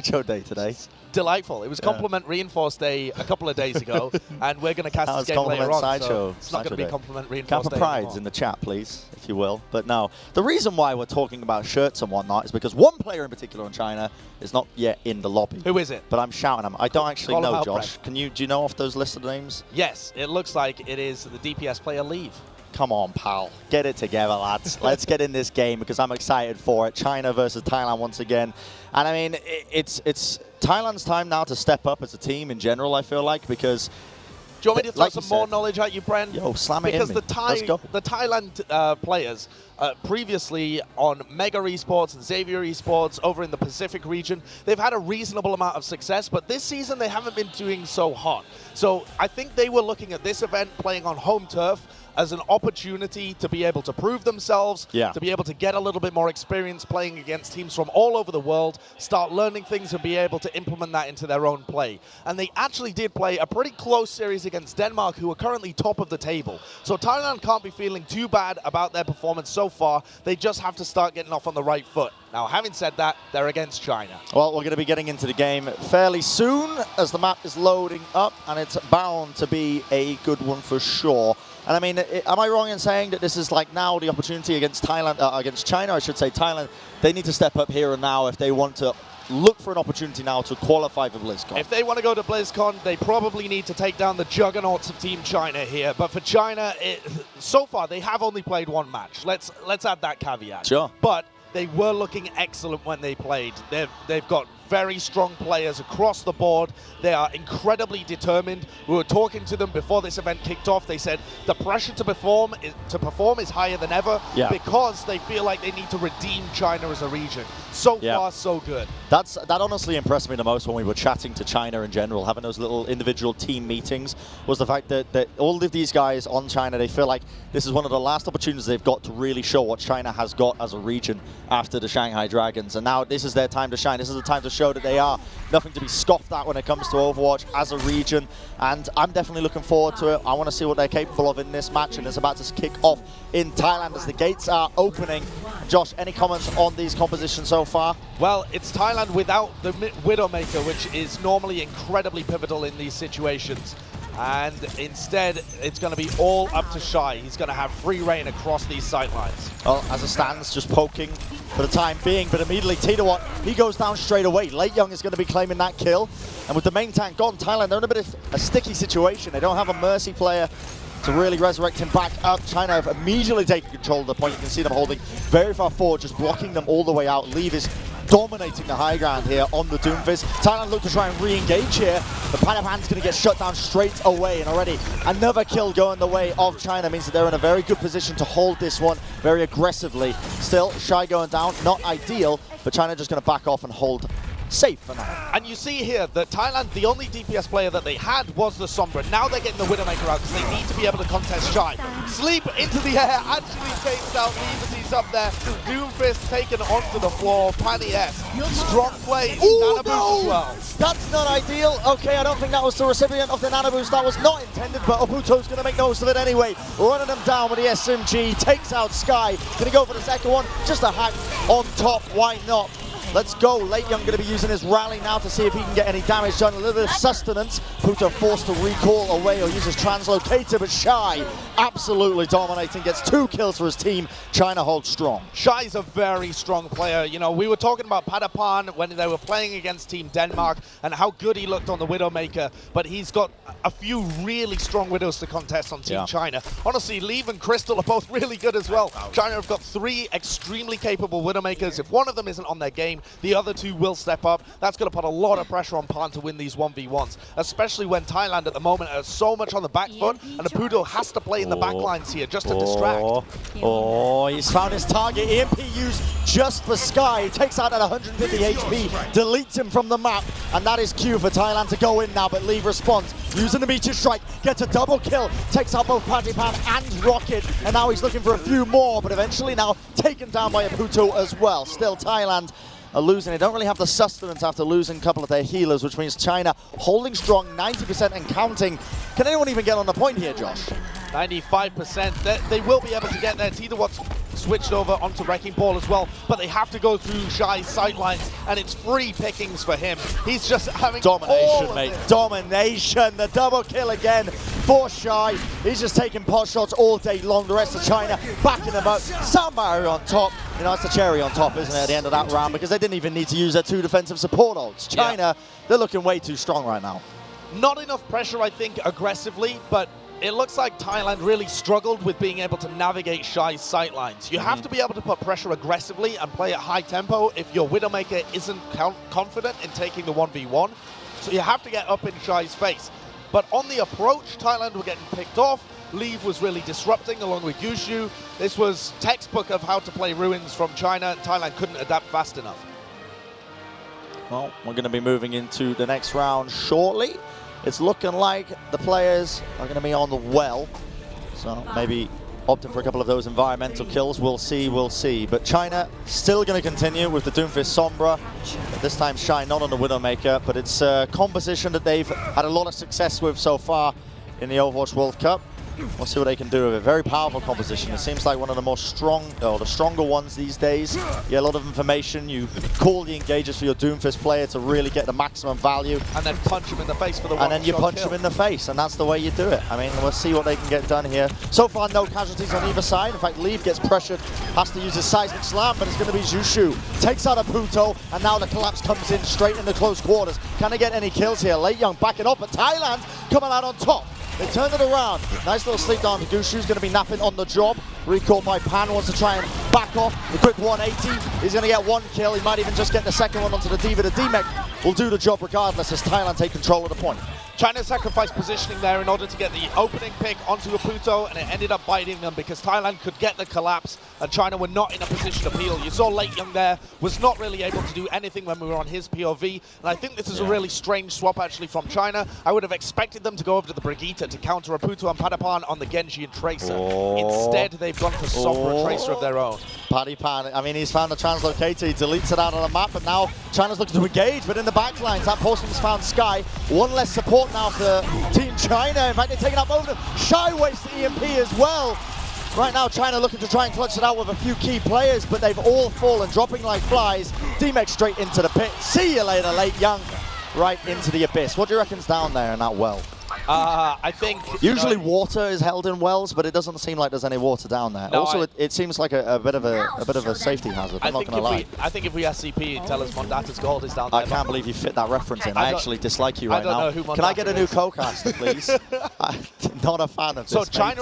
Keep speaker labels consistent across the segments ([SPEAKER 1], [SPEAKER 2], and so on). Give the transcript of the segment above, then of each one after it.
[SPEAKER 1] Sideshow day today.
[SPEAKER 2] Delightful. It was Compliment Reinforced Day a couple of days ago, and we're going to cast this game later on.
[SPEAKER 1] Sideshow.
[SPEAKER 2] So it's not going to be Compliment Reinforced
[SPEAKER 1] Kappa
[SPEAKER 2] Day
[SPEAKER 1] Prides
[SPEAKER 2] anymore.
[SPEAKER 1] in the chat, please, if you will. But no, the reason why we're talking about shirts and whatnot is because one player in particular in China is not yet in the lobby.
[SPEAKER 2] Who is it?
[SPEAKER 1] But I'm shouting him. I don't actually know,
[SPEAKER 2] out,
[SPEAKER 1] Josh.
[SPEAKER 2] Brett.
[SPEAKER 1] Do you know off those listed names?
[SPEAKER 2] Yes, it looks like it is the DPS player Leave.
[SPEAKER 1] Come on, pal. Get it together, lads. Let's get in this game because I'm excited for it. China versus Thailand once again. And I mean, it's Thailand's time now to step up as a team in general, I feel like, because...
[SPEAKER 2] Do you want me to throw some more knowledge at you, Bren?
[SPEAKER 1] Yo, slam it
[SPEAKER 2] because
[SPEAKER 1] in me. Let's go.
[SPEAKER 2] the Thailand players, previously on Mega Esports and Xavier Esports over in the Pacific region, they've had a reasonable amount of success, but this season they haven't been doing so hot. So I think they were looking at this event playing on home turf as an opportunity to be able to prove themselves, to be able to get a little bit more experience playing against teams from all over the world, start learning things and be able to implement that into their own play. And they actually did play a pretty close series against Denmark, who are currently top of the table. So Thailand can't be feeling too bad about their performance so far. They just have to start getting off on the right foot. Now, having said that, they're against China.
[SPEAKER 1] Well, we're going to be getting into the game fairly soon as the map is loading up, and it's bound to be a good one for sure. And I mean, am I wrong in saying that this is like now the opportunity against Thailand, against China, I should say Thailand, they need to step up here and now if they want to look for an opportunity now to qualify for BlizzCon?
[SPEAKER 2] If they want to go to BlizzCon, they probably need to take down the juggernauts of Team China here. But for China, so far they have only played one match. Let's add that caveat.
[SPEAKER 1] Sure.
[SPEAKER 2] But they were looking excellent when they played. They've got very strong players across the board. They are incredibly determined. We were talking to them before this event kicked off. They said the pressure to perform is higher than ever because they feel like they need to redeem China as a region. So far, so good.
[SPEAKER 1] That honestly impressed me the most when we were chatting to China in general, having those little individual team meetings, was the fact that all of these guys on China, they feel like this is one of the last opportunities they've got to really show what China has got as a region after the Shanghai Dragons. And now this is their time to shine. This is the time to show that they are nothing to be scoffed at when it comes to Overwatch as a region, and I'm definitely looking forward to it. I want to see what they're capable of in this match, and it's about to kick off in Thailand as the gates are opening. Josh, any comments on these compositions so far?
[SPEAKER 2] Well, it's Thailand without the Widowmaker, which is normally incredibly pivotal in these situations. And instead, it's going to be all up to Shy. He's going to have free reign across these sightlines.
[SPEAKER 1] Well, as it stands, just poking for the time being, but immediately Tidawat, he goes down straight away. Late Young is going to be claiming that kill. And with the main tank gone, Thailand, they're in a bit of a sticky situation. They don't have a Mercy player to really resurrect him back up. China have immediately taken control of the point. You can see them holding very far forward, just blocking them all the way out. Leave is dominating the high ground here on the Doomfist. Thailand look to try and re-engage here. The Panapan's going to get shut down straight away, and already another kill going the way of China means that they're in a very good position to hold this one very aggressively. Still, Shy going down, not ideal, but China just going to back off and hold safe for now.
[SPEAKER 2] And you see here that Thailand, the only DPS player that they had was the Sombra. Now they're getting the Widowmaker out because they need to be able to contest Shy. Sleep into the air, actually takes out Leave as he's up there. Doomfist taken onto the floor. Panny S. Strong plays. Nana Boost as well.
[SPEAKER 1] That's not ideal. Okay, I don't think that was the recipient of the Nana Boost. That was not intended, but Oputo's going to make most of it anyway. Running them down with the SMG. Takes out Sky. Going to go for the second one. Just a hack on top. Why not? Let's go. Late Young going to be using his rally now to see if he can get any damage done. A little bit of sustenance. Puto forced to recall away or use his translocator, but Shy absolutely dominating. Gets 2 kills for his team. China holds strong.
[SPEAKER 2] Shy's a very strong player. You know, we were talking about Padapan when they were playing against Team Denmark and how good he looked on the Widowmaker, but he's got a few really strong Widows to contest on Team China. Honestly, Leave and Crystal are both really good as well. China have got 3 extremely capable Widowmakers. If one of them isn't on their game, the other 2 will step up. That's going to put a lot of pressure on Pan to win these 1v1s, especially when Thailand at the moment are so much on the back foot, and Apudo has to play in the back lines here just to distract.
[SPEAKER 1] Oh, he's found his target. EMP used just for Sky. He takes out at 150 HP, deletes him from the map, and that is cue for Thailand to go in now, but Leave responds. Using the Meteor Strike, gets a double kill, takes out both Padipan and Rocket, and now he's looking for a few more, but eventually now taken down by Aputo as well. Still, Thailand are losing. They don't really have the sustenance after losing a couple of their healers, which means China holding strong, 90% and counting. Can anyone even get on the point here, Josh?
[SPEAKER 2] 95%. They will be able to get there. T-What's switched over onto Wrecking Ball as well, but they have to go through Shy's sightlines, and it's free pickings for him. He's just having
[SPEAKER 1] domination, mate. Domination. The double kill again for Shy. He's just taking pot shots all day long. The rest of China backing them up. Soundbarrier on top. You know, it's the cherry on top, isn't it, at the end of that round, because they didn't even need to use their 2 defensive support ults. China, they're looking way too strong right now.
[SPEAKER 2] Not enough pressure, I think, aggressively, but it looks like Thailand really struggled with being able to navigate Shy's sightlines. You have to be able to put pressure aggressively and play at high tempo if your Widowmaker isn't confident in taking the 1v1. So you have to get up in Shy's face. But on the approach, Thailand were getting picked off. Leave was really disrupting along with Gushu. This was textbook of how to play Ruins from China. Thailand couldn't adapt fast enough.
[SPEAKER 1] Well, we're going to be moving into the next round shortly. It's looking like the players are going to be on the well. So maybe opting for a couple of those environmental kills. We'll see. But China still going to continue with the Doomfist Sombra. This time Shy not on the Widowmaker, but it's a composition that they've had a lot of success with so far in the Overwatch World Cup. We'll see what they can do with it. Very powerful composition. It seems like one of the more the stronger ones these days. You get a lot of information. You call the engagers for your Doomfist player to really get the maximum value.
[SPEAKER 2] And then punch him in the face for the one.
[SPEAKER 1] And then you punch him in the face, and that's the way you do it. I mean, we'll see what they can get done here. So far, no casualties on either side. In fact, Leave gets pressured, has to use his seismic slam, but it's going to be Zhushu. Takes out a Puto, and now the collapse comes in straight in the close quarters. Can they get any kills here? Late Young backing up, but Thailand coming out on top. They turned it around. Nice little sleep down to Gushu's going to be napping on the job. Recalled by Pan, wants to try and back off. The quick 180. He's going to get 1 kill. He might even just get the second one onto the Diva. The D-Mech will do the job regardless as Thailand take control of the point.
[SPEAKER 2] China sacrificed positioning there in order to get the opening pick onto a Puto, and it ended up biting them because Thailand could get the collapse and China were not in a position to peel. You saw Late Young there, was not really able to do anything when we were on his POV, and I think this is a really strange swap actually from China. I would have expected them to go over to the Brigitte to counter a Puto and Padapan on the Genji and Tracer. Instead, they've gone for Sombra Tracer of their own.
[SPEAKER 1] Padapan, I mean, he's found the translocator, he deletes it out of the map, but now China's looking to engage, but in the backlines, that Postman's found Sky. One less support now for Team China. In fact, they're taking up over them. Shy wastes the EMP as well. Right now, China looking to try and clutch it out with a few key players, but they've all fallen, dropping like flies. D-Mech straight into the pit. See you later, Late Young. Right into the abyss. What do you reckon's down there in that well?
[SPEAKER 2] I think
[SPEAKER 1] usually water is held in wells, but it doesn't seem like there's any water down there.
[SPEAKER 2] No,
[SPEAKER 1] also, it seems like a bit of a safety hazard. I'm not going to lie.
[SPEAKER 2] I think if we SCP, tell us Mondata's gold is down there.
[SPEAKER 1] I can't believe you fit that reference in. I actually dislike you right now.
[SPEAKER 2] I don't know who Mondata
[SPEAKER 1] Can I get a new co-caster, please? I'm not a fan of this.
[SPEAKER 2] So China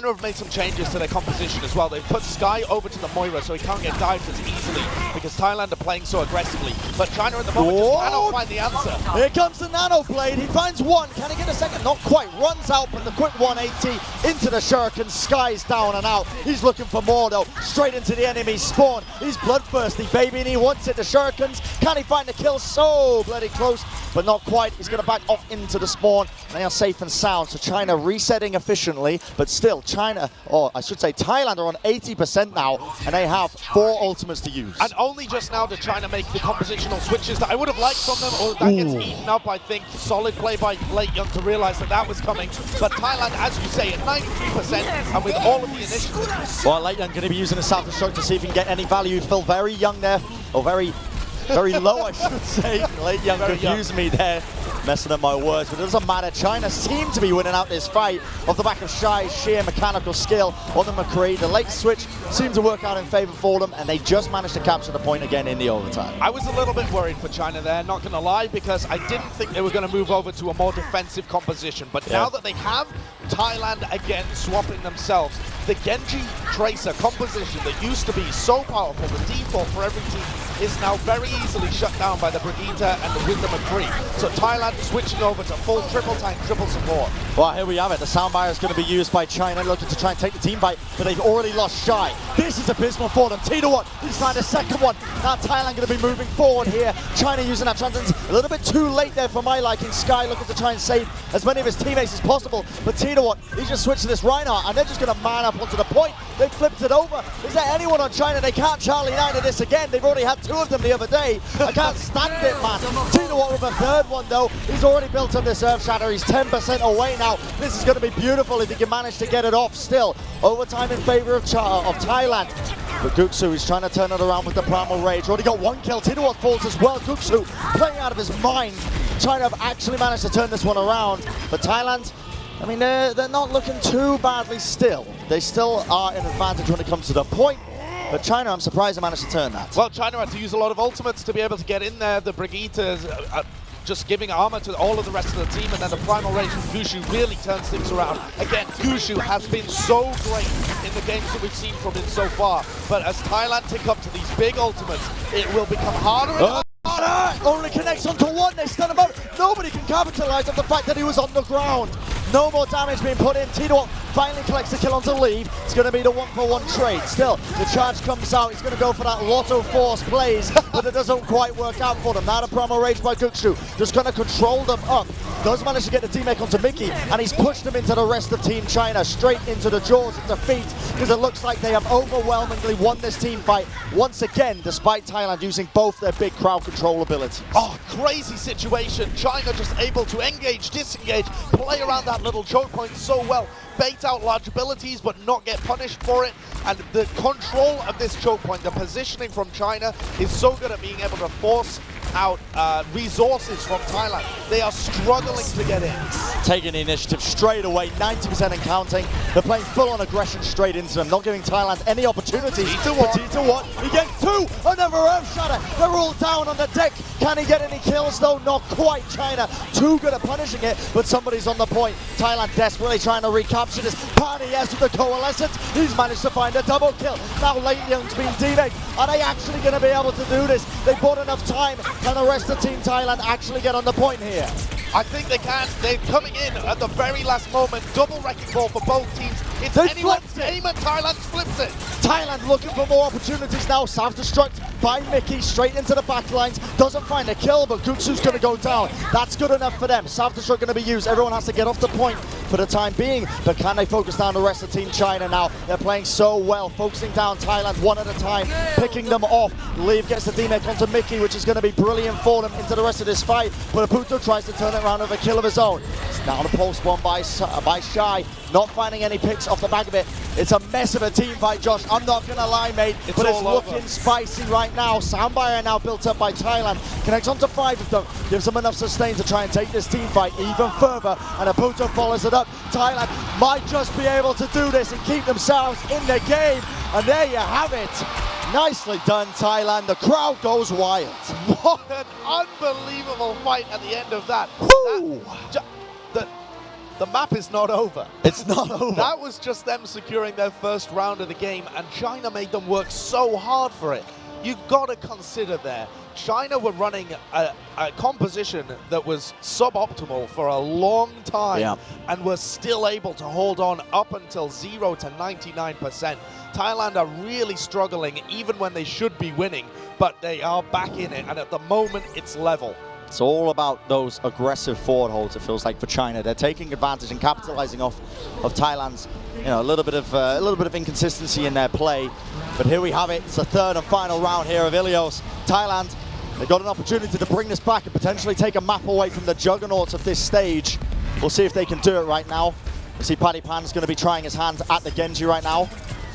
[SPEAKER 2] have made some changes to their composition as well. They've put Sky over to the Moira so he can't get dived as easily because Thailand are playing so aggressively. But China at the moment just cannot find the answer.
[SPEAKER 1] Here comes the Nano Blade. He finds one. Can he get a second? Not quite. Runs out, but the quick 180 into the Shuriken. Sky's down and out. He's looking for more though. Straight into the enemy spawn. He's bloodthirsty, baby, and he wants it. The Shurikens. Can he find the kill? So bloody close, but not quite. He's going to back off into the spawn. They are safe and sound. So China resetting efficiently, but still China, or I should say Thailand, are on 80% now, and they have 4 ultimates to use.
[SPEAKER 2] And only just now did China make the compositional switches that I would have liked from them, or that gets eaten up, I think. Solid play by Late Young to realize that that was coming. But Thailand, as you say, at 93%, and with all of the initiatives.
[SPEAKER 1] Well, Late Young going to be using a self-destruct to see if he can get any value. Phil very young there, or very low, I should say. Late Young confused me there, messing up my words, but it doesn't matter. China seem to be winning out this fight off the back of Shy's sheer mechanical skill on the McCree. The late switch seemed to work out in favor for them, and they just managed to capture the point again in the overtime.
[SPEAKER 2] I was a little bit worried for China there, not going to lie, because I didn't think they were going to move over to a more defensive composition. But now that they have Thailand again swapping themselves, the Genji Tracer composition that used to be so powerful, the default for every team, is now very easily shut down by the Brigitte and the Wisdom McCree. So Thailand switching over to full triple tank, triple support.
[SPEAKER 1] Well, here we have it. The soundbar is going to be used by China, looking to try and take the team fight, but they've already lost Shy. This is abysmal for them. T1, he's trying a second one. Now Thailand going to be moving forward here. China using that transition a little bit too late there for my liking. Sky looking to try and save as many of his teammates as possible, but T1, he's just switched to this Reinhardt, and they're just going to man up onto the point. They flipped it over. Is there anyone on China? They can't Charlie 9 of this again. They've already had 2 2 of them the other day. I can't stand it, man. Tito with a third one, though. He's already built up this Earth Shatter. He's 10% away now. This is going to be beautiful if he can manage to get it off still. Overtime in favor of Thailand. But Guxu is trying to turn it around with the Primal Rage. Already got 1 kill. Tito falls as well. Guxu playing out of his mind. China have actually managed to turn this one around. But Thailand, I mean, they're not looking too badly still. They still are in advantage when it comes to the point. But China, I'm surprised they managed to turn that.
[SPEAKER 2] Well, China had to use a lot of ultimates to be able to get in there. The Brigitte just giving armor to all of the rest of the team, and then the Primal Rage from Gushu really turns things around. Again, Gushu has been so great in the games that we've seen from him so far, but as Thailand tick up to these big ultimates, it will become harder and harder.
[SPEAKER 1] Only connects onto 1, they stun him out. Nobody can capitalize on the fact that he was on the ground. No more damage being put in. Tito finally collects the kill onto leave. It's going to be the 1-for-1 trade. Still, the charge comes out. He's going to go for that Lotto Force plays, but it doesn't quite work out for them. Now the Primal Rage by Guxu, just going to control them up. Does manage to get the teammate onto Mickey, and he's pushed them into the rest of Team China, straight into the jaws of defeat, because it looks like they have overwhelmingly won this team fight once again, despite Thailand using both their big crowd control abilities.
[SPEAKER 2] Oh, crazy situation. China just able to engage, disengage, play around that little choke point so well, bait out large abilities but not get punished for it, and the control of this choke point, the positioning from China is so good at being able to force out resources from Thailand. They are struggling to get in.
[SPEAKER 1] Taking the initiative straight away, 90% and counting. They're playing full-on aggression straight into them, not giving Thailand any opportunities. Tito, he gets 2, another Earth Shatter. They're all down on the deck. Can he get any kills though? Not quite. China too good at punishing it, but somebody's on the point. Thailand desperately trying to recapture this. Party yes with the Coalescence. He's managed to find a double kill. Now Late Young's been denamed. Are they actually going to be able to do this? They bought enough time. Can the rest of Team Thailand actually get on the point here?
[SPEAKER 2] I think they can. They're coming in at the very last moment. Double wrecking ball for both teams. It's anyone's game and Thailand flips it.
[SPEAKER 1] Thailand looking for more opportunities now. Self-destruct by Mickey straight into the back lines. Doesn't find a kill, but Guxu's going to go down. That's good enough for them. Self-destruct going to be used. Everyone has to get off the point for the time being. But can they focus down the rest of Team China now? They're playing so well, focusing down Thailand one at a time, picking them off. Leave gets the D-Mech onto Mickey, which is going to be brilliant for them into the rest of this fight. But Aputo tries to turn it around with a kill of his own. It's now the pulse bomb by Shy, not finding any picks off the back of it. It's a mess of a team fight, Josh. I'm not going to lie, mate, but it's looking spicy right now. Soundbire now built up by Thailand. Connects onto 5 of them. Gives them enough sustain to try and take this team fight even further. And Aputo follows it up. Thailand might just be able to do this and keep themselves in the game. And there you have it. Nicely done, Thailand. The crowd goes wild.
[SPEAKER 2] What an unbelievable fight at the end of that. The map is not over.
[SPEAKER 1] It's not over.
[SPEAKER 2] That was just them securing their first round of the game, and China made them work so hard for it. You've got to consider there, China were running a composition that was suboptimal for a long time, and were still able to hold on up until 0 to 99%. Thailand are really struggling even when they should be winning, but they are back in it, and at the moment it's level.
[SPEAKER 1] It's all about those aggressive forward holds, it feels like, for China. They're taking advantage and capitalizing off of Thailand's, a little bit of inconsistency in their play. But here we have it. It's the third and final round here of Ilios. Thailand, they got an opportunity to bring this back and potentially take a map away from the juggernauts of this stage. We'll see if they can do it right now. We see Paddy Pan's going to be trying his hand at the Genji right now,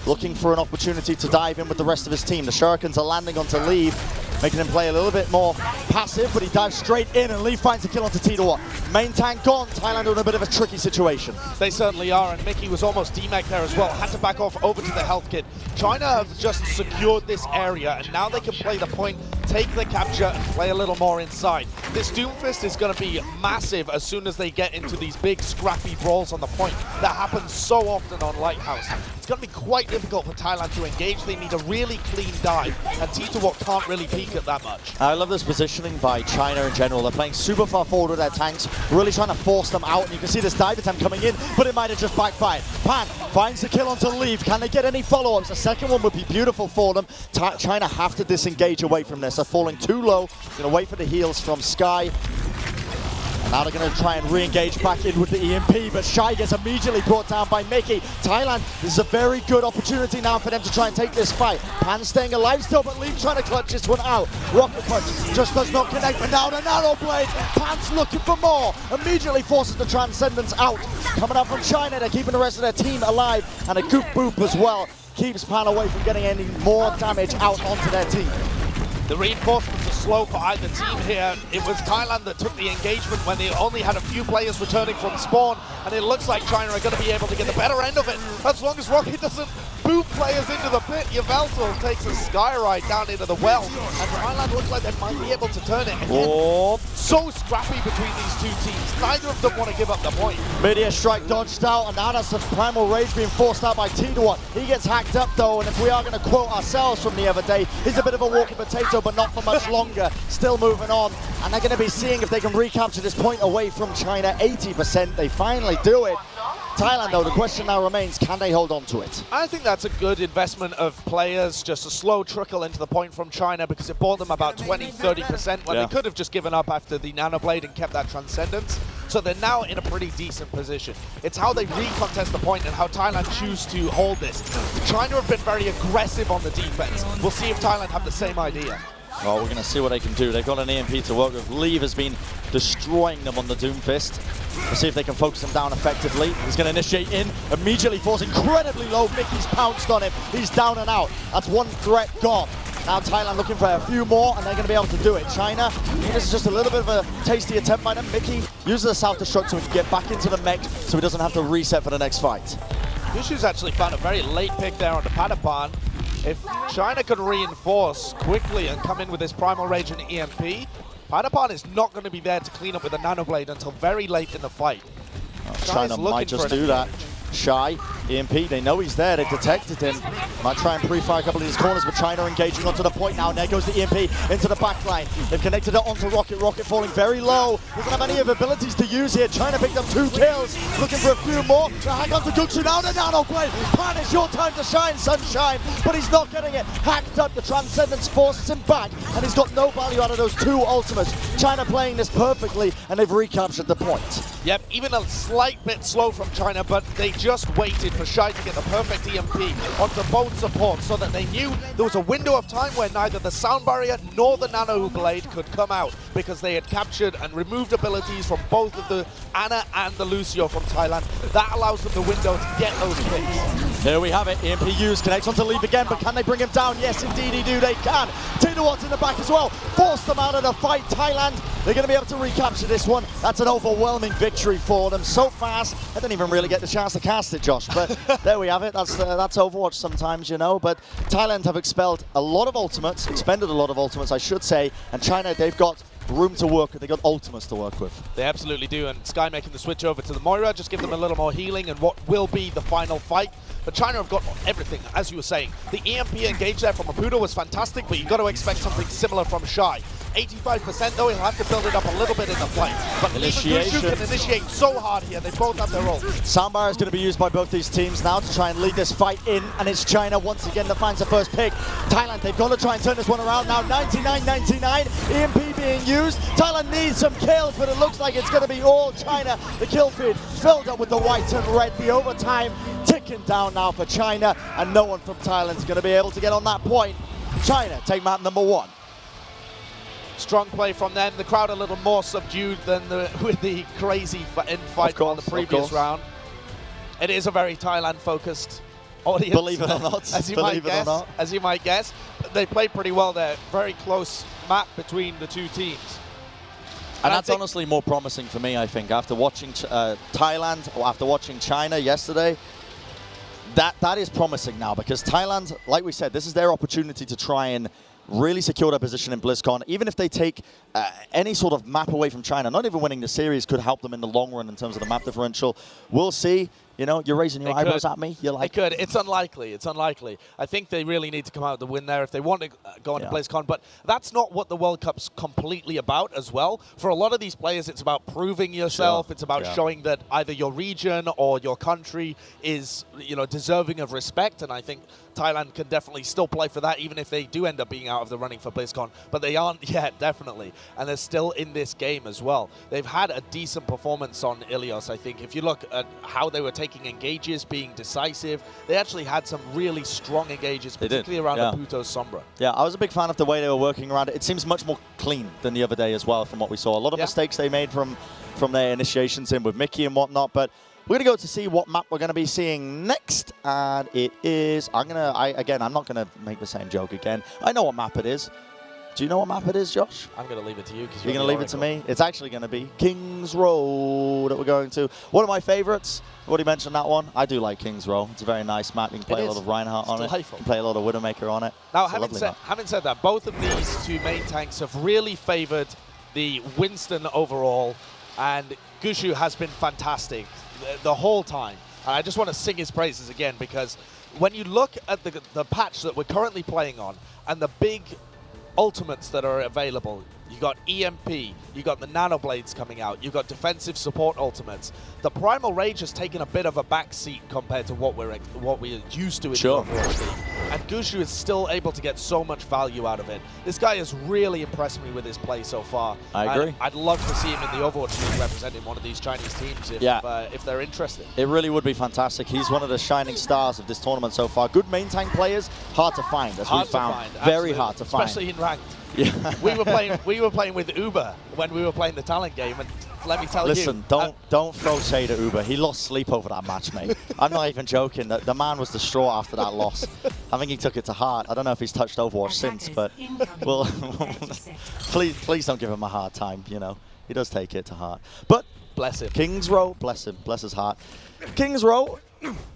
[SPEAKER 1] looking for an opportunity to dive in with the rest of his team. The Shurikens are landing onto Leave, making him play a little bit more passive, but he dives straight in, and Lee finds a kill onto Tito. Main tank gone. Thailand are in a bit of a tricky situation.
[SPEAKER 2] They certainly are, and Mickey was almost demech there as well. Had to back off over to the health kit. China have just secured this area, and now they can play the point, take the capture, and play a little more inside. This Doomfist is going to be massive as soon as they get into these big scrappy brawls on the point. That happens so often on Lighthouse. It's going to be quite difficult for Thailand to engage. They need a really clean dive, and Tito can't really peek at that much.
[SPEAKER 1] I love this positioning by China in general. They're playing super far forward with their tanks, really trying to force them out, and you can see this dive attempt coming in, but it might have just backfired. Pan finds the kill onto Leave. Can they get any follow-ups? The second one would be beautiful for them. China have to disengage away from this. They're falling too low. Going to wait for the heals from Sky. Now they're going to try and re-engage back in with the EMP, but Shy gets immediately brought down by Mickey. Thailand, this is a very good opportunity now for them to try and take this fight. Pan staying alive still, but Lee trying to clutch this one out. Rocket Punch just does not connect, but now the Nano Blade. Pan's looking for more. Immediately forces the Transcendence out. Coming up from China, they're keeping the rest of their team alive, and a Goop Boop as well keeps Pan away from getting any more damage out onto their team.
[SPEAKER 2] The reinforcements are slow for either team here. It was Thailand that took the engagement when they only had a few players returning from spawn, and it looks like China are going to be able to get the better end of it. As long as Rocky doesn't boot players into the pit, Yveltal takes a skyride down into the well, and Thailand looks like they might be able to turn it. Again, so scrappy between these two teams. Neither of them want to give up the point.
[SPEAKER 1] Meteor Strike dodged out, and now that's the Primal Rage being forced out by Tidawat. He gets hacked up though, and if we are going to quote ourselves from the other day, he's a bit of a walking potato, but not for much longer. Still moving on, and they're going to be seeing if they can recapture this point away from China. 80%, they finally do it. Thailand though, the question now remains, can they hold on to it?
[SPEAKER 2] I think that's a good investment of players, just a slow trickle into the point from China, because it bought them about 20-30% when they could have just given up after the Nano Blade and kept that Transcendence. So they're now in a pretty decent position. It's how they recontest the point and how Thailand choose to hold this. China have been very aggressive on the defense. We'll see if Thailand have the same idea.
[SPEAKER 1] Well, we're going to see what they can do. They've got an EMP to work with. Lee has been destroying them on the Doomfist. We'll see if they can focus him down effectively. He's going to initiate in, immediately falls incredibly low. Mickey's pounced on him. He's down and out. That's one threat gone. Now Thailand looking for a few more, and they're going to be able to do it. China, this is just a little bit of a tasty attempt by them. Mickey uses the self-destruct so he can get back into the mech so he doesn't have to reset for the next fight.
[SPEAKER 2] Yushu's actually found a very late pick there on the Padapan. If China could reinforce quickly and come in with this Primal Rage and EMP, Padapan is not going to be there to clean up with a Nano Blade until very late in the fight.
[SPEAKER 1] China might just do that. Shy, EMP, they know he's there, they've detected him. Might try and pre-fire a couple of these corners, but China engaging onto the point now. And there goes the EMP into the backline. They've connected it onto Rocket. Rocket falling very low. Doesn't have any of the abilities to use here. China picked up 2 kills, looking for a few more. So hang on to Guxu now, the Nano Blade. Pan, it's your time to shine, sunshine. But he's not getting it. Hacked up, the Transcendence forces him back, and he's got no value out of those 2 ultimates. China playing this perfectly, and they've recaptured the point.
[SPEAKER 2] Yep, even a slight bit slow from China, but they just waited for Shy to get the perfect EMP onto both supports so that they knew there was a window of time where neither the Sound Barrier nor the Nano Blade could come out, because they had captured and removed abilities from both of the Ana and the Lucio from Thailand. That allows them the window to get those picks.
[SPEAKER 1] There we have it. EMP used, connects onto Leave again, but can they bring him down? Yes, indeed, they can. Tidawat's in the back as well. Force them out of the fight. Thailand, they're going to be able to recapture this one. That's an overwhelming victory for them. So fast, I didn't even really get the chance to cast it, Josh. But there we have it. That's Overwatch sometimes, you know. But Thailand have expelled a lot of ultimates, expended a lot of ultimates, I should say. And China, they've got room to work with. They've got ultimates to work with.
[SPEAKER 2] They absolutely do. And Sky making the switch over to the Moira, just give them a little more healing and what will be the final fight. But China have got everything, as you were saying. The EMP engage there from Maputo was fantastic, but you've got to expect something similar from Shy. 85% though, he'll have to build it up a little bit in the fight. But Guxu can initiate so hard here, they both have their ult.
[SPEAKER 1] Soundbar is going to be used by both these teams now to try and lead this fight in, and it's China once again that finds the first pick. Thailand, they've got to try and turn this one around now. 99-99, EMP being used. Thailand needs some kills, but it looks like it's going to be all China. The kill feed filled up with the white and red. The overtime ticking down now for China, and no one from Thailand is going to be able to get on that point. China take map number 1.
[SPEAKER 2] Strong play from them. The crowd a little more subdued than with the crazy infight on the previous round. It is a very Thailand-focused audience.
[SPEAKER 1] Believe it or not.
[SPEAKER 2] As you might guess. They played pretty well there. Very close map between the two teams.
[SPEAKER 1] And that's honestly more promising for me, I think. After watching Thailand, or after watching China yesterday, that is promising now, because Thailand, like we said, this is their opportunity to try and really secure their position in BlizzCon. Even if they take any sort of map away from China, not even winning the series could help them in the long run in terms of the map differential. We'll see. You know, you're raising your eyebrows at me. You're like,
[SPEAKER 2] they could. It's unlikely. It's unlikely. I think they really need to come out with the win there if they want to go into BlizzCon. But that's not what the World Cup's completely about as well. For a lot of these players, it's about proving yourself. It's about showing that either your region or your country is, you know, deserving of respect. And I think Thailand can definitely still play for that, even if they do end up being out of the running for BlizzCon. But they aren't yet, definitely. And they're still in this game as well. They've had a decent performance on Ilios, I think. If you look at how they were taking engages, being decisive, they actually had some really strong engages, particularly around the Puto's Sombra.
[SPEAKER 1] Yeah, I was a big fan of the way they were working around it. It seems much more clean than the other day as well, from what we saw. A lot of mistakes they made from their initiations in with Mickey and whatnot, but we're going to go to see what map we're going to be seeing next, and it is, I'm not going to make the same joke again. I know what map it is. Do you know what map it is, Josh?
[SPEAKER 2] I'm going to leave it to you.
[SPEAKER 1] You're going to leave it to me? It's actually going to be King's Row that we're going to. One of my favorites. I've already mentioned that one. I do like King's Row. It's a very nice map. You can play a lot of Reinhardt on it. You can play a lot of Widowmaker on it.
[SPEAKER 2] Now, having said that, both of these two main tanks have really favored the Winston overall, and Gushu has been fantastic the whole time. And I just want to sing his praises again, because when you look at the patch that we're currently playing on and the big ultimates that are available, you got EMP, you got the Nano Blades coming out, you got defensive support ultimates. The Primal Rage has taken a bit of a backseat compared to what we're used to in the Overwatch League. And Gushu is still able to get so much value out of it. This guy has really impressed me with his play so far.
[SPEAKER 1] I agree.
[SPEAKER 2] I'd love to see him in the Overwatch League representing one of these Chinese teams if they're interested.
[SPEAKER 1] It really would be fantastic. He's one of the shining stars of this tournament so far. Good main tank players, hard to find, as we found. Very hard to find.
[SPEAKER 2] Especially in ranked. Yeah. we were playing with Uber when we were playing the talent game, and let me tell you.
[SPEAKER 1] Listen, don't throw shade at Uber. He lost sleep over that match, mate. I'm not even joking. The man was distraught after that loss. I think he took it to heart. I don't know if he's touched Overwatch since, but well, please don't give him a hard time. You know, he does take it to heart. But
[SPEAKER 2] bless him.
[SPEAKER 1] King's Row, bless him, bless his heart. King's Row.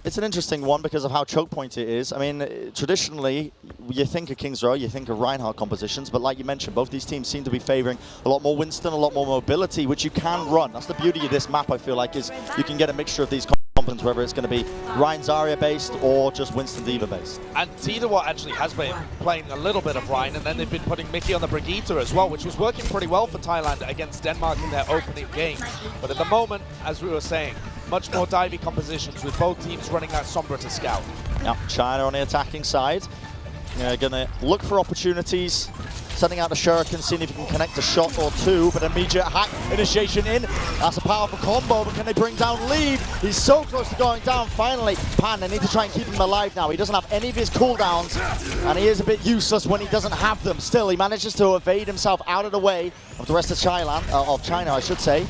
[SPEAKER 1] It's an interesting one because of how choke point it is. I mean, traditionally, you think of King's Row, you think of Reinhardt compositions, but like you mentioned, both these teams seem to be favoring a lot more Winston, a lot more mobility, which you can run. That's the beauty of this map, I feel like, is you can get a mixture of these components, whether it's going to be Ryan Zarya based or just Winston Diva based.
[SPEAKER 2] And Tidawat actually has been playing a little bit of Ryan, and then they've been putting Mickey on the Brigitte as well, which was working pretty well for Thailand against Denmark in their opening game. But at the moment, as we were saying, much more divey compositions with both teams running that Sombra to scout.
[SPEAKER 1] Yeah, China on the attacking side. Going to look for opportunities, sending out the Shuriken, seeing if he can connect a shot or two, but immediate hack initiation in. That's a powerful combo, but can they bring down Lead? He's so close to going down, finally. Pan, they need to try and keep him alive now. He doesn't have any of his cooldowns, and he is a bit useless when he doesn't have them. Still, he manages to evade himself out of the way of the rest of China, I should say,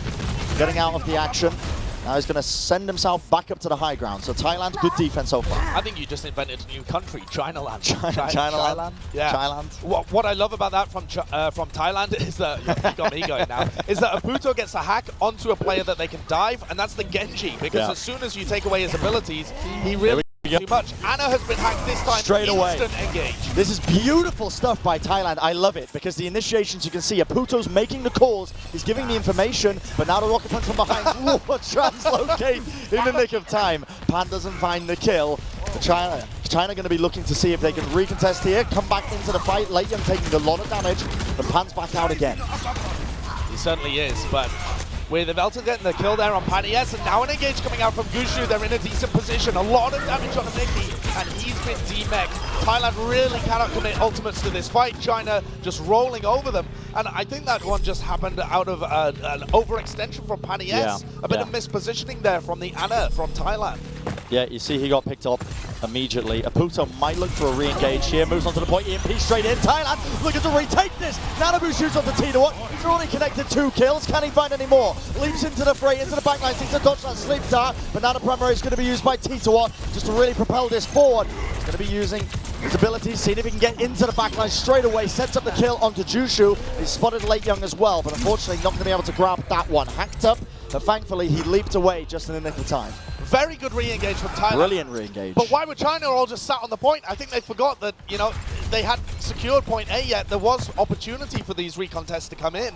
[SPEAKER 1] getting out of the action. Now he's going to send himself back up to the high ground. So Thailand, good defense so far.
[SPEAKER 2] I think you just invented a new country, Chinaland.
[SPEAKER 1] Chinaland?
[SPEAKER 2] Yeah.
[SPEAKER 1] Chinaland.
[SPEAKER 2] What I love about that from Thailand is that, you got me going now, is that a Puto gets a hack onto a player that they can dive, and that's the Genji. Because as soon as you take away his abilities, he really too much. Anna has been hacked this time.
[SPEAKER 1] Straight away.
[SPEAKER 2] Engage.
[SPEAKER 1] This is beautiful stuff by Thailand. I love it because the initiations, you can see, Aputo's making the calls. He's giving the information, but now the rocket punch from behind. Whoa, translocate in the nick of time. Pan doesn't find the kill. China going to be looking to see if they can recontest here, come back into the fight. Leighton taking a lot of damage, but Pan's back out again.
[SPEAKER 2] He certainly is, but with Velton getting the kill there on Pan, yes, and now an engage coming out from Gushu. They're in a decent position. A lot of damage on Mickey, and he's been demeched. Thailand really cannot commit ultimates to this fight. China just rolling over them. And I think that one just happened out of an overextension from Pan, yes. A bit of mispositioning there from the Anna from Thailand.
[SPEAKER 1] Yeah, you see he got picked up immediately. Aputo might look for a re-engage here. Moves on to the point. EMP straight in. Thailand looking to retake this. Nanabu shoots off the Tidawat. He's already connected 2 kills. Can he find any more? Leaps into the fray, into the backline. Seems to dodge that sleep dart. But now the primary is going to be used by Tidawat just to really propel this forward. He's going to be using his abilities, seeing if he can get into the backline straight away. Sets up the kill onto Jushu. He's spotted Late Young as well, but unfortunately not going to be able to grab that one. Hacked up, but thankfully he leaped away just in the nick of time.
[SPEAKER 2] Very good re-engage from Thailand.
[SPEAKER 1] Brilliant re-engage.
[SPEAKER 2] But why were China all just sat on the point? I think they forgot that, you know, they hadn't secured point A yet. There was opportunity for these recontests to come in.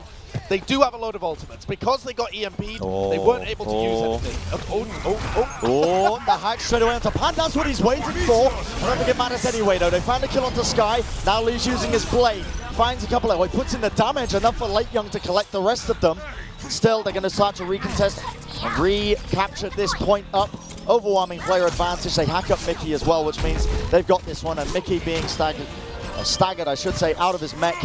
[SPEAKER 2] They do have a load of ultimates. Because they got EMP'd, they weren't able to use anything.
[SPEAKER 1] Oh, the hack straight away onto Pan. That's what he's waiting for. I don't think it matters anyway, though. They find a kill onto Sky. Now Lee's using his blade. Finds a couple of, he puts in the damage, enough for Late Young to collect the rest of them. Still, they're going to start to recontest and recapture this point up. Overwhelming player advantage. They hack up Mickey as well, which means they've got this one. And Mickey being staggered, I should say, out of his mech.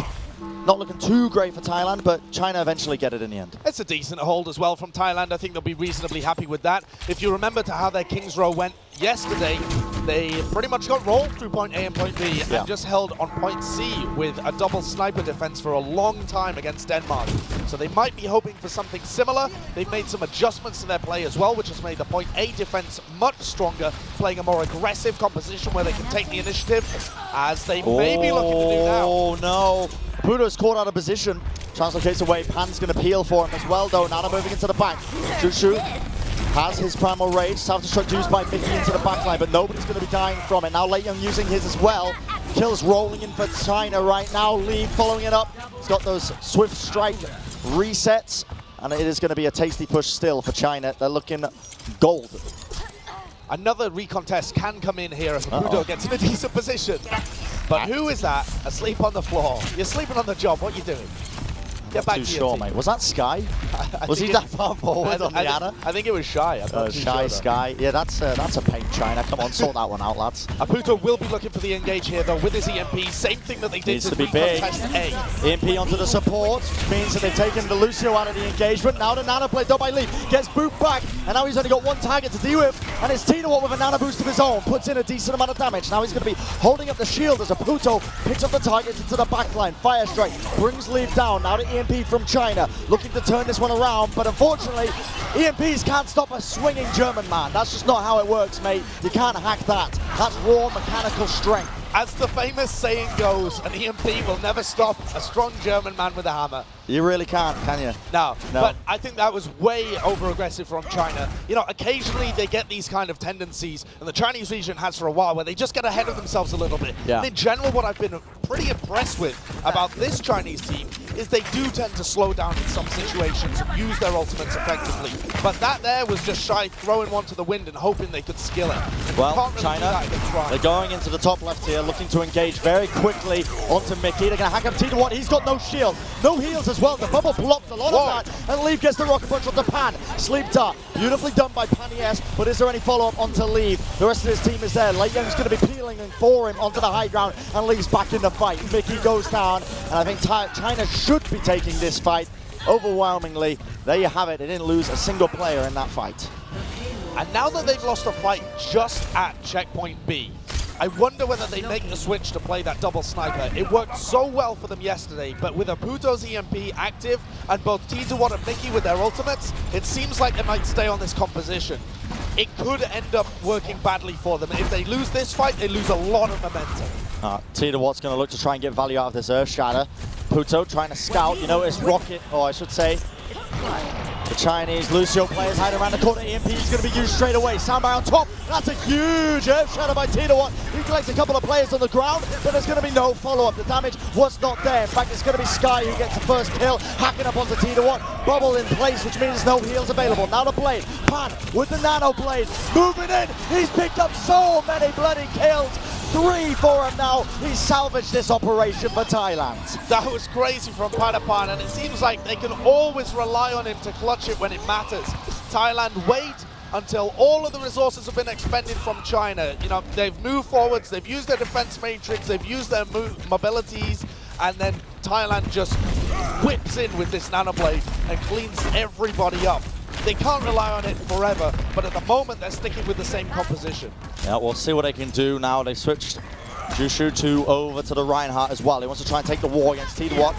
[SPEAKER 1] Not looking too great for Thailand, but China eventually get it in the end.
[SPEAKER 2] It's a decent hold as well from Thailand. I think they'll be reasonably happy with that. If you remember to how their King's Row went yesterday, they pretty much got rolled through point A and point B and just held on point C with a double sniper defense for a long time against Denmark. So they might be hoping for something similar. They've made some adjustments to their play as well, which has made the point A defense much stronger, playing a more aggressive composition where they can take the initiative, as they may be looking to do now.
[SPEAKER 1] Oh no. Puto's caught out of position. Translocates away. Pan's going to peel for him as well, though. Nana moving into the back. Jushu has his Primal Rage. Self-destruct used by Mickey into the backline, but nobody's going to be dying from it. Now Late Young using his as well. Kills rolling in for China right now. Lee following it up. He's got those Swift Strike resets, and it is going to be a tasty push still for China. They're looking gold.
[SPEAKER 2] Another recontest can come in here if Puto gets in a decent position. But who is that asleep on the floor? You're sleeping on the job. What are you doing? Get back to your team.
[SPEAKER 1] Mate. Was that Sky? Was he that far forward on the Ana?
[SPEAKER 2] I think it was Shy.
[SPEAKER 1] Shy Sky. Yeah, that's a pain, China. Come on, sort that one out, lads.
[SPEAKER 2] Puto will be looking for the engage here, though, with his EMP. Same thing that they did to recontest A.
[SPEAKER 1] EMP onto the support means that they've taken the Lucio out of the engagement. Now the Nana play done by Lee. Gets booped back, and now he's only got one target to deal with, and it's Tino with a Nana boost of his own. Puts in a decent amount of damage. Now he's going to be holding up the shield as Puto picks up the target into the backline. Fire Strike brings Lee down. Now the EMP from China, looking to turn this one around, but unfortunately, EMPs can't stop a swinging German man. That's just not how it works, mate. You can't hack that. That's raw mechanical strength.
[SPEAKER 2] As the famous saying goes, an EMP will never stop a strong German man with a hammer.
[SPEAKER 1] You really can't, can you?
[SPEAKER 2] No, but I think that was way over-aggressive from China. You know, occasionally they get these kind of tendencies, and the Chinese region has for a while, where they just get ahead of themselves a little bit. And in general, what I've been pretty impressed with about this Chinese team is they do tend to slow down in some situations and use their ultimates effectively. But that there was just Shy throwing one to the wind and hoping they could skill it. And
[SPEAKER 1] well, China, they're going into the top left here, looking to engage very quickly onto Mickey. They're going to hack up Tito Watt. He's got no shield, no heals as well. The bubble blocked a lot of that, and Leave gets the rocket punch onto Pan. Sleep Dart, beautifully done by Pan, yes, but is there any follow-up onto Leave? The rest of his team is there. Late Young's going to be peeling for him onto the high ground, and Lee's back in the fight. Mickey goes down, and I think China should be taking this fight overwhelmingly. There you have it. They didn't lose a single player in that fight.
[SPEAKER 2] And now that they've lost a fight just at checkpoint B, I wonder whether they make the switch to play that double sniper. It worked so well for them yesterday, but with a Puto's EMP active and both T2-1 and Mickey with their ultimates, it seems like they might stay on this composition. It could end up working badly for them. If they lose this fight, they lose a lot of momentum.
[SPEAKER 1] T2-Watt's going to look to try and get value out of this Earth Shatter. Puto trying to scout, you notice Rocket, or I should say, the Chinese Lucio players hiding around the corner. EMP is going to be used straight away. Soundbar on top. That's a huge Earth Shatter by T2-Watt. He collects a couple of players on the ground, but there's going to be no follow-up. The damage was not there. In fact, it's going to be Sky who gets the first kill, hacking up onto T2-Watt. Bubble in place, which means no heals available. Now the blade. Pan with the nano blade. Moving in. He's picked up so many bloody kills. 3 for him now. He's salvaged this operation for Thailand.
[SPEAKER 2] That was crazy from Padapan, and it seems like they can always rely on him to clutch it when it matters. Thailand wait until all of the resources have been expended from China. You know, they've moved forwards, they've used their defense matrix, they've used their mobilities, and then Thailand just whips in with this nanoblade and cleans everybody up. They can't rely on it forever, but at the moment they're sticking with the same composition.
[SPEAKER 1] Yeah, we'll see what they can do now. They switched Jushu over to the Reinhardt as well. He wants to try and take the war against T2-Watt.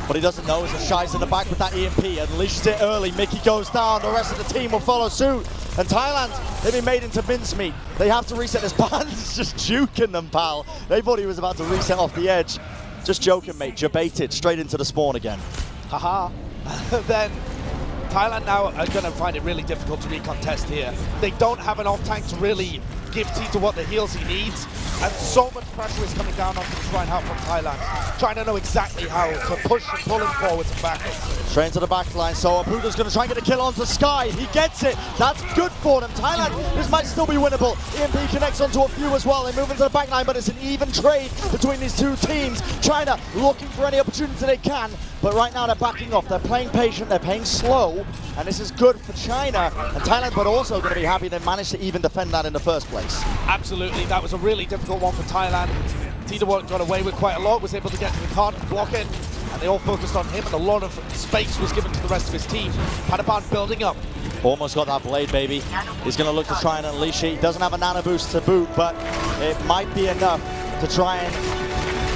[SPEAKER 1] What he doesn't know is that Shy's in the back with that EMP. Unleashes it early. Mickey goes down. The rest of the team will follow suit. And Thailand, they've been made into mincemeat. They have to reset this. Band's just juking them, pal. They thought he was about to reset off the edge. Just joking, mate. Jebaited straight into the spawn again.
[SPEAKER 2] Haha. Then Thailand now are going to find it really difficult to recontest here. They don't have an off-tank to really give T2-Watt the heals he needs. and so much pressure is coming down onto this Reinhardt from Thailand. China know exactly how to push and pull him forwards and backwards.
[SPEAKER 1] Straight into the back line, so Puta's going to try and get a kill onto Sky. He gets it. That's good for them. Thailand, this might still be winnable. EMP connects onto a few as well. They move into the back line, but it's an even trade between these two teams. China looking for any opportunity they can, but right now they're backing off. They're playing patient, they're playing slow, and this is good for China and Thailand, but also going to be happy they managed to even defend that in the first place.
[SPEAKER 2] Absolutely, that was a really difficult one for Thailand. Tita got away with quite a lot, was able to get to the card and block it, and they all focused on him, and a lot of space was given to the rest of his team. Padaban building up.
[SPEAKER 1] Almost got that blade, baby. He's going to look to try and unleash it. He doesn't have a nano boost to boot, but it might be enough to try and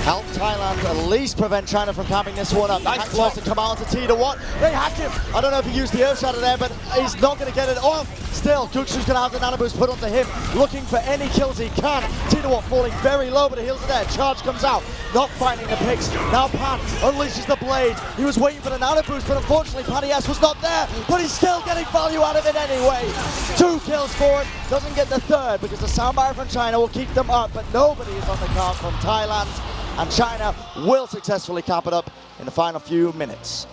[SPEAKER 1] help Thailand at least prevent China from capping this one up.
[SPEAKER 2] Nice
[SPEAKER 1] tries to come out to Tita. They hack him. I don't know if he used the Earth Shatter there, but he's not going to get it off. Still, Gukshu's going to have the nano boost put onto him, looking for any kills he can. Tita falling very low, but the heals are there. Charge comes out, not finding the picks. Now Pan unleashes the blade. He was waiting for the nano boost, but unfortunately Patty S was not there, but he's still getting value out of it anyway. 2 kills for it, doesn't get the third because the sound barrier from China will keep them up, but nobody is on the card from Thailand, and China will successfully cap it up in the final few minutes.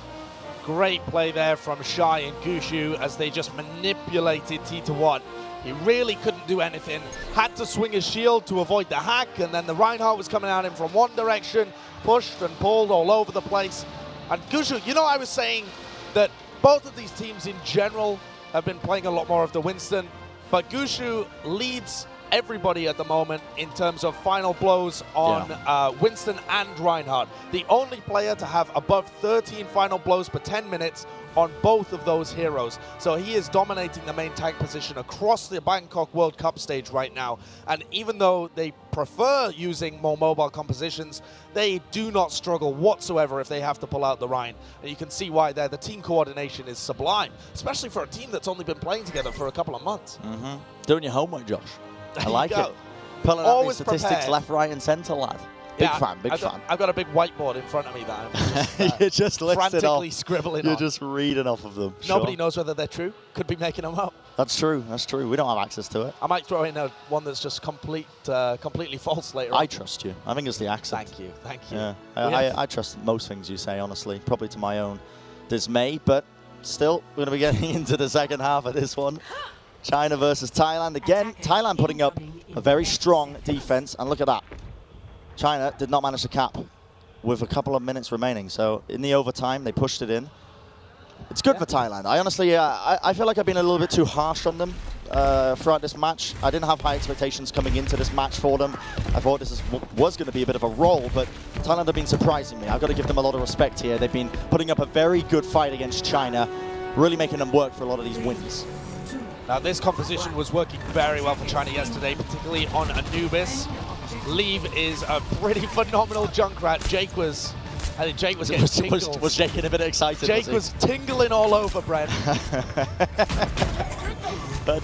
[SPEAKER 2] Great play there from Shai and Gushu as they just manipulated Tita. He really couldn't do anything. Had to swing his shield to avoid the hack, and then the Reinhardt was coming at him from one direction, pushed and pulled all over the place. And Gushu, you know, I was saying that both of these teams in general have been playing a lot more of the Winston, but Gushu leads everybody at the moment in terms of final blows on Winston and Reinhardt. The only player to have above 13 final blows per 10 minutes on both of those heroes. So he is dominating the main tank position across the Bangkok World Cup stage right now. And even though they prefer using more mobile compositions, they do not struggle whatsoever if they have to pull out the Rhine. And you can see why there. The team coordination is sublime, especially for a team that's only been playing together for a couple of months.
[SPEAKER 1] Doing your homework, Josh. I like it. Pulling out these statistics prepared. Left, right, and centre, lad. Big fan, big fan.
[SPEAKER 2] I've got a big whiteboard in front of me that I'm just,
[SPEAKER 1] you're just
[SPEAKER 2] frantically scribbling
[SPEAKER 1] You're
[SPEAKER 2] on.
[SPEAKER 1] just reading off of them.
[SPEAKER 2] Nobody knows whether they're true. Could be making them up.
[SPEAKER 1] That's true. That's true. We don't have access to it.
[SPEAKER 2] I might throw in one that's just completely false later on.
[SPEAKER 1] I trust you. I think it's the accent.
[SPEAKER 2] Thank you. Thank you.
[SPEAKER 1] Yeah. I trust most things you say, honestly. Probably to my own dismay, but still, we're going to be getting into the second half of this one. China versus Thailand. Again, Thailand putting up a very strong defense, and look at that. China did not manage to cap with a couple of minutes remaining, so in the overtime, they pushed it in. It's good for Thailand. I honestly, I feel like I've been a little bit too harsh on them throughout this match. I didn't have high expectations coming into this match for them. I thought this was going to be a bit of a roll, but Thailand have been surprising me. I've got to give them a lot of respect here. They've been putting up a very good fight against China, really making them work for a lot of these wins.
[SPEAKER 2] Now this composition was working very well for China yesterday, particularly on Anubis. Leave is a pretty phenomenal Junkrat. I think Jake was getting tingles.
[SPEAKER 1] Was Jake a bit excited?
[SPEAKER 2] Jake was tingling all over, Brent.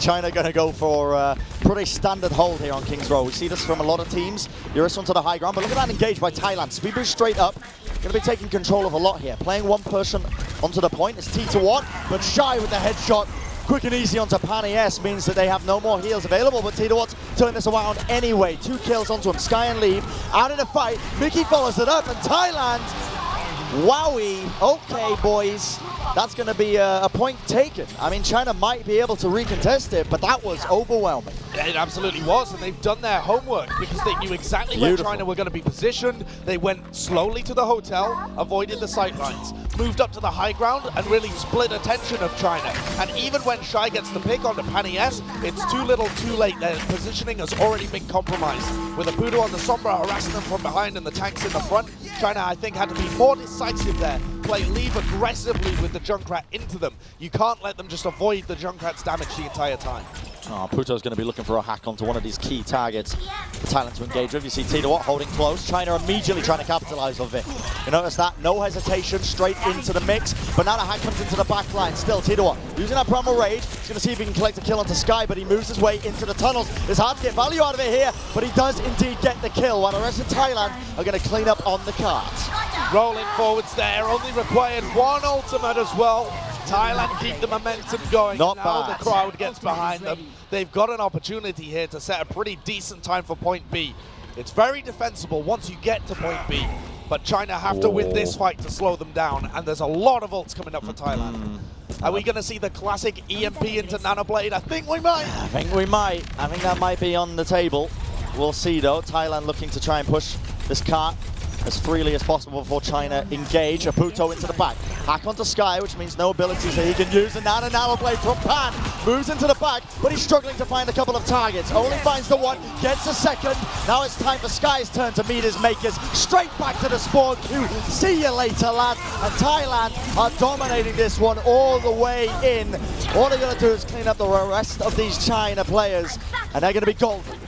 [SPEAKER 1] China going to go for a pretty standard hold here on King's Row. We see this from a lot of teams. Eurus onto the high ground, but look at that engage by Thailand. Speed boost straight up. Going to be taking control of a lot here. Playing one person onto the point. It's T1, but Shy with the headshot. Quick and easy onto Pani S means that they have no more heals available, but Tita turning this around anyway. 2 kills onto him. Sky and Leave out in the fight. Mickey follows it up, and Thailand, wowie. Okay, boys, that's going to be a point taken. I mean, China might be able to recontest it, but that was overwhelming.
[SPEAKER 2] It absolutely was, and they've done their homework because they knew exactly where China were going to be positioned. They went slowly to the hotel, avoided the sightlines, moved up to the high ground, and really split attention of China. And even when Shai gets the pick onto Pani S, it's too little too late. Their positioning has already been compromised. With a Pudu on the Sombra harassing them from behind and the tanks in the front, China, I think, had to be more decisive there. Play Leave aggressively with the Junkrat into them. You can't let them just avoid the Junkrat's damage the entire time.
[SPEAKER 1] Oh, Puto's going to be looking for a hack onto one of these key targets for Thailand to engage with. You see Tita holding close. China immediately trying to capitalize off it. You notice that? No hesitation, straight into the mix. But now the hack comes into the back line. Still, Tita using that Primal Rage. He's going to see if he can collect a kill onto Sky, but he moves his way into the tunnels. It's hard to get value out of it here, but he does indeed get the kill, while the rest of Thailand are going to clean up on the cards.
[SPEAKER 2] Rolling forwards there, only required 1 ultimate as well. Thailand keep the momentum going.
[SPEAKER 1] Not
[SPEAKER 2] now
[SPEAKER 1] bad.
[SPEAKER 2] the crowd gets behind them. They've got an opportunity here to set a pretty decent time for point B. It's very defensible once you get to point B, but China have to win this fight to slow them down, and there's a lot of ults coming up for Thailand. Are we going to see the classic EMP into Nanoblade? I think we might.
[SPEAKER 1] I think we might. I think that might be on the table. We'll see though. Thailand looking to try and push this cart as freely as possible before China engage. Aputo into the back. Hack onto Sky, which means no abilities that he can use. And now the Nanoblade from Pan moves into the back, but he's struggling to find a couple of targets. Only finds the one, gets a second. Now it's time for Sky's turn to meet his makers. Straight back to the spawn queue. See you later, lads. And Thailand are dominating this one all the way in. All they're going to do is clean up the rest of these China players, and they're going to be golden.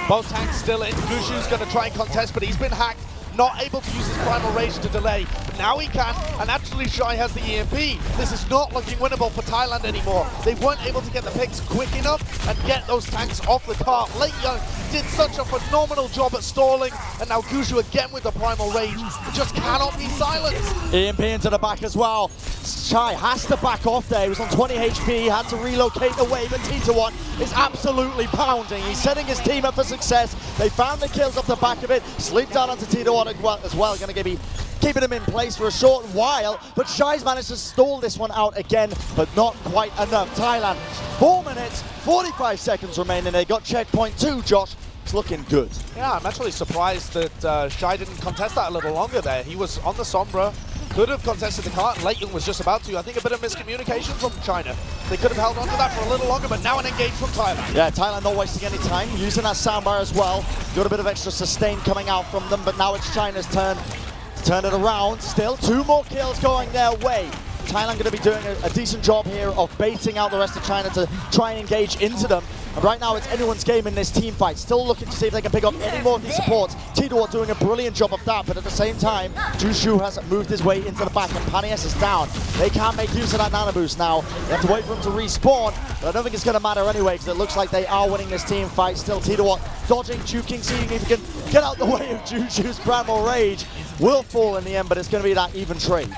[SPEAKER 2] Both tanks still in. Gushu's going to try and contest, but he's been hacked. Not able to use his primal rage to delay, but now he can, and actually Shai has the EMP. This is not looking winnable for Thailand anymore. They weren't able to get the picks quick enough and get those tanks off the cart. Late Young did such a phenomenal job at stalling, and now Gushu again with the primal rage. It just cannot be silenced.
[SPEAKER 1] EMP into the back as well. Shai has to back off there. He was on 20 HP, had to relocate away, but T1 is absolutely pounding. He's setting his team up for success. They found the kills off the back of it, slipped down onto T1 as well. Going to be keeping him in place for a short while, but Shai's managed to stall this one out again, but not quite enough. Thailand, 4 minutes, 45 seconds remaining. They got checkpoint 2, Josh. It's looking good.
[SPEAKER 2] Yeah, I'm actually surprised that Shai didn't contest that a little longer there. He was on the Sombra, could have contested the cart, and Late Young was just about to. I think a bit of miscommunication from China. They could have held on to that for a little longer, but now an engage from Thailand.
[SPEAKER 1] Yeah, Thailand not wasting any time, using that soundbar as well. Got a bit of extra sustain coming out from them, but now it's China's turn to turn it around. Still 2 more kills going their way. Thailand going to be doing a decent job here of baiting out the rest of China to try and engage into them. And right now it's anyone's game in this team fight. Still looking to see if they can pick up any more of these supports. T2 doing a brilliant job of that, but at the same time, Jushu has moved his way into the back and Panias is down. They can't make use of that nano boost now. They have to wait for him to respawn, but I don't think it's going to matter anyway because it looks like they are winning this team fight. Still T2 dodging, juking, seeing if he can get out the way of Jushu's primal rage. Will fall in the end, but it's going to be that even trade.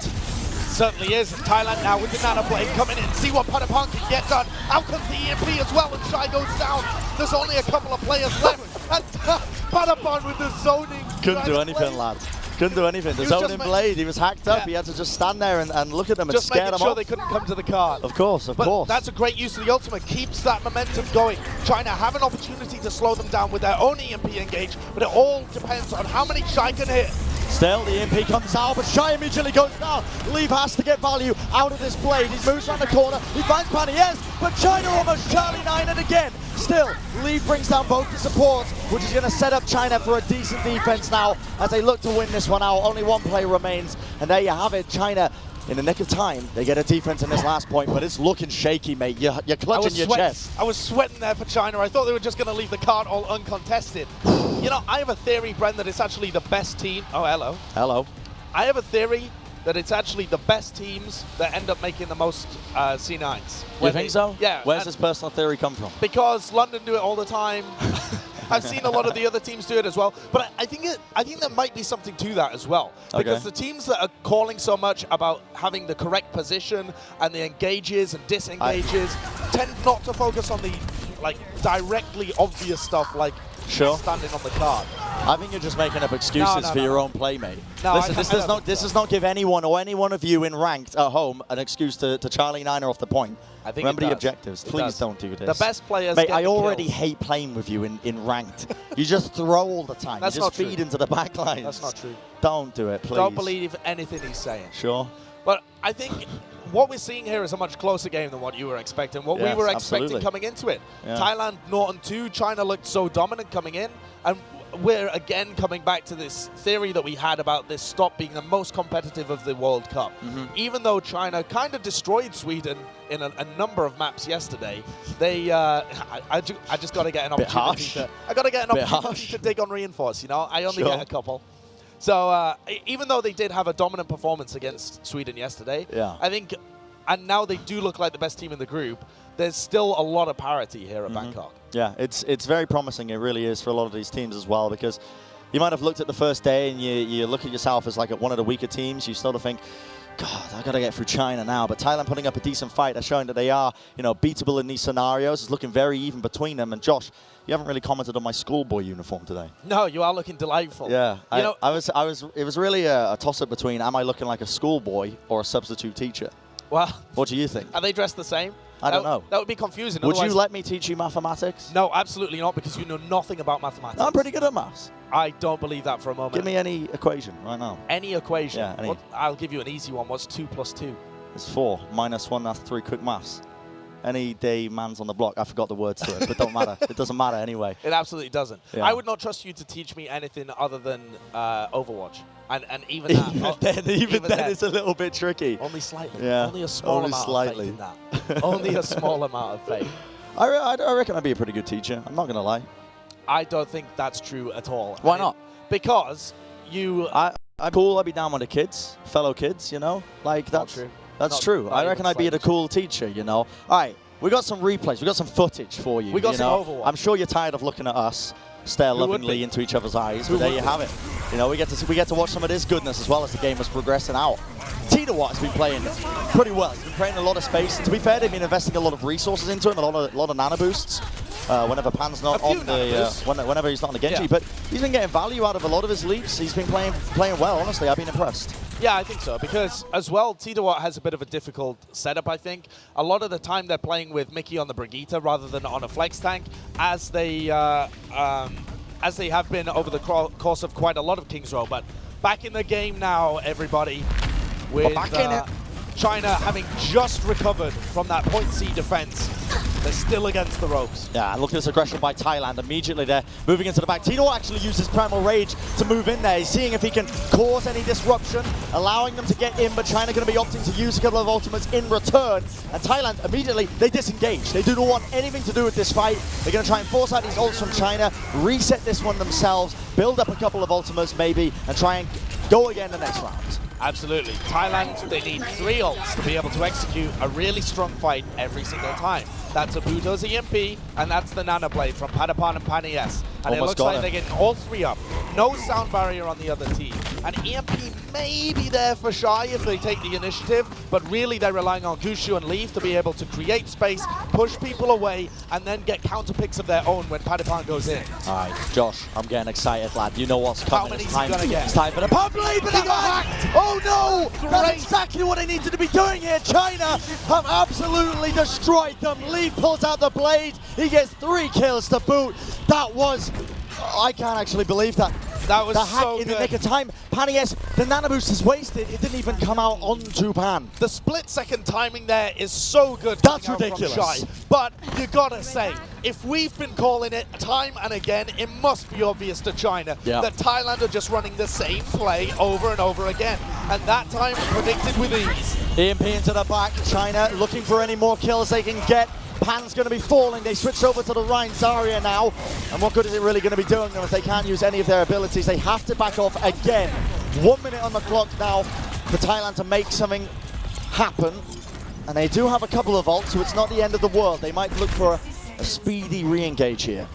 [SPEAKER 2] Certainly is. Thailand now with the Nanoblade coming in. See what Panapan can get done. Out comes the EMP as well, and Shai goes down. There's only a couple of players left. And Panapan with the zoning.
[SPEAKER 1] Couldn't do anything, lads. Couldn't do anything. The zoning blade, he was hacked up. Yeah. He had to just stand there and look at them and
[SPEAKER 2] just
[SPEAKER 1] scare them
[SPEAKER 2] sure
[SPEAKER 1] off.
[SPEAKER 2] They couldn't come to the cart.
[SPEAKER 1] Of course, of course.
[SPEAKER 2] That's a great use of the ultimate. Keeps that momentum going. China have an opportunity to slow them down with their own EMP engage, but it all depends on how many Shai can hit.
[SPEAKER 1] Still, the EMP comes out, but Shai immediately goes down. Leave has to get value out of this blade. He moves around the corner. He finds Pani, yes, but China almost Charlie 9 it again. Still, Lee brings down both the supports, which is going to set up China for a decent defense now as they look to win this one out. Only one play remains, and there you have it. China, in the nick of time, they get a defense in this last point, but it's looking shaky, mate. You're clutching your chest.
[SPEAKER 2] I was sweating there for China. I thought they were just going to leave the cart all uncontested. You know, I have a theory, Bren, that it's actually the best team. Oh, hello.
[SPEAKER 1] Hello.
[SPEAKER 2] I have a theory that it's actually the best teams that end up making the most C9s.
[SPEAKER 1] You think so?
[SPEAKER 2] Yeah.
[SPEAKER 1] Where's this personal theory come from?
[SPEAKER 2] Because London do it all the time. I've seen a lot of the other teams do it as well, but I think there might be something to that as well. Because the teams that are calling so much about having the correct position and the engages and disengages tend not to focus on the directly obvious stuff like standing on the cart.
[SPEAKER 1] I think you're just making up excuses for your own play, mate.
[SPEAKER 2] No,
[SPEAKER 1] listen, this does not give anyone or any one of you in ranked at home an excuse to Charlie Niner off the point.
[SPEAKER 2] I think
[SPEAKER 1] remember the objectives. Please don't do this.
[SPEAKER 2] The best players
[SPEAKER 1] mate,
[SPEAKER 2] get
[SPEAKER 1] I already
[SPEAKER 2] kills.
[SPEAKER 1] hate playing with you in ranked. You just throw all the time.
[SPEAKER 2] That's
[SPEAKER 1] you just
[SPEAKER 2] not
[SPEAKER 1] feed
[SPEAKER 2] true.
[SPEAKER 1] into the back lines.
[SPEAKER 2] That's not true.
[SPEAKER 1] Don't do it, please.
[SPEAKER 2] Don't believe anything he's saying.
[SPEAKER 1] Sure.
[SPEAKER 2] But I think what we're seeing here is a much closer game than what you were expecting, what we were expecting coming into it. Yeah. Thailand, Norton 2, China looked so dominant coming in, and we're again coming back to this theory that we had about this stop being the most competitive of the World Cup. Even though China kind of destroyed Sweden in a number of maps yesterday, they I just got to get an opportunity to dig on reinforce. You know, I only get a couple. So even though they did have a dominant performance against Sweden yesterday, I think, and now they do look like the best team in the group, there's still a lot of parity here at Bangkok.
[SPEAKER 1] Yeah, it's very promising. It really is for a lot of these teams as well, because you might have looked at the first day and you look at yourself as like one of the weaker teams. You sort of think, God, I got to get through China now. But Thailand putting up a decent fight. They're showing that they are, beatable in these scenarios. It's looking very even between them. And Josh, you haven't really commented on my schoolboy uniform today.
[SPEAKER 2] No, you are looking delightful.
[SPEAKER 1] Yeah, it was really a toss-up between am I looking like a schoolboy or a substitute teacher?
[SPEAKER 2] Well,
[SPEAKER 1] what do you think?
[SPEAKER 2] Are they dressed the same?
[SPEAKER 1] I don't know.
[SPEAKER 2] That would be confusing.
[SPEAKER 1] Would you let me teach you mathematics?
[SPEAKER 2] No, absolutely not, because you know nothing about mathematics.
[SPEAKER 1] I'm pretty good at maths.
[SPEAKER 2] I don't believe that for a moment.
[SPEAKER 1] Give me any equation right now.
[SPEAKER 2] Any equation?
[SPEAKER 1] Yeah, any.
[SPEAKER 2] I'll give you an easy one. What's 2 + 2?
[SPEAKER 1] It's 4. -1, that's 3. Quick maths. Any day man's on the block. I forgot the words to it, but don't matter. It doesn't matter anyway.
[SPEAKER 2] It absolutely doesn't.
[SPEAKER 1] Yeah.
[SPEAKER 2] I would not trust you to teach me anything other than Overwatch. And even that.
[SPEAKER 1] even then it's a little bit tricky.
[SPEAKER 2] Only slightly.
[SPEAKER 1] Yeah.
[SPEAKER 2] Only a small amount of faith in that. Only a small amount of faith.
[SPEAKER 1] I reckon I'd be a pretty good teacher. I'm not going to lie.
[SPEAKER 2] I don't think that's true at all.
[SPEAKER 1] Why not?
[SPEAKER 2] Because you...
[SPEAKER 1] I'm cool. I'd be down with the kids, fellow kids, Like, that's true. That's true. I reckon I'd be a cool teacher, All right, we got some replays. We got some footage for you.
[SPEAKER 2] We got some Overwatch.
[SPEAKER 1] I'm sure you're tired of looking at us stare lovingly into each other's eyes, but there you have it. We get to watch some of this goodness as well as the game was progressing out. Titawatt has been playing pretty well. He's been creating a lot of space. To be fair, they've been investing a lot of resources into him, a lot of nano boosts. Whenever Pan's not on the, whenever he's not on the Genji, but he's been getting value out of a lot of his leaps. He's been playing well. Honestly, I've been impressed.
[SPEAKER 2] Yeah, I think so, because as well, Titawatt has a bit of a difficult setup, I think. A lot of the time they're playing with Mickey on the Brigitte rather than on a flex tank, as they have been over the course of quite a lot of King's Row. But back in the game now, everybody, with China having just recovered from that point C defense. They're still against the ropes. Yeah, and look at this aggression by Thailand. Immediately they're moving into the back. Tino actually uses Primal Rage to move in there. He's seeing if he can cause any disruption, allowing them to get in, but China going to be opting to use a couple of ultimates in return. And Thailand, immediately, they disengage. They do not want anything to do with this fight. They're going to try and force out these ults from China, reset this one themselves, build up a couple of ultimates maybe, and try and go again the next round. Absolutely. Thailand, they need 3 ults to be able to execute a really strong fight every single time. That's a Buto's EMP, and that's the Nano Blade from Padapan and Pani S. And it looks like they're getting all 3 up. No sound barrier on the other team. And EMP may be there for Shy if they take the initiative, but really they're relying on Gushu and Leaf to be able to create space, push people away, and then get counter picks of their own when Padapan goes in. All right, Josh, I'm getting excited, lad. You know what's coming. How many is he gonna get? It's time for the pump blade, but he got hacked! Oh no! That's exactly what they needed to be doing here. China have absolutely destroyed them. Leaf pulls out the blade. He gets 3 kills to boot. That was... I can't actually believe that. That was the hack so in the nick of time. Pani S, the nano boost is wasted. It didn't even come out onto Pan. The split-second timing there is so good. That's ridiculous. From Shy. But you gotta say, if we've been calling it time and again, it must be obvious to China that Thailand are just running the same play over and over again. And that time predicted with ease. EMP into the back. China looking for any more kills they can get. Pan's going to be falling. They switch over to the Rhine Zarya now. And what good is it really going to be doing them if they can't use any of their abilities? They have to back off again. 1 minute on the clock now for Thailand to make something happen. And they do have a couple of ults, so it's not the end of the world. They might look for a speedy re-engage here.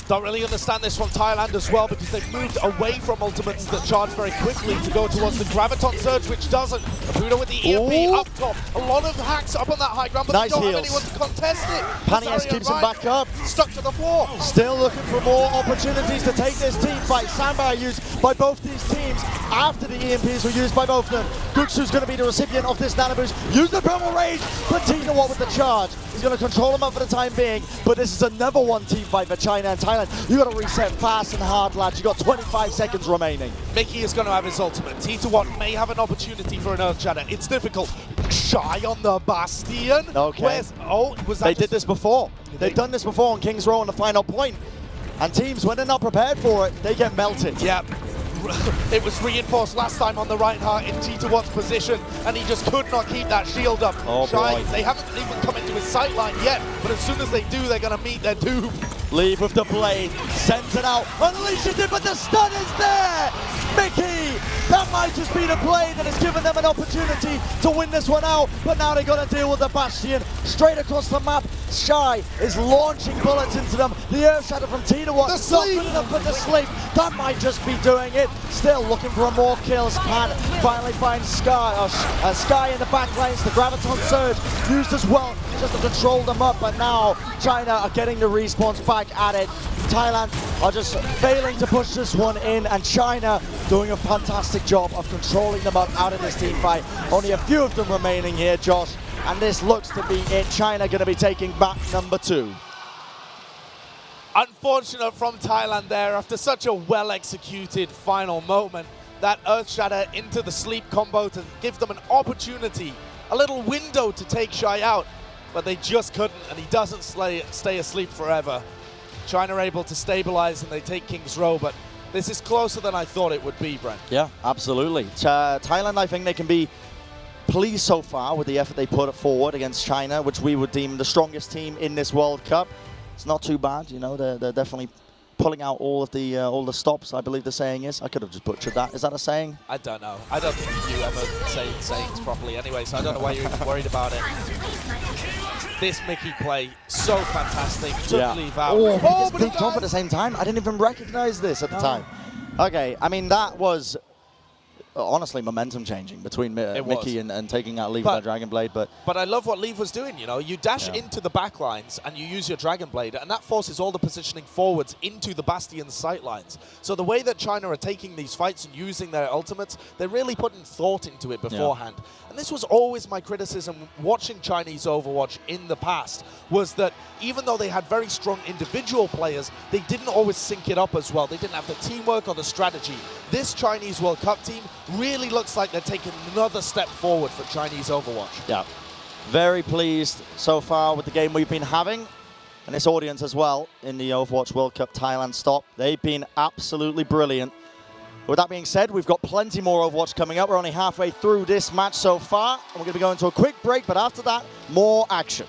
[SPEAKER 2] Don't really understand this from Thailand as well, because they've moved away from ultimates that charge very quickly to go towards the Graviton Surge, which doesn't. Abuda with the EMP up top. A lot of hacks up on that high ground, but they don't have anyone to contest it. Pani S keeps him back up. Stuck to the floor. Still looking for more opportunities to take this team fight. Sandbar used by both these teams after the EMPs were used by both of them. Guksu's going to be the recipient of this nano boost. Use the Primal Rage, but Tinawatt with the charge. He's going to control him up for the time being, but this is another one team fight for China and Thailand. You got to reset fast and hard, lads. You got 25 seconds remaining. Mickey is going to have his ultimate. Titawatt may have an opportunity for an Earth Shatter. It's difficult. Shy on the Bastion. Okay. They did this before. They've done this before on King's Row on the final point. And teams, when they're not prepared for it, they get melted. Yep. It was reinforced last time on the Reinhardt in Titawatt's position, and he just could not keep that shield up. Oh, Shy, they haven't even come into his sight line yet, but as soon as they do, they're going to meet their doom. Leave with the blade, sends it out, unleashes it, but the stun is there!
[SPEAKER 1] Mickey! That might just be the play that has given them an opportunity to win this one out, but now they're going to deal with the Bastion. Straight across the map, Shy is launching bullets into them. The Earth Shadow from T1, not good enough for the sleep. That might just be doing it. Still looking for more kills. Can finally find Sky. Sky in the back lanes. The Graviton Surge used as well just to control them up, but now China are getting the respawns back at it. Thailand are just failing to push this one in, and China doing a fantastic job of controlling them up out of this team fight. Only a few of them remaining here, Josh, and this looks to be it. China going to be taking back number 2.
[SPEAKER 2] Unfortunate from Thailand there after such a well-executed final moment. That Earth Shatter into the sleep combo to give them an opportunity, a little window to take Shy out, but they just couldn't, and he doesn't stay asleep forever. China are able to stabilize and they take King's Row, but this is closer than I thought it would be, Brent.
[SPEAKER 1] Yeah, absolutely. Thailand, I think they can be pleased so far with the effort they put forward against China, which we would deem the strongest team in this World Cup. It's not too bad, you know, they're definitely pulling out all the stops, I believe the saying is. I could have just butchered that. Is that a saying?
[SPEAKER 2] I don't know. I don't think you ever say sayings properly anyway, so I don't know why you're even worried about it. This Mickey play, so fantastic. Took leave out.
[SPEAKER 1] Oh, but it's off at the same time. I didn't even recognize this at the time. Okay, I mean, that was honestly momentum changing between Mickey and taking out Leave with that Dragon Blade. But
[SPEAKER 2] I love what Leave was doing, you know. You dash into the back lines and you use your Dragon Blade, and that forces all the positioning forwards into the Bastion's sight lines. So the way that China are taking these fights and using their ultimates, they're really putting thought into it beforehand. And this was always my criticism watching Chinese Overwatch in the past, was that even though they had very strong individual players, they didn't always sync it up as well. They didn't have the teamwork or the strategy. This Chinese World Cup team really looks like they're taking another step forward for Chinese Overwatch.
[SPEAKER 1] Yeah, very pleased so far with the game we've been having. And this audience as well in the Overwatch World Cup Thailand stop. They've been absolutely brilliant. With that being said, we've got plenty more Overwatch coming up. We're only halfway through this match so far. And we're going to be going to a quick break, but after that, more action.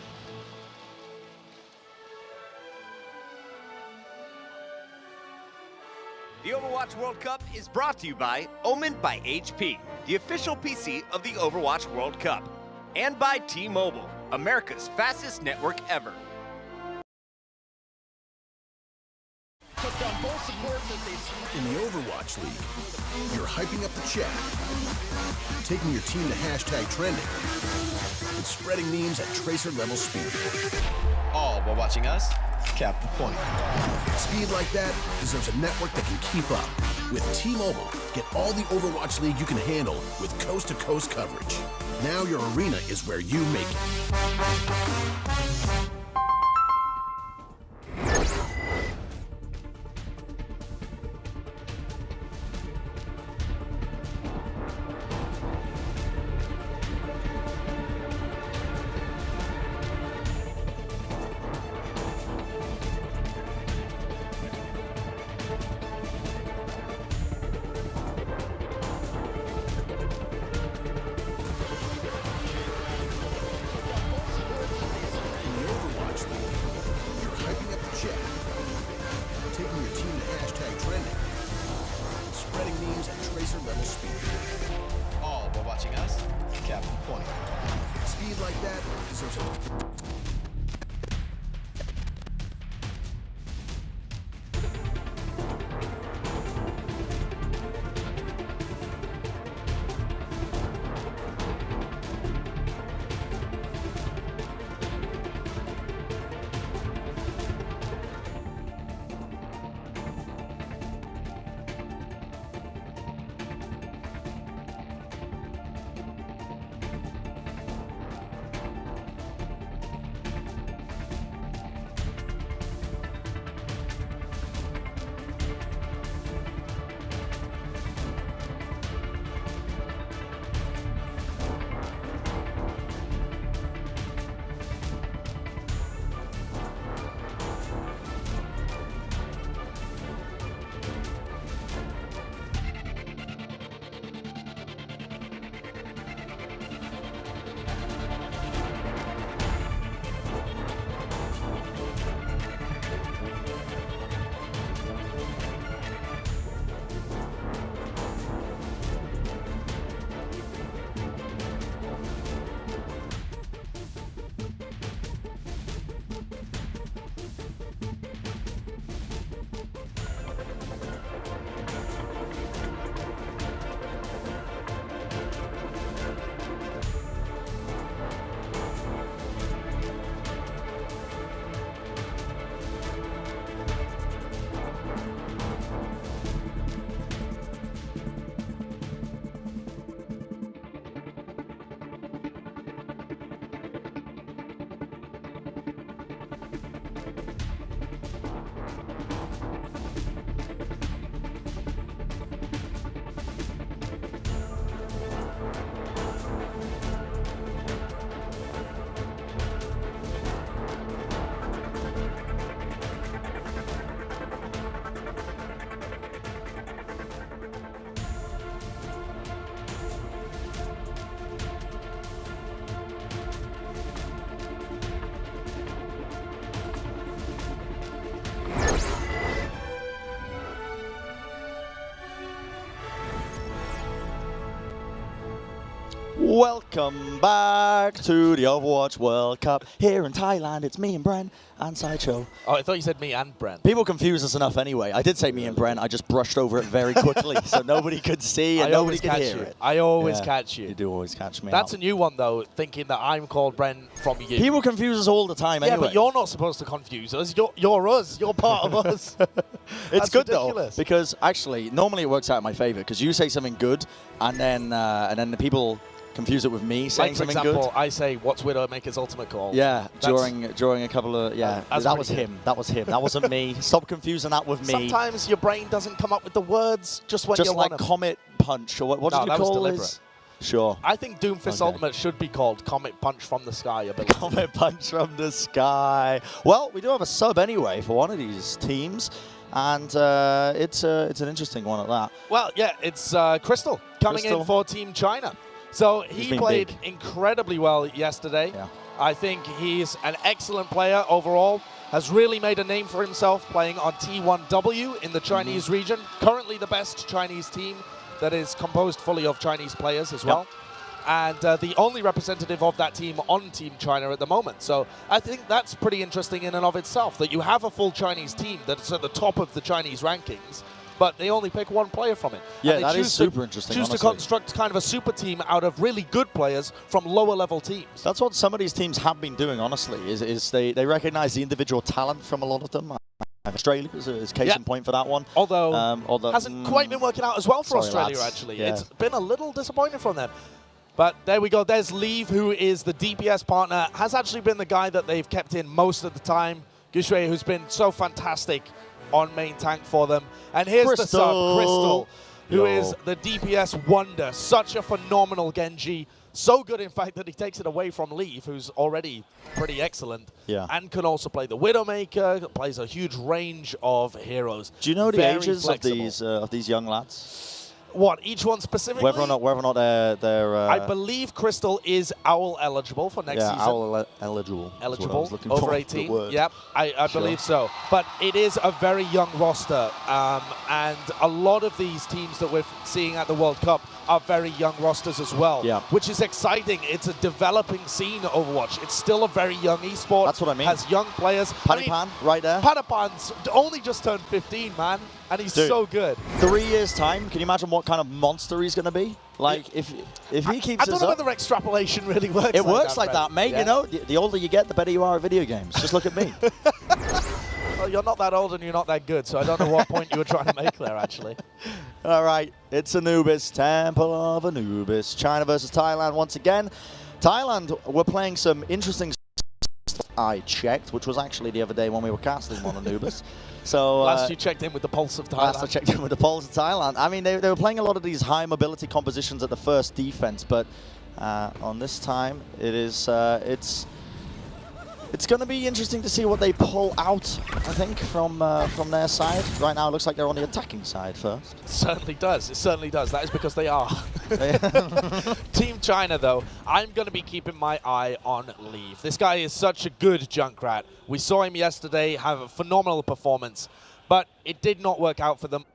[SPEAKER 3] The Overwatch World Cup is brought to you by Omen by HP, the official PC of the Overwatch World Cup, and by T-Mobile, America's fastest network ever.
[SPEAKER 4] In the Overwatch League, you're hyping up the chat, taking your team to hashtag trending, and spreading memes at tracer level speed.
[SPEAKER 5] All while watching us cap the point.
[SPEAKER 4] Speed like that deserves a network that can keep up. With T-Mobile, get all the Overwatch League you can handle with coast-to-coast coverage. Now your arena is where you make it.
[SPEAKER 1] Welcome back to the Overwatch World Cup. Here in Thailand, it's me and Bren and Sideshow.
[SPEAKER 2] Oh, I thought you said me and Brent.
[SPEAKER 1] People confuse us enough anyway. I did say me and Bren. I just brushed over it very quickly so nobody could see and nobody could hear it.
[SPEAKER 2] I always catch you.
[SPEAKER 1] You do always catch me.
[SPEAKER 2] That's a new one, though, thinking that I'm called Brent from you.
[SPEAKER 1] People confuse us all the time
[SPEAKER 2] yeah,
[SPEAKER 1] anyway.
[SPEAKER 2] but you're not supposed to confuse us. You're us. You're part of us.
[SPEAKER 1] It's good
[SPEAKER 2] ridiculous.
[SPEAKER 1] though, because actually, normally it works out in my favor because you say something good, and then the people confuse it with me saying
[SPEAKER 2] Like, for
[SPEAKER 1] something
[SPEAKER 2] example,
[SPEAKER 1] good.
[SPEAKER 2] I say, "What's Widowmaker's ultimate call?"
[SPEAKER 1] Yeah, during a couple of that was him. That was him. That wasn't me. Stop confusing that with me.
[SPEAKER 2] Sometimes your brain doesn't come up with the words just when
[SPEAKER 1] Just
[SPEAKER 2] you
[SPEAKER 1] like
[SPEAKER 2] want them.
[SPEAKER 1] Comet Punch or what
[SPEAKER 2] No,
[SPEAKER 1] did you
[SPEAKER 2] that was
[SPEAKER 1] call
[SPEAKER 2] deliberate.
[SPEAKER 1] this? Sure.
[SPEAKER 2] I think Doomfist
[SPEAKER 1] Okay.
[SPEAKER 2] Ultimate should be called Comet Punch from the Sky ability.
[SPEAKER 1] Comet Punch from the sky. Well, we do have a sub anyway for one of these teams, and it's an interesting one at that.
[SPEAKER 2] Well, yeah, it's Crystal coming in for Team China. So he played
[SPEAKER 1] big.
[SPEAKER 2] incredibly well yesterday.
[SPEAKER 1] Yeah.
[SPEAKER 2] I think he's an excellent player overall. Has really made a name for himself playing on T1W in the Chinese region. Currently the best Chinese team that is composed fully of Chinese players as well. And the only representative of that team on Team China at the moment. So I think that's pretty interesting in and of itself, that you have a full Chinese team that's at the top of the Chinese rankings, but they only pick one player from it.
[SPEAKER 1] Yeah,
[SPEAKER 2] and
[SPEAKER 1] that is super interesting,
[SPEAKER 2] Choose to
[SPEAKER 1] honestly.
[SPEAKER 2] construct kind of a super team out of really good players from lower level teams.
[SPEAKER 1] That's what some of these teams have been doing, honestly, is they recognize the individual talent from a lot of them. Australia is case in point for that one.
[SPEAKER 2] Although hasn't quite been working out as well for Australia,
[SPEAKER 1] lads.
[SPEAKER 2] actually.
[SPEAKER 1] Yeah.
[SPEAKER 2] It's been a little disappointing from them. But there we go. There's Leave, who is the DPS partner, has actually been the guy that they've kept in most of the time. Gushue, who's been so fantastic on main tank for them. And here's the sub, Crystal, who is the DPS wonder. Such a phenomenal Genji. So good, in fact, that he takes it away from Leave, who's already pretty excellent.
[SPEAKER 1] Yeah.
[SPEAKER 2] And can also play the Widowmaker, plays a huge range of heroes.
[SPEAKER 1] Do you know the
[SPEAKER 2] Very
[SPEAKER 1] ages
[SPEAKER 2] flexible.
[SPEAKER 1] of these young lads?
[SPEAKER 2] What, each one specifically?
[SPEAKER 1] Whether or not they're
[SPEAKER 2] I believe Crystal is OWL eligible for next season.
[SPEAKER 1] OWL eligible.
[SPEAKER 2] Eligible,
[SPEAKER 1] That's what I was looking
[SPEAKER 2] over
[SPEAKER 1] for,
[SPEAKER 2] 18.
[SPEAKER 1] the word.
[SPEAKER 2] Yep, I believe so. But it is a very young roster, and a lot of these teams that we're seeing at the World Cup are very young rosters as well, which is exciting. It's a developing scene, Overwatch. It's still a very young esport.
[SPEAKER 1] That's what I mean.
[SPEAKER 2] Has young players.
[SPEAKER 1] Panipan, right there.
[SPEAKER 2] Panipan's only just turned 15, man, and he's so good.
[SPEAKER 1] 3 years' time, can you imagine what kind of monster he's going to be? Like, if he keeps
[SPEAKER 2] I don't know whether extrapolation really works.
[SPEAKER 1] It works like that, mate.
[SPEAKER 2] Yeah.
[SPEAKER 1] You know, the older you get, the better you are at video games. Just look at me.
[SPEAKER 2] Well, you're not that old and you're not that good, so I don't know what point you were trying to make there, actually.
[SPEAKER 1] All right, it's Anubis, Temple of Anubis. China versus Thailand once again. Thailand were playing some interesting stuff I checked, which was actually the other day when we were casting on Anubis. So
[SPEAKER 2] last you checked in with the pulse of Thailand.
[SPEAKER 1] Last I checked in with the pulse of Thailand. I mean, they were playing a lot of these high mobility compositions at the first defense, but on this time, it's going to be interesting to see what they pull out, I think, from their side. Right now, it looks like they're on the attacking side first.
[SPEAKER 2] It certainly does. It certainly does. That is because they are. Team China, though, I'm going to be keeping my eye on Leave. This guy is such a good Junkrat. We saw him yesterday have a phenomenal performance, but it did not work out for them.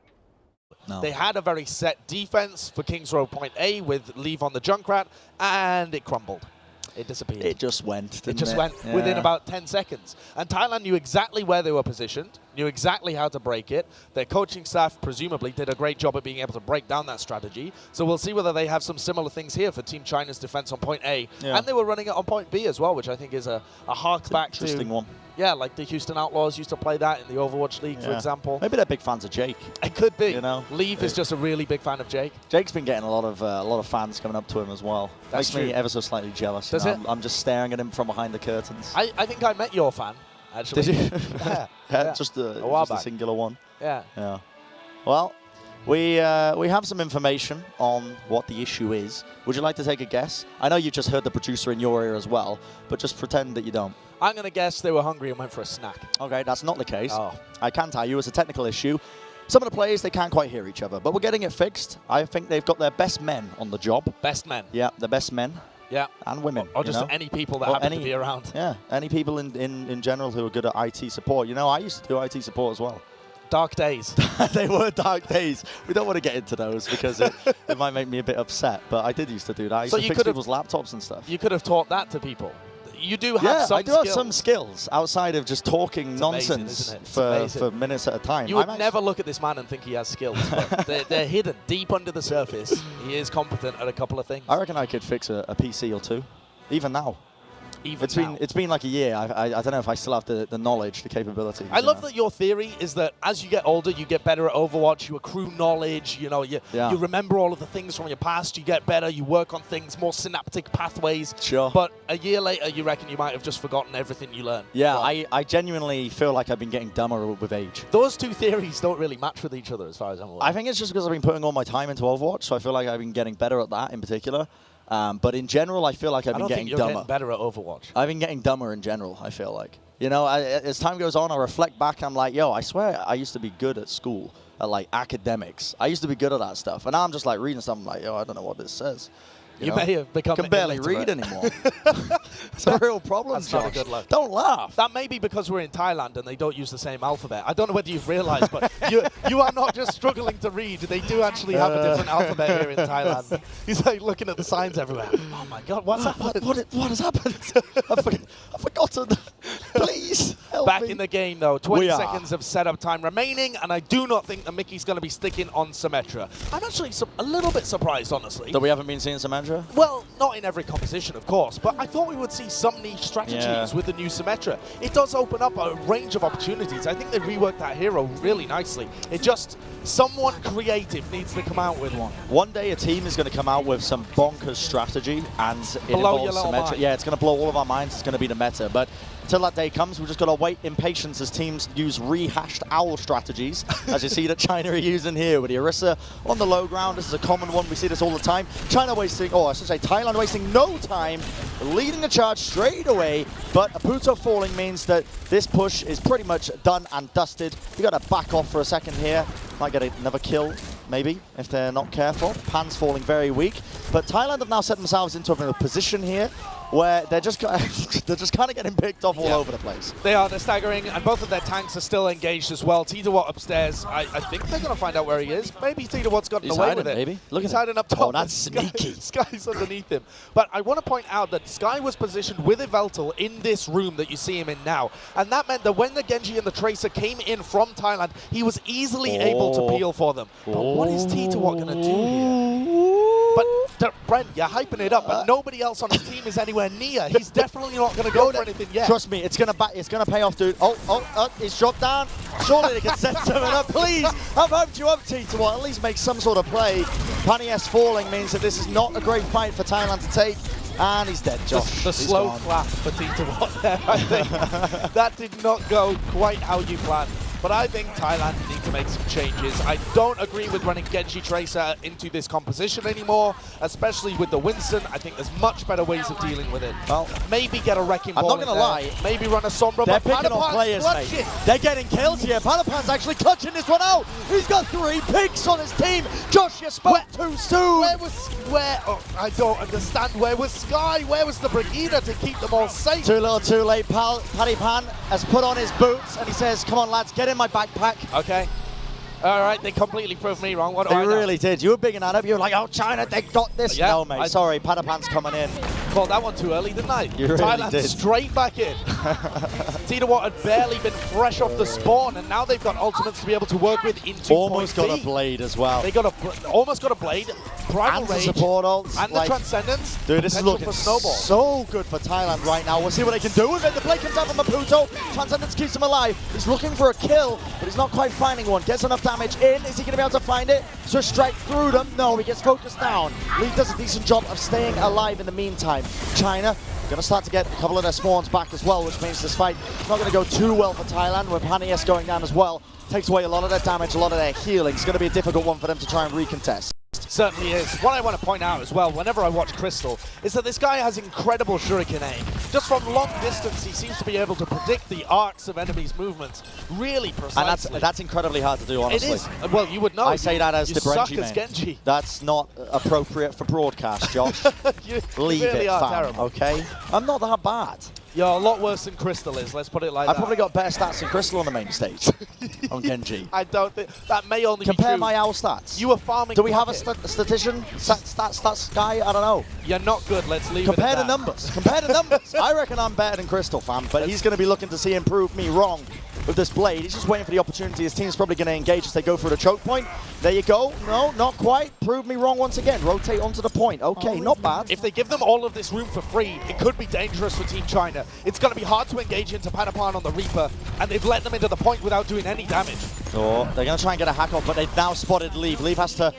[SPEAKER 1] No.
[SPEAKER 2] They had a very set defense for Kings Row Point A with Leave on the Junkrat, and it crumbled. It disappeared.
[SPEAKER 1] It just went, didn't
[SPEAKER 2] it? Just went within about 10 seconds. And Thailand knew exactly where they were positioned, knew exactly how to break it. Their coaching staff presumably did a great job at being able to break down that strategy. So we'll see whether they have some similar things here for Team China's defense on point A. Yeah. And they were running it on point B as well, which I think is a hark back to...
[SPEAKER 1] Interesting one.
[SPEAKER 2] Yeah, like the Houston Outlaws used to play that in the Overwatch League, for example.
[SPEAKER 1] Maybe they're big fans of Jake.
[SPEAKER 2] It could be.
[SPEAKER 1] You know,
[SPEAKER 2] Leave is just a really big fan of Jake.
[SPEAKER 1] Jake's been getting a lot of fans coming up to him as well.
[SPEAKER 2] That's
[SPEAKER 1] Makes me ever so slightly jealous.
[SPEAKER 2] Does it?
[SPEAKER 1] I'm just staring at him from behind the curtains.
[SPEAKER 2] I think I met your fan, actually.
[SPEAKER 1] Did you?
[SPEAKER 2] Yeah.
[SPEAKER 1] Just a singular one.
[SPEAKER 2] Yeah.
[SPEAKER 1] Yeah. Well, we have some information on what the issue is. Would you like to take a guess? I know you just heard the producer in your ear as well, but just pretend that you don't.
[SPEAKER 2] I'm going to guess they were hungry and went for a snack.
[SPEAKER 1] Okay, that's not the case.
[SPEAKER 2] Oh.
[SPEAKER 1] I can tell you it's a technical issue. Some of the players, they can't quite hear each other, but we're getting it fixed. I think they've got their best men on the job.
[SPEAKER 2] Best men?
[SPEAKER 1] Yeah, the best men.
[SPEAKER 2] Yeah.
[SPEAKER 1] And women.
[SPEAKER 2] Or just any people that happen to be around.
[SPEAKER 1] Yeah, any people in general who are good at IT support. You know, I used to do IT support as well.
[SPEAKER 2] Dark days.
[SPEAKER 1] They were dark days. We don't want to get into those because it might make me a bit upset. But I did used to do that. I used to fix people's laptops and stuff.
[SPEAKER 2] You could have taught that to people. You do have some
[SPEAKER 1] I do
[SPEAKER 2] skills.
[SPEAKER 1] have some skills outside of just talking nonsense for minutes at a time.
[SPEAKER 2] You would never look at this man and think he has skills, but they're hidden deep under the surface. He is competent at a couple of things.
[SPEAKER 1] I reckon I could fix a PC or two, even now. It's been like a year. I don't know if I still have the knowledge, the capability.
[SPEAKER 2] I love that your theory is that as you get older, you get better at Overwatch, you accrue knowledge, you know, you remember all of the things from your past, you get better, you work on things, more synaptic pathways.
[SPEAKER 1] Sure.
[SPEAKER 2] But a year later, you reckon you might have just forgotten everything you learned.
[SPEAKER 1] Yeah, I genuinely feel like I've been getting dumber with age.
[SPEAKER 2] Those two theories don't really match with each other as far as I'm aware.
[SPEAKER 1] I think it's just because I've been putting all my time into Overwatch, so I feel like I've been getting better at that in particular. But in general, I feel like I've been getting dumber.
[SPEAKER 2] Getting better at Overwatch.
[SPEAKER 1] I've been getting dumber in general, I feel like. You know, as time goes on, I reflect back, I'm like, yo, I swear I used to be good at school, at like academics. I used to be good at that stuff. And now I'm just like reading something like, yo, I don't know what this says.
[SPEAKER 2] You may have become
[SPEAKER 1] can barely read anymore. It's a real problem,
[SPEAKER 2] That's
[SPEAKER 1] Josh.
[SPEAKER 2] not a good look.
[SPEAKER 1] Don't laugh.
[SPEAKER 2] That may be because we're in Thailand and they don't use the same alphabet. I don't know whether you've realized, but you are not just struggling to read. They do actually have a different alphabet here in Thailand. He's like looking at the signs everywhere. Oh my God, what's happened?
[SPEAKER 1] What has happened? I've forgotten. Please help
[SPEAKER 2] Back
[SPEAKER 1] me.
[SPEAKER 2] in the game, though. 20 seconds of setup time remaining, and I do not think that Mickey's going to be sticking on Symmetra. I'm actually a little bit surprised, honestly.
[SPEAKER 1] That we haven't been seeing Symmetra?
[SPEAKER 2] Well, not in every composition, of course, but I thought we would see some niche strategies with the new Symmetra. It does open up a range of opportunities. I think they reworked that hero really nicely. It just, someone creative needs to come out with one.
[SPEAKER 1] One day a team is going to come out with some bonkers strategy and it
[SPEAKER 2] Blow your
[SPEAKER 1] involves
[SPEAKER 2] little
[SPEAKER 1] Symmetra.
[SPEAKER 2] mind.
[SPEAKER 1] Yeah, it's going to blow all of our minds. It's going to be the meta. But until that day comes, we've just got to wait in patience as teams use rehashed owl strategies, as you see that China are using here with the Orisa on the low ground. This is a common one. We see this all the time. China wasting, I should say Thailand wasting no time, leading the charge straight away. But a Puto falling means that this push is pretty much done and dusted. We got to back off for a second here. Might get another kill, maybe, if they're not careful. Pan's falling very weak. But Thailand have now set themselves into a position here where they're just kind of getting picked off all over the place.
[SPEAKER 2] They're staggering, and both of their tanks are still engaged as well. Titawatt upstairs, I think they're going to find out where he is. Maybe Titawatt's gotten away with it.
[SPEAKER 1] Maybe. Look,
[SPEAKER 2] he's hiding up top.
[SPEAKER 1] Oh, that's sneaky.
[SPEAKER 2] Sky's underneath him. But I want to point out that Sky was positioned with Yveltal in this room that you see him in now. And that meant that when the Genji and the Tracer came in from Thailand, he was easily able to peel for them. But what is Titawatt going to do here? But Brent, you're hyping it up, but nobody else on his team is anywhere near. He's definitely not going to go for anything yet.
[SPEAKER 1] Trust me, it's gonna pay off, dude. He's dropped down. Surely they can set something up. Please, I've hoped you up, Titawatt. At least make some sort of play. Panias falling means that this is not a great fight for Thailand to take. And he's dead, Josh.
[SPEAKER 2] The slow clap for Titawatt there, I think. That did not go quite how you planned. But I think Thailand need to make some changes. I don't agree with running Genji Tracer into this composition anymore, especially with the Winston. I think there's much better ways of dealing with it. Well, maybe get a Wrecking Ball.
[SPEAKER 1] I'm not going to lie.
[SPEAKER 2] Maybe run a Sombra.
[SPEAKER 1] They're
[SPEAKER 2] but
[SPEAKER 1] picking off players, mate. They're getting kills here. Padapan's actually clutching this one out. He's got 3 picks on his team. Josh, you spoke too soon.
[SPEAKER 2] I don't understand. Where was Sky? Where was the Brigida to keep them all safe?
[SPEAKER 1] Too little, too late. Paddy Pan has put on his boots and he says, come on, lads, get in my backpack.
[SPEAKER 2] Okay. All right, they completely proved me wrong. What do I know?
[SPEAKER 1] They really did. You were bigging that up. You were like, oh, China, they got this.
[SPEAKER 2] Yeah,
[SPEAKER 1] no, mate, sorry. Padapan's coming in.
[SPEAKER 2] Called that one too early, didn't I?
[SPEAKER 1] You really
[SPEAKER 2] Thailand
[SPEAKER 1] did.
[SPEAKER 2] Straight back in. Titawatt had barely been fresh off the spawn, and now they've got ultimates to be able to work with into
[SPEAKER 1] almost got a blade as well.
[SPEAKER 2] They got almost got a blade, primal
[SPEAKER 1] and
[SPEAKER 2] rage,
[SPEAKER 1] the support ults,
[SPEAKER 2] and the transcendence.
[SPEAKER 1] Dude, this is looking so good for Thailand right now. We'll see what they can do with it. The blade comes out from Maputo. Transcendence keeps him alive. He's looking for a kill, but he's not quite finding one. Gets enough damage in. Is he going to be able to find it? So strike through them. No, he gets focused down. Lee does a decent job of staying alive in the meantime. China going to start to get a couple of their spawns back as well, which means this fight is not going to go too well for Thailand, with Panias going down as well. Takes away a lot of their damage, a lot of their healing. It's going to be a difficult one for them to try and recontest.
[SPEAKER 2] Certainly is. What I want to point out as well, whenever I watch Crystal, is that this guy has incredible shuriken aim. Just from long distance, he seems to be able to predict the arcs of enemies' movements really precisely.
[SPEAKER 1] And that's incredibly hard to do, honestly.
[SPEAKER 2] It is. Well, you would know.
[SPEAKER 1] I say that as
[SPEAKER 2] you
[SPEAKER 1] the
[SPEAKER 2] suck
[SPEAKER 1] Brenji
[SPEAKER 2] as Genji.
[SPEAKER 1] That's not appropriate for broadcast, Josh.
[SPEAKER 2] you
[SPEAKER 1] Leave
[SPEAKER 2] really
[SPEAKER 1] it,
[SPEAKER 2] are
[SPEAKER 1] fam,
[SPEAKER 2] terrible.
[SPEAKER 1] okay? I'm not that bad.
[SPEAKER 2] You're a lot worse than Crystal is, let's put it like that.
[SPEAKER 1] I probably got better stats than Crystal on the main stage on Genji.
[SPEAKER 2] I don't think that may only
[SPEAKER 1] Compare
[SPEAKER 2] be true.
[SPEAKER 1] my owl stats.
[SPEAKER 2] You were farming.
[SPEAKER 1] Do we have a
[SPEAKER 2] Rocket.
[SPEAKER 1] statistician? Stats guy? I don't know.
[SPEAKER 2] You're not good, let's leave
[SPEAKER 1] Compare
[SPEAKER 2] it
[SPEAKER 1] the
[SPEAKER 2] at that.
[SPEAKER 1] numbers. Compare the numbers. I reckon I'm better than Crystal, fam, but he's going to be looking to see him prove me wrong with this blade. He's just waiting for the opportunity. His team's probably going to engage as they go through the choke point. There you go. No, not quite. Prove me wrong once again. Rotate onto the point. Okay, not bad.
[SPEAKER 2] If they give them all of this room for free, it could be dangerous for Team China. It's going to be hard to engage into Panapan on the Reaper, and they've let them into the point without doing any damage.
[SPEAKER 1] So they're going to try and get a hack off, but they've now spotted Leave. Leave has to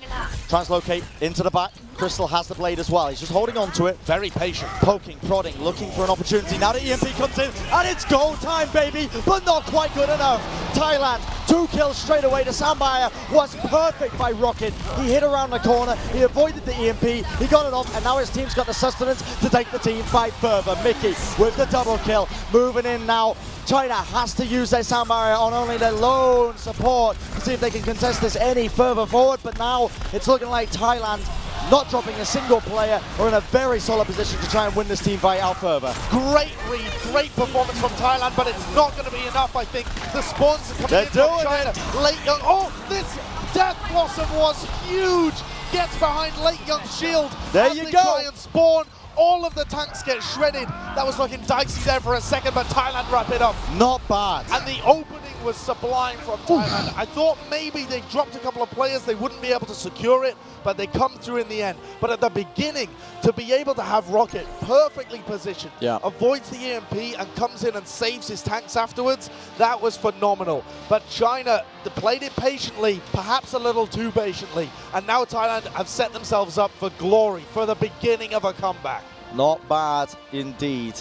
[SPEAKER 1] translocate into the back. Crystal has the blade as well. He's just holding on to it.
[SPEAKER 2] Very patient.
[SPEAKER 1] Poking, prodding, looking for an opportunity. Now the EMP comes in, and it's goal time, baby, but not quite good enough. Thailand, 2 kills straight away. The soundbite was perfect by Rocket. He hit around the corner, he avoided the EMP, he got it off, and now his team's got the sustenance to take the team fight further. Mickey with the double kill, moving in now. China has to use their sound barrier on only their lone support to see if they can contest this any further forward, but now it's looking like Thailand not dropping a single player or in a very solid position to try and win this team fight out further.
[SPEAKER 2] Great read, great performance from Thailand, but it's not going to be enough, I think. The spawns are coming
[SPEAKER 1] They're
[SPEAKER 2] in from
[SPEAKER 1] doing
[SPEAKER 2] China. Late Young, oh, this Death Blossom was huge. Gets behind Late Young's shield.
[SPEAKER 1] There
[SPEAKER 2] as
[SPEAKER 1] you
[SPEAKER 2] they
[SPEAKER 1] go.
[SPEAKER 2] Try and spawn. All of the tanks get shredded. That was looking dicey there for a second, but Thailand wrap it up.
[SPEAKER 1] Not bad.
[SPEAKER 2] And the opening was sublime from Thailand. I thought maybe they dropped a couple of players, they wouldn't be able to secure it, but they come through in the end. But at the beginning, to be able to have Rocket perfectly positioned, avoids the EMP and comes in and saves his tanks afterwards, that was phenomenal. But China played it patiently, perhaps a little too patiently, and now Thailand have set themselves up for glory, for the beginning of a comeback.
[SPEAKER 1] Not bad indeed.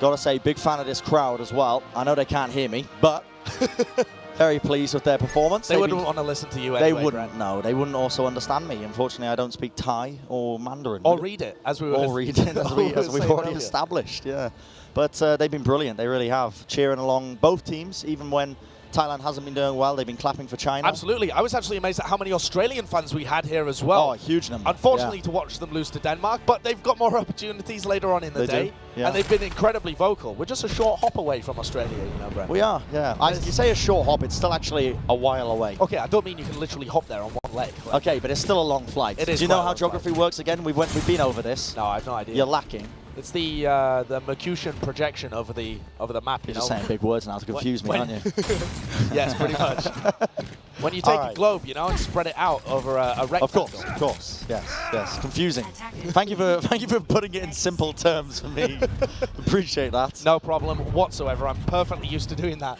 [SPEAKER 1] Gotta say, big fan of this crowd as well. I know they can't hear me, but very pleased with their performance.
[SPEAKER 2] They wouldn't want to listen to you anyway.
[SPEAKER 1] They wouldn't,
[SPEAKER 2] Brent.
[SPEAKER 1] no. They wouldn't also understand me. Unfortunately, I don't speak Thai or Mandarin.
[SPEAKER 2] Or read it, as we were
[SPEAKER 1] Or read it, as we've
[SPEAKER 2] saying
[SPEAKER 1] already
[SPEAKER 2] earlier.
[SPEAKER 1] established, yeah. But they've been brilliant, they really have. Cheering along both teams, even when Thailand hasn't been doing well, they've been clapping for China.
[SPEAKER 2] Absolutely. I was actually amazed at how many Australian fans we had here as well.
[SPEAKER 1] Oh, a huge number.
[SPEAKER 2] Unfortunately, to watch them lose to Denmark, but they've got more opportunities later on in the day.
[SPEAKER 1] Yeah.
[SPEAKER 2] And they've been incredibly vocal. We're just a short hop away from Australia, you know, Brent.
[SPEAKER 1] We are, yeah. You say a short hop, it's still actually a while away.
[SPEAKER 2] Okay, I don't mean you can literally hop there on one leg. But
[SPEAKER 1] Okay, but it's still a long flight.
[SPEAKER 2] It is
[SPEAKER 1] Do you know
[SPEAKER 2] quite a
[SPEAKER 1] how
[SPEAKER 2] long
[SPEAKER 1] geography works again? We've been over this.
[SPEAKER 2] no, I have no idea.
[SPEAKER 1] You're lacking.
[SPEAKER 2] It's the Mercutian projection over the map, you
[SPEAKER 1] You're
[SPEAKER 2] know.
[SPEAKER 1] just saying big words now to confuse me, aren't you?
[SPEAKER 2] Yes, pretty much. When you take a
[SPEAKER 1] Alright.
[SPEAKER 2] globe, you know, and spread it out over a rectangle.
[SPEAKER 1] Of course. Yes. Confusing. Thank you for putting it in simple terms for me. Appreciate that.
[SPEAKER 2] No problem whatsoever. I'm perfectly used to doing that.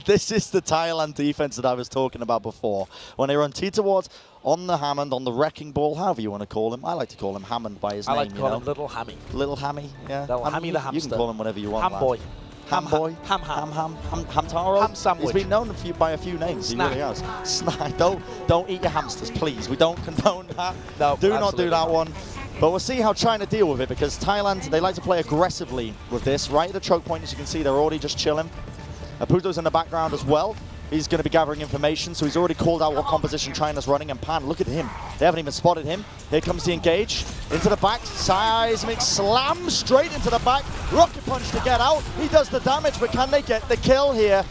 [SPEAKER 1] This is the Thailand defense that I was talking about before. When they run T-Tawad on the Hammond, on the Wrecking Ball, however you want to call him. I like to call him Hammond by his
[SPEAKER 2] I
[SPEAKER 1] name,
[SPEAKER 2] like to call him Little Hammy.
[SPEAKER 1] Little Hammy, yeah.
[SPEAKER 2] Little Hammy the
[SPEAKER 1] You
[SPEAKER 2] hamster.
[SPEAKER 1] can call him whatever you want.
[SPEAKER 2] Ham
[SPEAKER 1] lad.
[SPEAKER 2] boy.
[SPEAKER 1] Ham boy.
[SPEAKER 2] Ham.
[SPEAKER 1] Hamtaro.
[SPEAKER 2] Ham sandwich.
[SPEAKER 1] He's been known by a few names.
[SPEAKER 2] Snack.
[SPEAKER 1] He really has. Snack. Don't eat your hamsters, please. We don't condone that.
[SPEAKER 2] No,
[SPEAKER 1] do not do
[SPEAKER 2] absolutely
[SPEAKER 1] that
[SPEAKER 2] not.
[SPEAKER 1] one. But we'll see how China deal with it, because Thailand, they like to play aggressively with this. Right at the choke point, as you can see, they're already just chilling. Aputo's in the background as well. He's going to be gathering information, so he's already called out what composition China's running. And Pan, look at him. They haven't even spotted him. Here comes the engage. Into the back. Seismic slam straight into the back. Rocket punch to get out. He does the damage, but can they get the kill here?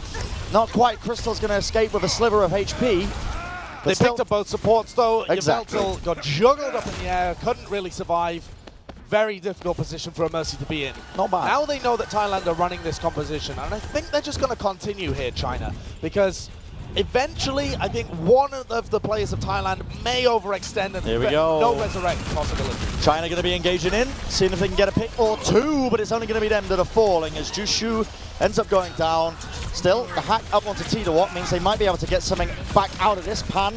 [SPEAKER 1] Not quite. Crystal's going to escape with a sliver of HP.
[SPEAKER 2] They picked up both supports, though.
[SPEAKER 1] Exactly.
[SPEAKER 2] Yveltal got juggled up in the air, couldn't really survive. Very difficult position for a Mercy to be in.
[SPEAKER 1] Not bad.
[SPEAKER 2] Now they know that Thailand are running this composition, and I think they're just going to continue here, China, because eventually I think one of the players of Thailand may overextend, and
[SPEAKER 1] Here we go.
[SPEAKER 2] no resurrect possibility.
[SPEAKER 1] China going to be engaging in, seeing if they can get a pick or two, but it's only going to be them that are falling as Jushu ends up going down. Still, the hack up onto T-Watt means they might be able to get something back out of this. Pan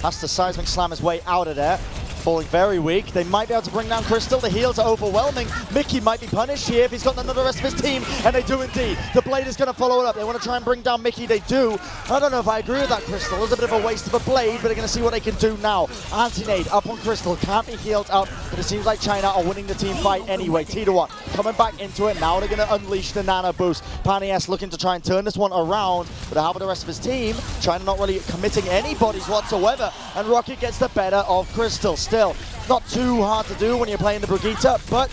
[SPEAKER 1] has to seismic slam his way out of there. Falling very weak. They might be able to bring down Crystal. The heals are overwhelming. Mickey might be punished here if he's got none of the rest of his team, and they do indeed. The Blade is going to follow it up. They want to try and bring down Mickey. They do. I don't know if I agree with that, Crystal. It was a bit of a waste of a Blade, but they're going to see what they can do now. Anti-nade up on Crystal. Can't be healed up, but it seems like China are winning the team fight anyway. T-Watt coming back into it. Now they're going to unleash the Nano boost. Pan ES looking to try and turn this one around, but how about the rest of his team? China not really committing any bodies whatsoever, and Rocket gets the better of Crystal. Still, not too hard to do when you're playing the Brigitte, but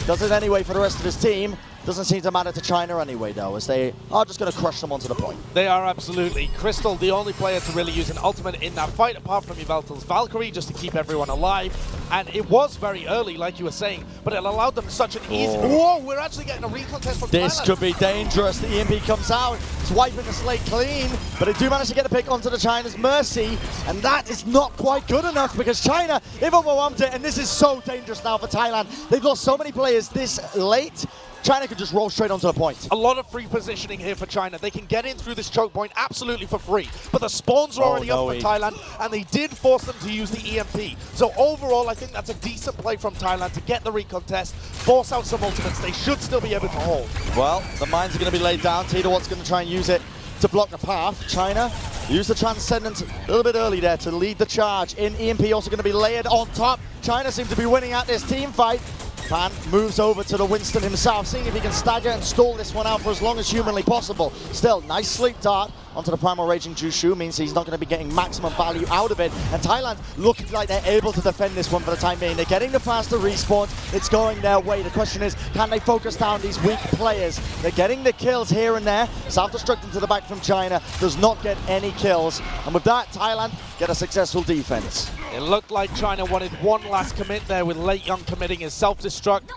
[SPEAKER 1] does it anyway for the rest of his team. Doesn't seem to matter to China anyway, though, as they are just going to crush them onto the point.
[SPEAKER 2] They are absolutely. Crystal, the only player to really use an ultimate in that fight, apart from Yveltal's Valkyrie, just to keep everyone alive. And it was very early, like you were saying, but it allowed them such an easy... Whoa, we're actually getting a recontest from
[SPEAKER 1] This
[SPEAKER 2] Thailand.
[SPEAKER 1] could be dangerous. The EMP comes out. It's wiping the slate clean, but they do manage to get a pick onto the China's Mercy, and that is not quite good enough because China, they've overwhelmed it, and this is so dangerous now for Thailand. They've lost so many players this late. China could just roll straight onto the point.
[SPEAKER 2] A lot of free positioning here for China. They can get in through this choke point absolutely for free. But the spawns are already up for Thailand, and they did force them to use the EMP. So overall, I think that's a decent play from Thailand to get the recontest, force out some ultimates. They should still be able to hold.
[SPEAKER 1] Well, the mines are going to be laid down. Tidawat's going to try and use it to block the path. China use the Transcendent a little bit early there to lead the charge. In EMP also going to be layered on top. China seems to be winning at this team fight. Pan moves over to the Winston himself, seeing if he can stagger and stall this one out for as long as humanly possible. Still, nice sleep dart onto the Primal Raging Jushu means he's not going to be getting maximum value out of it. And Thailand looking like they're able to defend this one for the time being. They're getting the faster respawns. It's going their way. The question is, can they focus down these weak players? They're getting the kills here and there. Self-destructing to the back from China does not get any kills. And with that, Thailand get a successful defense.
[SPEAKER 2] It looked like China wanted one last commit there with Late Young committing his self-destruct,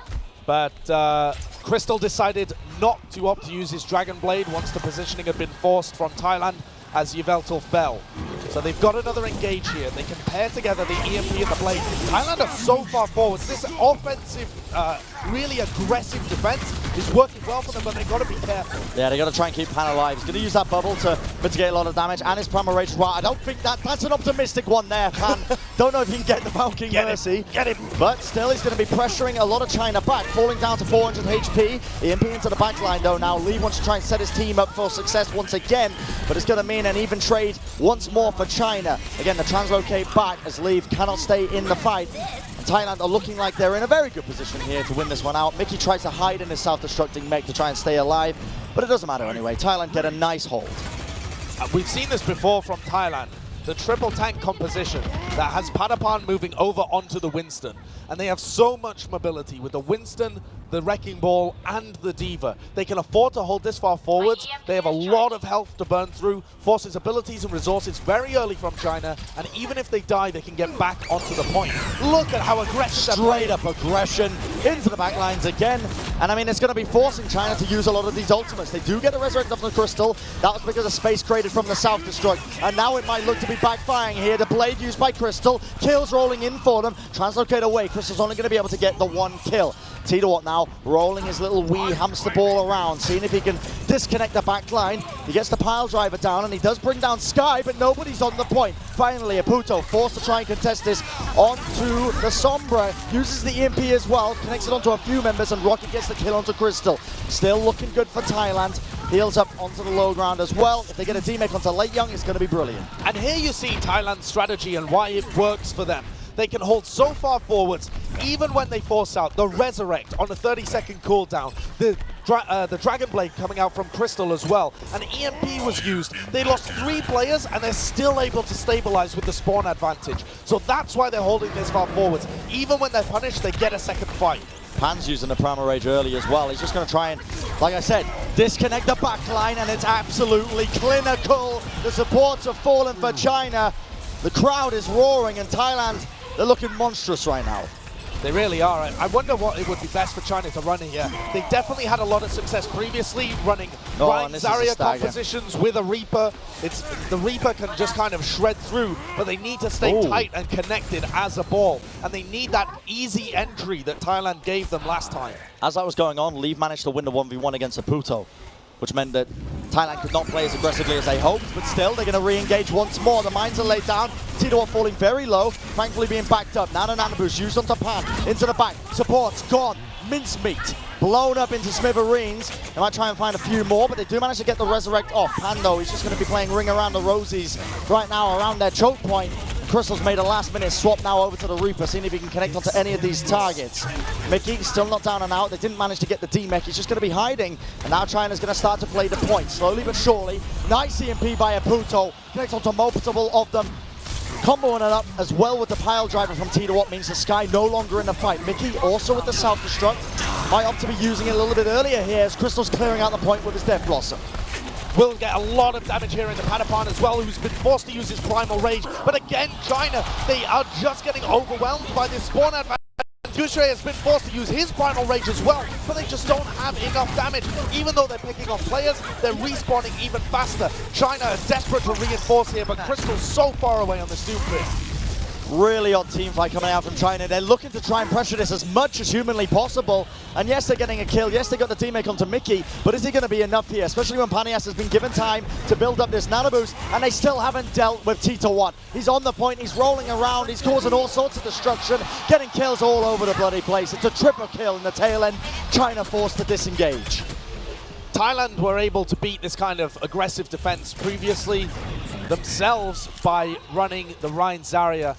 [SPEAKER 2] but Crystal decided not to opt to use his Dragon Blade once the positioning had been forced from Thailand as Yveltal fell. So they've got another engage here. They can pair together the EMP and the Blade. Thailand are so far forward. This offensive, really aggressive defense is working well for them, but they've got to be careful.
[SPEAKER 1] Yeah, they got to try and keep Pan alive. He's going to use that bubble to mitigate a lot of damage, and his Primal Rage as well. I don't think that's an optimistic one there, Pan. Don't know if he can get the Valkyrie Mercy.
[SPEAKER 2] Get him.
[SPEAKER 1] But still, he's going to be pressuring a lot of China back, falling down to 400 HP. EMP into the backline, though. Now Lee wants to try and set his team up for success once again, but it's going to mean an even trade once more for China. Again, the translocate back as Leave cannot stay in the fight. And Thailand are looking like they're in a very good position here to win this one out. Mickey tries to hide in his self-destructing mech to try and stay alive, but it doesn't matter anyway. Thailand get a nice hold.
[SPEAKER 2] We've seen this before from Thailand. The triple tank composition that has Padapan moving over onto the Winston. And they have so much mobility with the Winston, the Wrecking Ball, and the Diva. They can afford to hold this far forwards. They have a lot of health to burn through, forces abilities and resources very early from China, and even if they die, they can get back onto the point. Look at how aggressive they're
[SPEAKER 1] Straight up aggression into the back lines again. And I mean, it's going to be forcing China to use a lot of these ultimates. They do get a resurrect off the crystal. That was because of space created from the self-destruct. And now it might look to be backfiring here. The blade used by Crystal. Kills rolling in for them. Translocate away. Crystal's only going to be able to get the one kill. Tidawat now rolling his little wee hamster ball around, seeing if he can disconnect the back line. He gets the pile driver down, and he does bring down Sky, but nobody's on the point. Finally, Aputo forced to try and contest this onto the Sombra. Uses the EMP as well, connects it onto a few members, and Rocket gets the kill onto Crystal. Still looking good for Thailand. Heals up onto the low ground as well. If they get a D-Mech onto Late Young, it's going to be brilliant.
[SPEAKER 2] And here you see Thailand's strategy and why it works for them. They can hold so far forwards, even when they force out the Resurrect on a 30-second cooldown, the Dragon Blade coming out from Crystal as well, and EMP was used. They lost 3 players, and they're still able to stabilize with the spawn advantage. So that's why they're holding this far forwards. Even when they're punished, they get a second fight.
[SPEAKER 1] Pan's using the Primal Rage early as well. He's just going to try and, like I said, disconnect the backline, and it's absolutely clinical. The supports have fallen for China. The crowd is roaring, and Thailand, they're looking monstrous right now.
[SPEAKER 2] They really are. I wonder what it would be best for China to run here. They definitely had a lot of success previously running Ryan Zarya compositions with a Reaper. The Reaper can just kind of shred through, but they need to stay tight and connected as a ball. And they need that easy entry that Thailand gave them last time.
[SPEAKER 1] As that was going on, Leave managed to win the 1v1 against Aputo, which meant that Thailand could not play as aggressively as they hoped, but still, they're going to re-engage once more. The mines are laid down. Tidawat falling very low, thankfully being backed up. Now the Nano Boost used onto Pan, into the back. Support's gone. Mincemeat. Blown up into smithereens. They might try and find a few more, but they do manage to get the Resurrect off. Pan, though, he's just going to be playing Ring Around the Rosies right now around their choke point. Crystal's made a last-minute swap now over to the Reaper, seeing if he can connect onto any of these targets. Mickey still not down and out. They didn't manage to get the D-Mech. He's just going to be hiding. And now China's going to start to play the point, slowly but surely. Nice EMP by Aputo. Connects onto multiple of them. Comboing it up as well with the pile driver from Tidawat means the Sky no longer in the fight. Mickey also with the self-destruct. Might opt to be using it a little bit earlier here as Crystal's clearing out the point with his Death Blossom.
[SPEAKER 2] Will get a lot of damage here into Padapan as well, who's been forced to use his Primal Rage. But again, China, they are just getting overwhelmed by this spawn advantage. Dushay has been forced to use his Primal Rage as well, but they just don't have enough damage. Even though they're picking off players, they're respawning even faster. China are desperate to reinforce here, but Crystal's so far away on this Doomfist.
[SPEAKER 1] Really odd team fight coming out from China. They're looking to try and pressure this as much as humanly possible. And yes, they're getting a kill. Yes, they got the teammate onto Mickey, but is it going to be enough here? Especially when Panias has been given time to build up this nano boost, and they still haven't dealt with Tita1. He's on the point, he's rolling around, he's causing all sorts of destruction, getting kills all over the bloody place. It's a triple kill in the tail end. China forced to disengage.
[SPEAKER 2] Thailand were able to beat this kind of aggressive defense previously themselves by running the Ryan Zarya.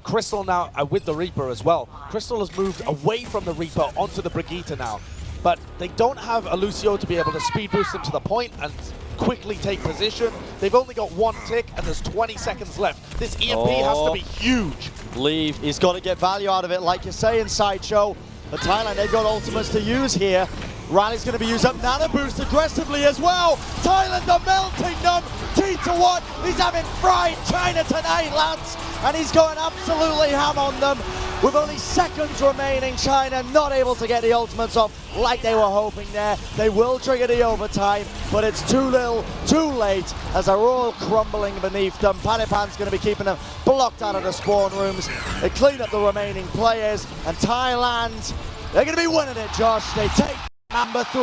[SPEAKER 2] Crystal now with the Reaper as well. Crystal has moved away from the Reaper onto the Brigitte now, but they don't have a Lucio to be able to speed boost them to the point and quickly take position. They've only got one tick and there's 20 seconds left. This EMP has to be huge.
[SPEAKER 1] Leave, he's got to get value out of it, like you say in Sideshow. But Thailand, they've got ultimates to use here. Riley's going to be using up Nano Boost aggressively as well. Thailand are melting them. Tita1, he's having fried China tonight, lads. And he's going absolutely ham on them. With only seconds remaining, China not able to get the ultimates off like they were hoping there. They will trigger the overtime, but it's too little, too late, as they're all crumbling beneath them. Panipan's going to be keeping them blocked out of the spawn rooms. They clean up the remaining players, and Thailand, they're going to be winning it, Josh. They take number 3.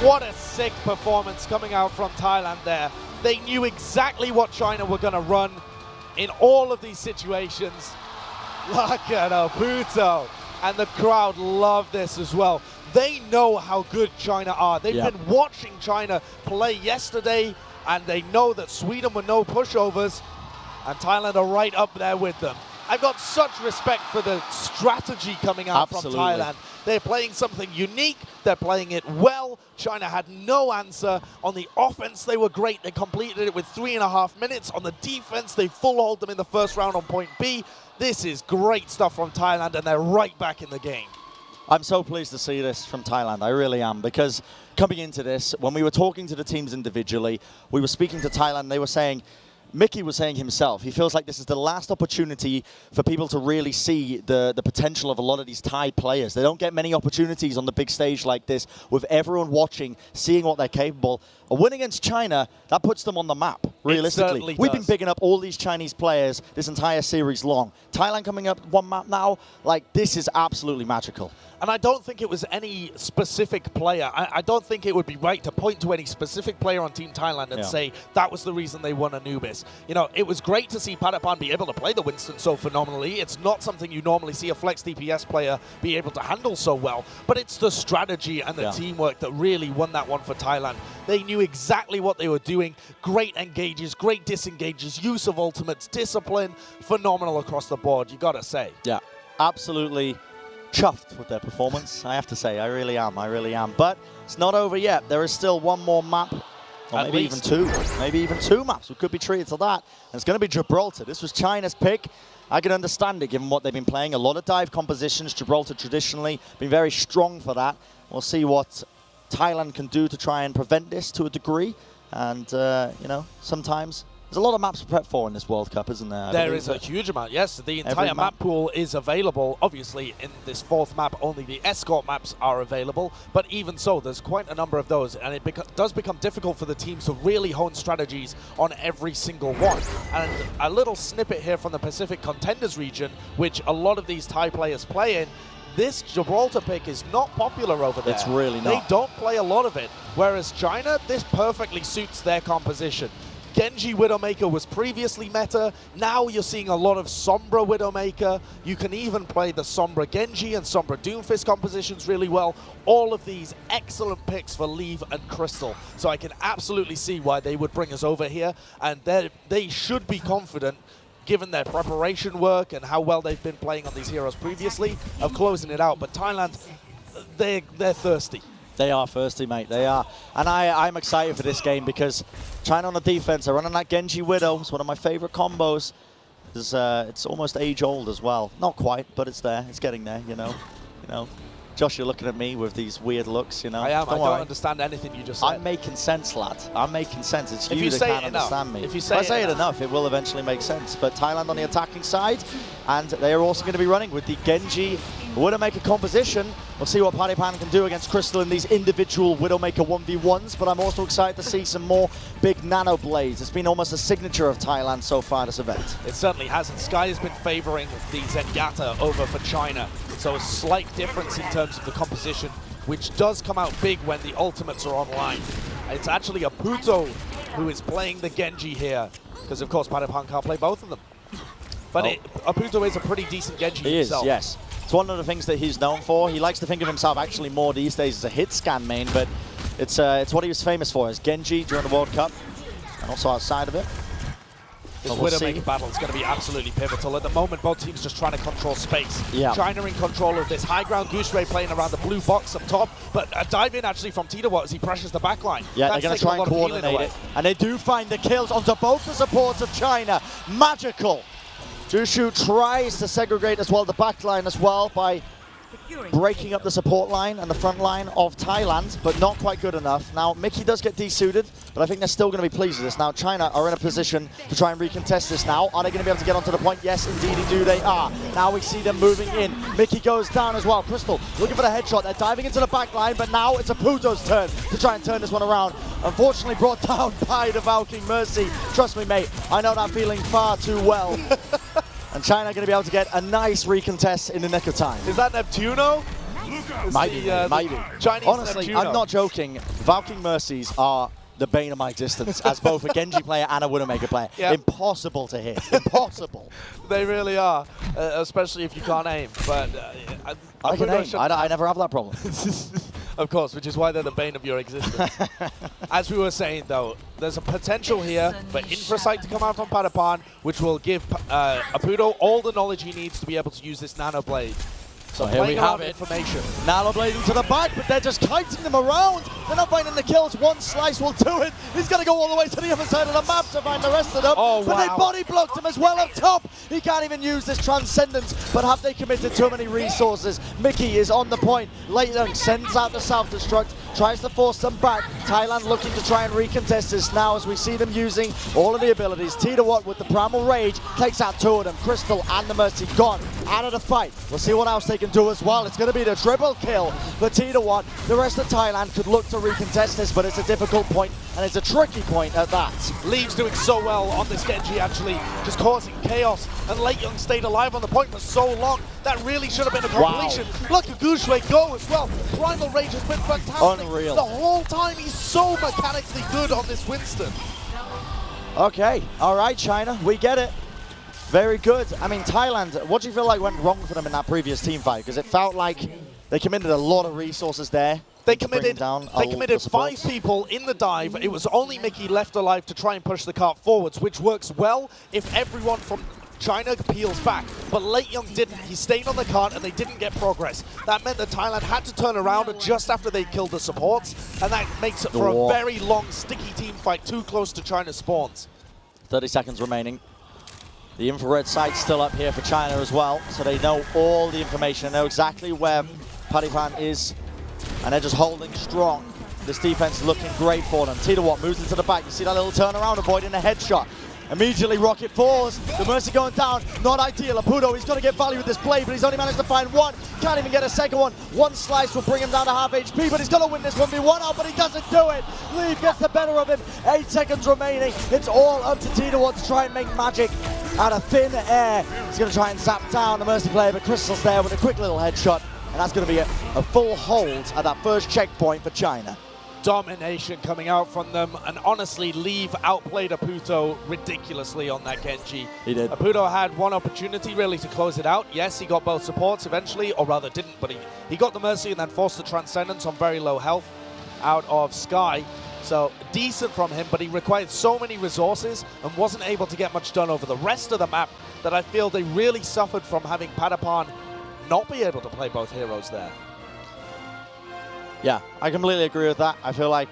[SPEAKER 2] What a sick performance coming out from Thailand there. They knew exactly what China were going to run in all of these situations. Look at Oputo. And the crowd love this as well. They know how good China are. They've been watching China play yesterday, and they know that Sweden were no pushovers, and Thailand are right up there with them. I've got such respect for the strategy coming out from Thailand. They're playing something unique. They're playing it well. China had no answer. On the offense, they were great. They completed it with 3.5 minutes. On the defense, they full-hauled them in the first round on point B. This is great stuff from Thailand, and they're right back in the game.
[SPEAKER 1] I'm so pleased to see this from Thailand. I really am, because coming into this, when we were talking to the teams individually, we were speaking to Thailand, they were saying, Mickey was saying himself, he feels like this is the last opportunity for people to really see the potential of a lot of these Thai players. They don't get many opportunities on the big stage like this, with everyone watching, seeing what they're capable. A win against China, that puts them on the map, realistically. We've been picking up all these Chinese players this entire series long. Thailand coming up one map now, like, this is absolutely magical.
[SPEAKER 2] And I don't think it was any specific player. I don't think it would be right to point to any specific player on Team Thailand and say that was the reason they won Anubis. You know, it was great to see Padapan be able to play the Winston so phenomenally. It's not something you normally see a flex DPS player be able to handle so well, but it's the strategy and the teamwork that really won that one for Thailand. They knew exactly what they were doing. Great engages, great disengages, use of ultimates, discipline, phenomenal across the board, you gotta say.
[SPEAKER 1] Yeah, absolutely chuffed with their performance, I have to say. I really am. But it's not over yet. There is still one more map, or maybe even two. Maybe even 2 maps. We could be treated to that. And it's going to be Gibraltar. This was China's pick. I can understand it, given what they've been playing. A lot of dive compositions. Gibraltar traditionally been very strong for that. We'll see what Thailand can do to try and prevent this to a degree. And, you know, sometimes there's a lot of maps to prep for in this World Cup, isn't there?
[SPEAKER 2] There is a huge amount, yes. The entire map pool is available. Obviously, in this 4th map, only the escort maps are available. But even so, there's quite a number of those. And it does become difficult for the teams to really hone strategies on every single one. And a little snippet here from the Pacific Contenders region, which a lot of these Thai players play in. This Gibraltar pick is not popular over there.
[SPEAKER 1] It's really not.
[SPEAKER 2] They don't play a lot of it. Whereas China, this perfectly suits their composition. Genji Widowmaker was previously meta. Now you're seeing a lot of Sombra Widowmaker. You can even play the Sombra Genji and Sombra Doomfist compositions really well. All of these excellent picks for Leave and Crystal. So I can absolutely see why they would bring us over here. And they should be confident, given their preparation work and how well they've been playing on these heroes previously, of closing it out. But Thailand, they're thirsty.
[SPEAKER 1] They are thirsty, mate. They are. And I'm excited for this game because China on the defense, they're running that Genji Widow. It's one of my favorite combos. It's almost age-old as well. Not quite, but it's there. It's getting there, you know. Josh, you're looking at me with these weird looks, you know.
[SPEAKER 2] I am.
[SPEAKER 1] Don't
[SPEAKER 2] I
[SPEAKER 1] worry.
[SPEAKER 2] don't understand anything you just said.
[SPEAKER 1] I'm making sense, lad. I'm making sense. It's
[SPEAKER 2] If
[SPEAKER 1] you
[SPEAKER 2] you
[SPEAKER 1] that
[SPEAKER 2] say
[SPEAKER 1] can't
[SPEAKER 2] it enough.
[SPEAKER 1] understand me.
[SPEAKER 2] If you say
[SPEAKER 1] I say
[SPEAKER 2] it
[SPEAKER 1] it enough, it will eventually make sense. But Thailand on the attacking side, and they are also going to be running with the Genji Widowmaker composition. We'll see what Padipan can do against Crystal in these individual Widowmaker 1v1s, but I'm also excited to see some more big nano blades. It's been almost a signature of Thailand so far this event.
[SPEAKER 2] It certainly hasn't. Sky has been favoring the Zenyatta over for China, so a slight difference in terms of the composition, which does come out big when the ultimates are online. It's actually Aputo who is playing the Genji here, because of course Padipan can't play both of them. But Aputo is a pretty decent Genji himself.
[SPEAKER 1] He is, yes. It's one of the things that he's known for. He likes to think of himself actually more these days as a hit scan main, but it's what he was famous for, as Genji during the World Cup, and also outside of it.
[SPEAKER 2] This
[SPEAKER 1] We'll
[SPEAKER 2] Widowmaker battle is going to be absolutely pivotal. At the moment, both teams just trying to control space.
[SPEAKER 1] Yeah.
[SPEAKER 2] China in control of this high ground. Goose Ray playing around the blue box up top, but a dive in actually from Tito as he pressures the back line.
[SPEAKER 1] Yeah,
[SPEAKER 2] That's
[SPEAKER 1] they're going to
[SPEAKER 2] taken
[SPEAKER 1] try
[SPEAKER 2] a
[SPEAKER 1] and
[SPEAKER 2] lot of healing
[SPEAKER 1] coordinate
[SPEAKER 2] away.
[SPEAKER 1] it. And they do find the kills onto both the supports of China. Magical. Jushu tries to segregate as well the back line as well by breaking up the support line and the front line of Thailand, but not quite good enough. Now, Mickey does get desuited, but I think they're still going to be pleased with this. Now, China are in a position to try and recontest this now. Are they going to be able to get onto the point? Yes, indeed, they are. Now we see them moving in. Mickey goes down as well. Crystal looking for the headshot. They're diving into the back line, but now it's Aputo's turn to try and turn this one around. Unfortunately brought down by the Valkyrie Mercy. Trust me, mate, I know that feeling far too well. And China are going to be able to get a nice recontest in the nick of time.
[SPEAKER 2] Is that Neptuno?
[SPEAKER 1] Might be.
[SPEAKER 2] Chinese
[SPEAKER 1] Honestly,
[SPEAKER 2] Neptuno.
[SPEAKER 1] I'm not joking. Valkyrie Mercies are the bane of my existence as both a Genji player and a Widowmaker player.
[SPEAKER 2] Yep.
[SPEAKER 1] Impossible to hit. Impossible.
[SPEAKER 2] They really are, especially if you can't aim. But
[SPEAKER 1] I can aim. I never have that problem.
[SPEAKER 2] Of course, which is why they're the bane of your existence. As we were saying, though, there's a potential here for Infrasight to come out on Padapan, which will give Aputo all the knowledge he needs to be able to use this Nano Blade.
[SPEAKER 1] So here we have it.
[SPEAKER 2] Information.
[SPEAKER 1] Nano Blade into the back, but they're just kiting them around. They're not finding the kills. One slice will do it. He's going to go all the way to the other side of the map to find the rest of them.
[SPEAKER 2] Oh,
[SPEAKER 1] but
[SPEAKER 2] wow.
[SPEAKER 1] they body blocked him as well up top. He can't even use this Transcendence, but have they committed too many resources? Mickey is on the point. Leitung sends out the self-destruct, tries to force them back. Thailand looking to try and recontest this now as we see them using all of the abilities. Tito with the Primal Rage takes out two of them. Crystal and the Mercy gone out of the fight. We'll see what else they can do as well. It's going to be the triple kill for Tito. The rest of Thailand could look to recontest this, but it's a difficult point and it's a tricky point at that.
[SPEAKER 2] Leaves doing so well on this Genji, actually, just causing chaos. And Leitung stayed alive on the point for so long. That really should have been a completion.
[SPEAKER 1] Wow.
[SPEAKER 2] Look at Goushway go as well. Primal Rage has been fantastic.
[SPEAKER 1] Unreal.
[SPEAKER 2] The whole time he's so mechanically good on this Winston.
[SPEAKER 1] Okay, all right, China, we get it. Very good. I mean, Thailand, what do you feel like went wrong for them in that previous team fight? Because it felt like they committed a lot of resources there.
[SPEAKER 2] They committed 5 people in the dive. It was only Mickey left alive to try and push the cart forwards, which works well if everyone from China peels back. But Leitung didn't. He stayed on the cart and they didn't get progress. That meant that Thailand had to turn around just after they killed the supports, and that makes it for a very long, sticky team fight too close to China's spawns.
[SPEAKER 1] 30 seconds remaining. The infrared sight's still up here for China as well, so they know all the information, they know exactly where Padipan is, and they're just holding strong. This defense looking great for them. Tito moves into the back. You see that little turnaround, avoiding a headshot. Immediately Rocket falls. The Mercy going down. Not ideal. Aputo, he's going to get value with this play, but he's only managed to find one. Can't even get a second one. One slice will bring him down to half HP, but he's going to win this 1v1 out, but he doesn't do it. Leave gets the better of him. 8 seconds remaining. It's all up to Tito to try and make magic out of thin air. He's going to try and zap down the Mercy player, but Crystal's there with a quick little headshot, and that's going to be a full hold at that first checkpoint for China.
[SPEAKER 2] Domination coming out from them, and honestly, Leave outplayed Aputo ridiculously on that Genji.
[SPEAKER 1] He did.
[SPEAKER 2] Aputo had one opportunity really to close it out. Yes, he got both supports eventually, or rather didn't, but he got the Mercy and then forced the Transcendence on very low health out of Sky. So decent from him, but he required so many resources and wasn't able to get much done over the rest of the map that I feel they really suffered from having Padapan not be able to play both heroes there.
[SPEAKER 1] Yeah, I completely agree with that. I feel like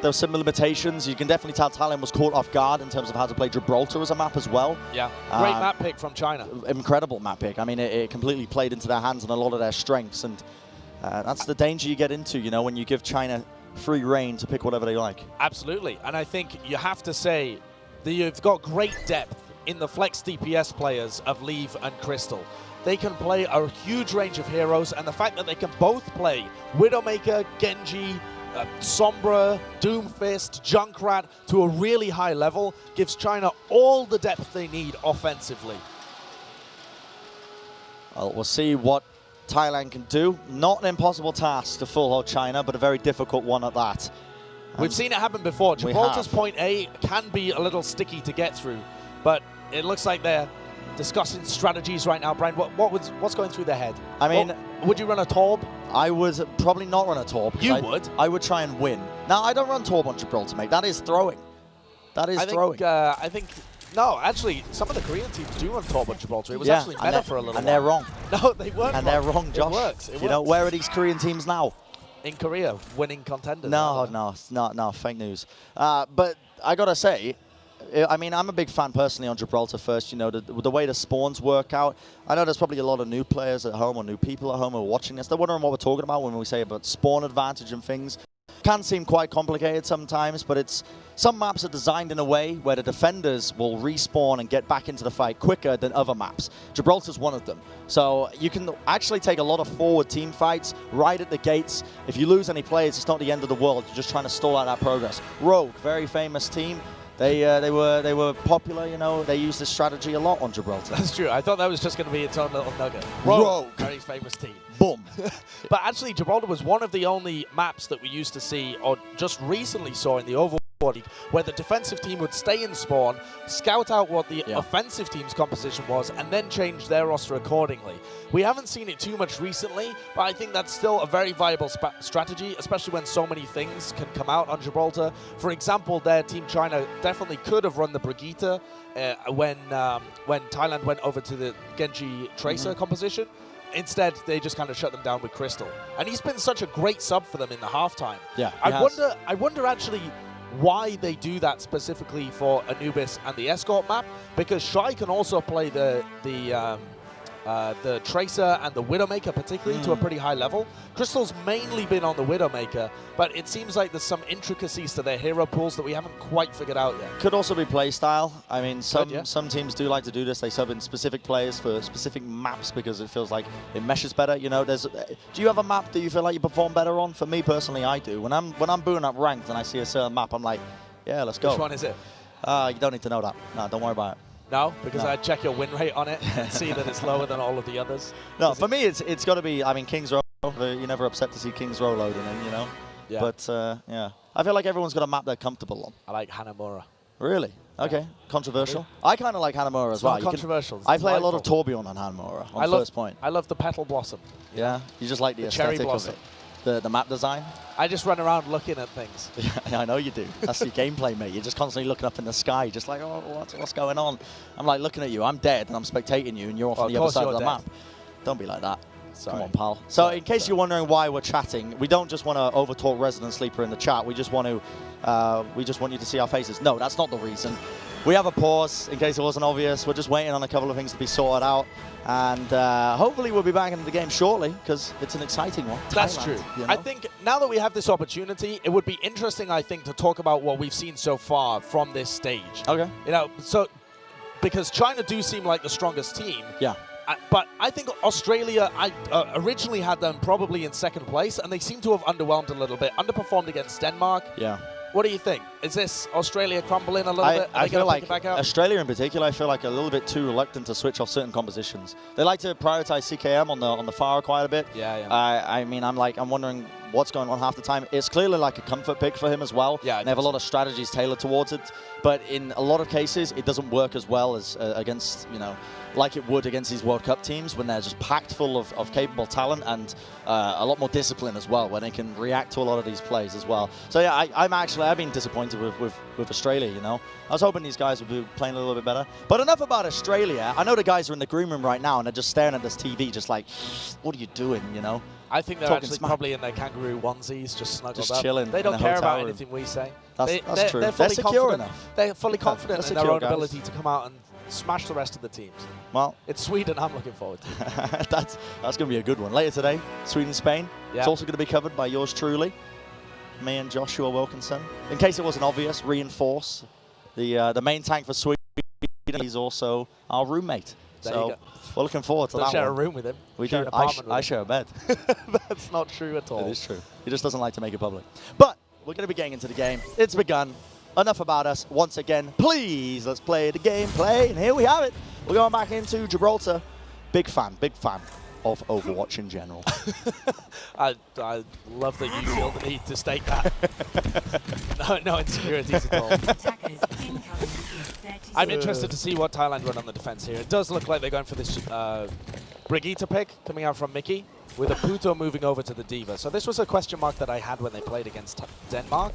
[SPEAKER 1] there were some limitations. You can definitely tell Thailand was caught off guard in terms of how to play Gibraltar as a map as well.
[SPEAKER 2] Yeah, great map pick from China.
[SPEAKER 1] Incredible map pick. I mean, it completely played into their hands and a lot of their strengths, and that's the danger you get into, you know, when you give China free reign to pick whatever they like.
[SPEAKER 2] Absolutely, and I think you have to say that you've got great depth in the flex DPS players of Leave and Crystal. They can play a huge range of heroes, and the fact that they can both play Widowmaker, Genji, Sombra, Doomfist, Junkrat to a really high level gives China all the depth they need offensively.
[SPEAKER 1] Well, we'll see what Thailand can do. Not an impossible task to full hold China, but a very difficult one at that.
[SPEAKER 2] We've seen it happen before. Gibraltar's point A can be a little sticky to get through, but it looks like they're discussing strategies right now. Brian, what's going through their head? I mean, would you run a Torb?
[SPEAKER 1] I would probably not run a Torb.
[SPEAKER 2] You would?
[SPEAKER 1] I would try and win. Now, I don't run Torb on Gibraltar, mate. That is throwing. That is throwing.
[SPEAKER 2] I think, no, actually, some of the Korean teams do run Torb on Gibraltar. It was actually better for a little while.
[SPEAKER 1] And they're wrong.
[SPEAKER 2] No, they weren't.
[SPEAKER 1] And they're wrong, Josh.
[SPEAKER 2] It works.
[SPEAKER 1] You know, where are these Korean teams now?
[SPEAKER 2] In Korea, winning contenders.
[SPEAKER 1] No, fake news. But I gotta say, I mean, I'm a big fan personally on Gibraltar first. You know, the way the spawns work out. I know there's probably a lot of new players at home or new people at home who are watching this. They're wondering what we're talking about when we say about spawn advantage and things. Can seem quite complicated sometimes, but some maps are designed in a way where the defenders will respawn and get back into the fight quicker than other maps. Gibraltar's one of them. So you can actually take a lot of forward team fights right at the gates. If you lose any players, it's not the end of the world. You're just trying to stall out that progress. Rogue, very famous team. They were popular, you know. They used this strategy a lot on Gibraltar.
[SPEAKER 2] That's true. I thought that was just going to be its own little nugget. Rogue. Very famous team.
[SPEAKER 1] Boom.
[SPEAKER 2] But actually, Gibraltar was one of the only maps that we used to see, or just recently saw in the Overwatch League, where the defensive team would stay in spawn, scout out what the offensive team's composition was, and then change their roster accordingly. We haven't seen it too much recently, but I think that's still a very viable strategy, especially when so many things can come out on Gibraltar. For example, their team China definitely could have run the Brigitte when Thailand went over to the Genji Tracer composition. Instead, they just kind of shut them down with Crystal. And he's been such a great sub for them in the halftime.
[SPEAKER 1] Yeah,
[SPEAKER 2] I wonder actually why they do that specifically for Anubis and the Escort map, because Shy can also play the Tracer and the Widowmaker particularly to a pretty high level. Crystal's mainly been on the Widowmaker, but it seems like there's some intricacies to their hero pools that we haven't quite figured out yet.
[SPEAKER 1] Could also be play style. I mean, some teams do like to do this. They sub in specific players for specific maps because it feels like it meshes better. You know, do you have a map that you feel like you perform better on? For me personally, I do. When I'm booting up ranked and I see a certain map, I'm like, yeah, let's go.
[SPEAKER 2] Which one is it?
[SPEAKER 1] You don't need to know that. No, don't worry about it.
[SPEAKER 2] No, because I check your win rate on it and see that it's lower than all of the others.
[SPEAKER 1] No, for me, it's got to be. I mean, King's Row. You're never upset to see King's Row loading in, you know. Yeah. But yeah, I feel like everyone's got a map they're comfortable on.
[SPEAKER 2] I like Hanamura.
[SPEAKER 1] Really? Okay. Controversial. I kind of like Hanamura as well.
[SPEAKER 2] Controversial.
[SPEAKER 1] I play a lot of Tourbillon on Hanamura on first point.
[SPEAKER 2] I love the Petal Blossom.
[SPEAKER 1] Yeah. You just like the aesthetic
[SPEAKER 2] cherry blossom.
[SPEAKER 1] of it. The map design.
[SPEAKER 2] I just run around looking at things.
[SPEAKER 1] Yeah, I know you do. That's your gameplay, mate. You're just constantly looking up in the sky, just like, oh, what's going on? I'm like looking at you. I'm dead, and I'm spectating you, and you're off on the other side of the map. Don't be like that. Sorry. Come on, pal. So, in case you're wondering why we're chatting, we don't just want to overtalk Resident Sleeper in the chat. We just want you to see our faces. No, that's not the reason. We have a pause, in case it wasn't obvious. We're just waiting on a couple of things to be sorted out. And hopefully we'll be back into the game shortly, because it's an exciting one.
[SPEAKER 2] That's
[SPEAKER 1] Thailand,
[SPEAKER 2] true.
[SPEAKER 1] You know?
[SPEAKER 2] I think now that we have this opportunity, it would be interesting, I think, to talk about what we've seen so far from this stage.
[SPEAKER 1] Okay.
[SPEAKER 2] You know, so because China do seem like the strongest team.
[SPEAKER 1] Yeah.
[SPEAKER 2] But I think Australia, I originally had them probably in second place, and they seem to have underwhelmed a little bit, underperformed against Denmark.
[SPEAKER 1] Yeah.
[SPEAKER 2] What do you think? Is this Australia crumbling a little bit?
[SPEAKER 1] I feel like Australia in particular, I feel like a little bit too reluctant to switch off certain compositions. They like to prioritize CKM on the far quite a bit.
[SPEAKER 2] Yeah.
[SPEAKER 1] I mean, I'm wondering what's going on half the time. It's clearly like a comfort pick for him as well.
[SPEAKER 2] Yeah,
[SPEAKER 1] and they have a lot of strategies tailored towards it. But in a lot of cases, it doesn't work as well as against, you know, like it would against these World Cup teams when they're just packed full of capable talent and a lot more discipline as well, when they can react to a lot of these plays as well. So yeah, I've been disappointed with Australia, you know. I was hoping these guys would be playing a little bit better. But enough about Australia. I know the guys are in the green room right now and they're just staring at this TV just like, what are you doing, you know?
[SPEAKER 2] I think they're
[SPEAKER 1] Talking
[SPEAKER 2] actually
[SPEAKER 1] smack.
[SPEAKER 2] probably in their kangaroo onesies, just snuggled
[SPEAKER 1] Just
[SPEAKER 2] up.
[SPEAKER 1] chilling
[SPEAKER 2] They
[SPEAKER 1] in
[SPEAKER 2] don't
[SPEAKER 1] a
[SPEAKER 2] care
[SPEAKER 1] hotel
[SPEAKER 2] about
[SPEAKER 1] room.
[SPEAKER 2] anything we say.
[SPEAKER 1] That's true.
[SPEAKER 2] They're
[SPEAKER 1] They're
[SPEAKER 2] fully
[SPEAKER 1] secure
[SPEAKER 2] confident.
[SPEAKER 1] enough.
[SPEAKER 2] They're fully confident
[SPEAKER 1] they're
[SPEAKER 2] in their
[SPEAKER 1] secure,
[SPEAKER 2] own
[SPEAKER 1] guys.
[SPEAKER 2] ability to come out and smash the rest of the teams.
[SPEAKER 1] Well,
[SPEAKER 2] It's Sweden I'm looking forward to.
[SPEAKER 1] that's going to be a good one. Later today, Sweden-Spain.
[SPEAKER 2] Yeah.
[SPEAKER 1] It's also going to be covered by yours truly, me and Joshua Wilkinson. In case it wasn't obvious, reinforce the main tank for Sweden. He's also our roommate.
[SPEAKER 2] There you
[SPEAKER 1] So
[SPEAKER 2] go.
[SPEAKER 1] we're looking forward to
[SPEAKER 2] Don't
[SPEAKER 1] that
[SPEAKER 2] share a
[SPEAKER 1] one.
[SPEAKER 2] room with him.
[SPEAKER 1] We
[SPEAKER 2] Share
[SPEAKER 1] do.
[SPEAKER 2] an apartment with
[SPEAKER 1] I
[SPEAKER 2] him.
[SPEAKER 1] share a bed.
[SPEAKER 2] That's not true at all.
[SPEAKER 1] It is true. He just doesn't like to make it public. But we're going to be getting into the game. It's begun. Enough about us. Once again, please, let's play the gameplay. And here we have it. We're going back into Gibraltar. Big fan of Overwatch in general.
[SPEAKER 2] I love that you feel the need to state that. no insecurities at all. I'm interested to see what Thailand run on the defense here. It does look like they're going for this Brigitte pick coming out from Mickey, with a Puto moving over to the Diva. So this was a question mark that I had when they played against Denmark,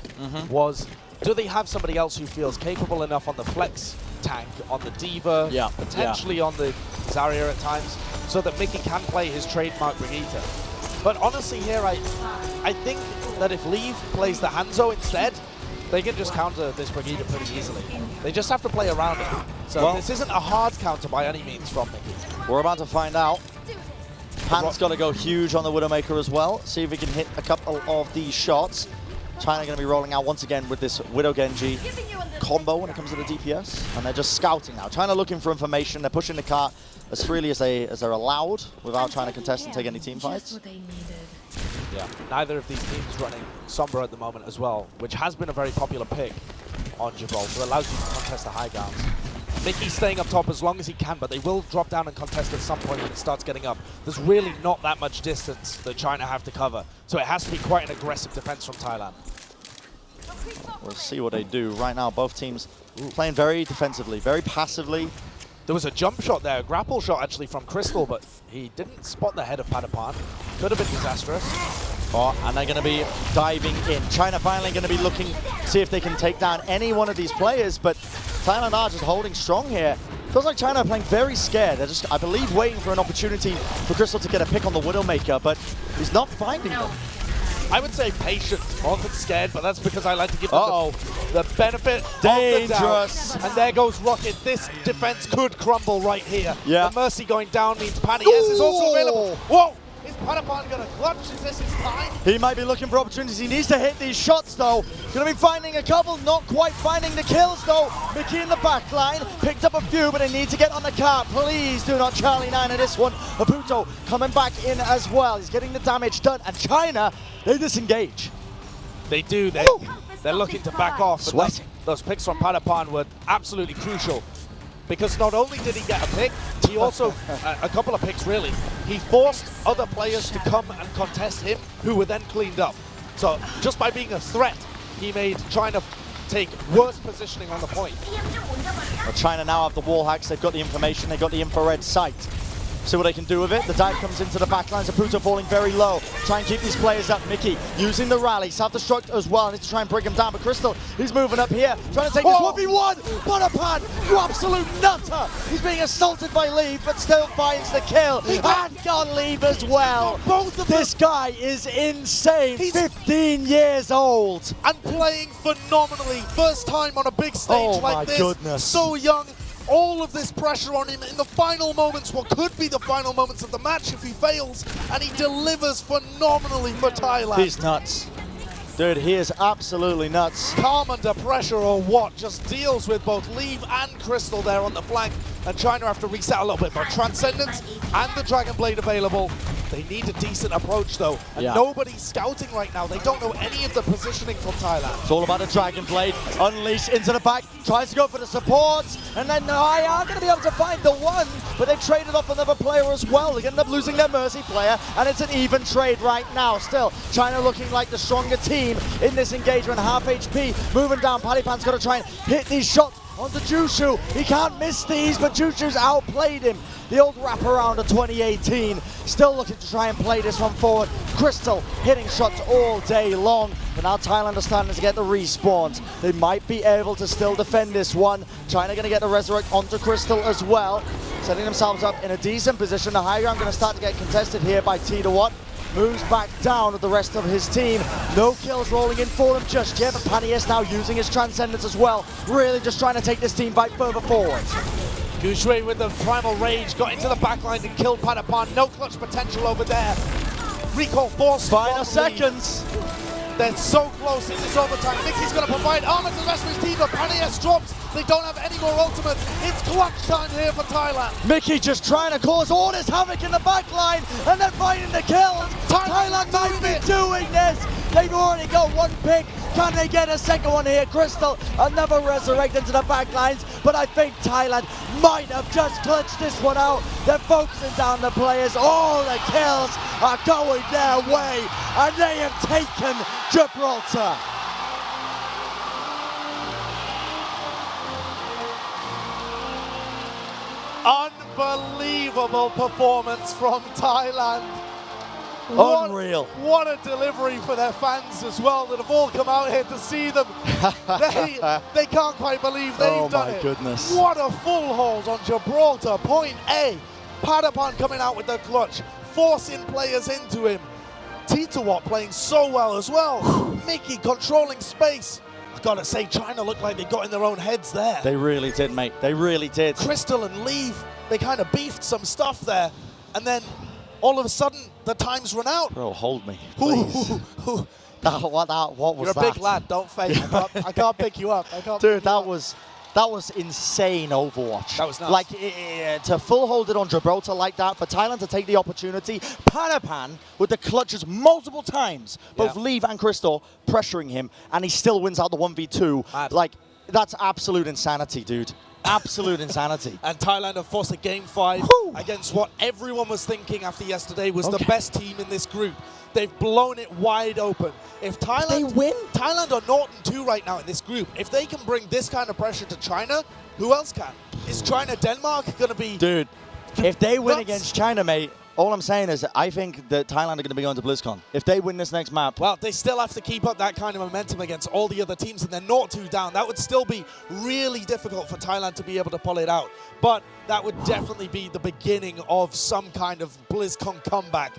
[SPEAKER 2] was do they have somebody else who feels capable enough on the flex tank, on the Diva, potentially on the Zarya at times, so that Mickey can play his trademark Brigitte. But honestly here, I think that if Leave plays the Hanzo instead, they can just counter this Brigitte pretty easily. They just have to play around it. So this isn't a hard counter by any means from Mickey.
[SPEAKER 1] We're about to find out. Pan's got to go huge on the Widowmaker as well. See if he can hit a couple of these shots. China going to be rolling out once again with this Widow Genji combo when it comes to the DPS. And they're just scouting now. China looking for information. They're pushing the cart as freely as they're allowed without trying to contest and take any team fights.
[SPEAKER 2] Yeah, neither of these teams running Sombra at the moment as well, which has been a very popular pick on Gibraltar. It allows you to contest the high grounds. Mickey's staying up top as long as he can, but they will drop down and contest at some point when it starts getting up. There's really not that much distance that China have to cover, so it has to be quite an aggressive defense from Thailand.
[SPEAKER 1] We'll see what they do. Right now, both teams playing very defensively, very passively.
[SPEAKER 2] There was a jump shot there, a grapple shot actually from Crystal, but he didn't spot the head of Padapan. Could have been disastrous.
[SPEAKER 1] Oh, and they're going to be diving in. China finally going to be looking to see if they can take down any one of these players, but Thailand are just holding strong here. Feels like China are playing very scared. They're just, I believe, waiting for an opportunity for Crystal to get a pick on the Widowmaker, but he's not finding them.
[SPEAKER 2] I would say patient more than scared, but that's because I like to give them the benefit of the doubt. And there goes Rocket. This defense could crumble right here.
[SPEAKER 1] Yeah.
[SPEAKER 2] The Mercy going down means Paddy S is also available. Whoa! Is Padapan going to clutch? Is this his time?
[SPEAKER 1] He might be looking for opportunities. He needs to hit these shots, though. Going to be finding a couple, not quite finding the kills, though. Mickey in the back line, picked up a few, but they need to get on the cart. Please do not Charlie 9 in this one. Aputo coming back in as well. He's getting the damage done, and China, they disengage.
[SPEAKER 2] They do. They're looking to back off.
[SPEAKER 1] Sweating.
[SPEAKER 2] Those picks from Padapan were absolutely crucial, because not only did he get a pick, he also, a couple of picks really, he forced other players to come and contest him, who were then cleaned up. So just by being a threat, he made China take worse positioning on the point.
[SPEAKER 1] Well, China now have the wall hacks. They've got the information. They've got the infrared sight. See what they can do with it. The dive comes into the back lines. Aputo falling very low. Try and keep these players up. Mickey using the rally. Self-destruct as well. Needs to try and bring him down. But Crystal, he's moving up here. Trying to take this 1v1. Padapan, you absolute nutter. He's being assaulted by Leave, but still finds the kill. And got Leave as well.
[SPEAKER 2] Both of them.
[SPEAKER 1] This guy is insane. He's 15 years old.
[SPEAKER 2] And playing phenomenally. First time on a big stage like this.
[SPEAKER 1] Oh my goodness.
[SPEAKER 2] So young. All of this pressure on him in the final moments, what could be the final moments of the match if he fails, and he delivers phenomenally for Thailand.
[SPEAKER 1] He's nuts. Dude, he is absolutely nuts.
[SPEAKER 2] Calm under pressure or what? Just deals with both Leave and Crystal there on the flank, and China have to reset a little bit. But Transcendence and the Dragon Blade available. They need a decent approach though, and nobody's scouting right now. They don't know any of the positioning from Thailand.
[SPEAKER 1] It's all about the Dragon Blade. Unleash into the back, tries to go for the supports, and then they are going to be able to find the one, but they've traded off another player as well. They end up losing their Mercy player, and it's an even trade right now. Still, China looking like the stronger team in this engagement. Half HP, moving down. Padapan's got to try and hit these shots onto Jushu. He can't miss these, but Jushu's outplayed him. The old wraparound of 2018. Still looking to try and play this one forward. Crystal hitting shots all day long. But now Thailand are starting to get the respawns. They might be able to still defend this one. China going to get the resurrect onto Crystal as well. Setting themselves up in a decent position. The high ground going to start to get contested here by T1. moves back down with the rest of his team. No kills rolling in for him just yet, but Panius now using his Transcendence as well. Really just trying to take this team fight further forward.
[SPEAKER 2] Gushui with the Primal Rage got into the backline and killed Padapan. No clutch potential over there. Recall force.
[SPEAKER 1] Final seconds.
[SPEAKER 2] They're so close in this overtime. Mickey's going to provide armor to the rest of his team, but Panias drops. They don't have any more ultimates. It's clutch time here for Thailand.
[SPEAKER 1] Mickey just trying to cause all this havoc in the back line and then finding the kills. Thailand might be doing this. They've already got one pick. Can they get a second one here? Crystal, another resurrect into the back lines, but I think Thailand might have just clutched this one out. They're focusing down the players. All the kills are going their way, and they have taken Gibraltar.
[SPEAKER 2] Unbelievable performance from Thailand.
[SPEAKER 1] Unreal.
[SPEAKER 2] What a delivery for their fans as well that have all come out here to see them. they can't quite believe they've done it.
[SPEAKER 1] Oh my goodness.
[SPEAKER 2] What a full hold on Gibraltar. Point A. Padapan coming out with the clutch, forcing players into him. Titawat playing so well as well. Mickey controlling space. I've got to say, China looked like they got in their own heads there.
[SPEAKER 1] They really did, mate. They really did.
[SPEAKER 2] Crystal and Leave, they kind of beefed some stuff there. And then all of a sudden, the time's run out.
[SPEAKER 1] Bro, hold me, please. What was
[SPEAKER 2] You're
[SPEAKER 1] that?
[SPEAKER 2] a big lad, don't fake. I can't pick you up.
[SPEAKER 1] Dude, that was insane Overwatch.
[SPEAKER 2] That was nuts.
[SPEAKER 1] Like, to full hold it on Gibraltar like that, for Thailand to take the opportunity. Panapan with the clutches multiple times, both Leave and Crystal pressuring him, and he still wins out the 1v2.
[SPEAKER 2] Mad.
[SPEAKER 1] Like, that's absolute insanity, dude. Absolute insanity.
[SPEAKER 2] And Thailand have forced a game 5 against what everyone was thinking after yesterday was the best team in this group. They've blown it wide open. If Thailand,
[SPEAKER 1] they win,
[SPEAKER 2] Thailand are 0-2 right now in this group. If they can bring this kind of pressure to China, who else can? Is China-Denmark going to be...
[SPEAKER 1] Dude, if they win
[SPEAKER 2] nuts?
[SPEAKER 1] against China, mate, all I'm saying is I think that Thailand are going to be going to BlizzCon. If they win this next map...
[SPEAKER 2] Well, they still have to keep up that kind of momentum against all the other teams, and they're 0-2 down. That would still be really difficult for Thailand to be able to pull it out. But that would definitely be the beginning of some kind of BlizzCon comeback.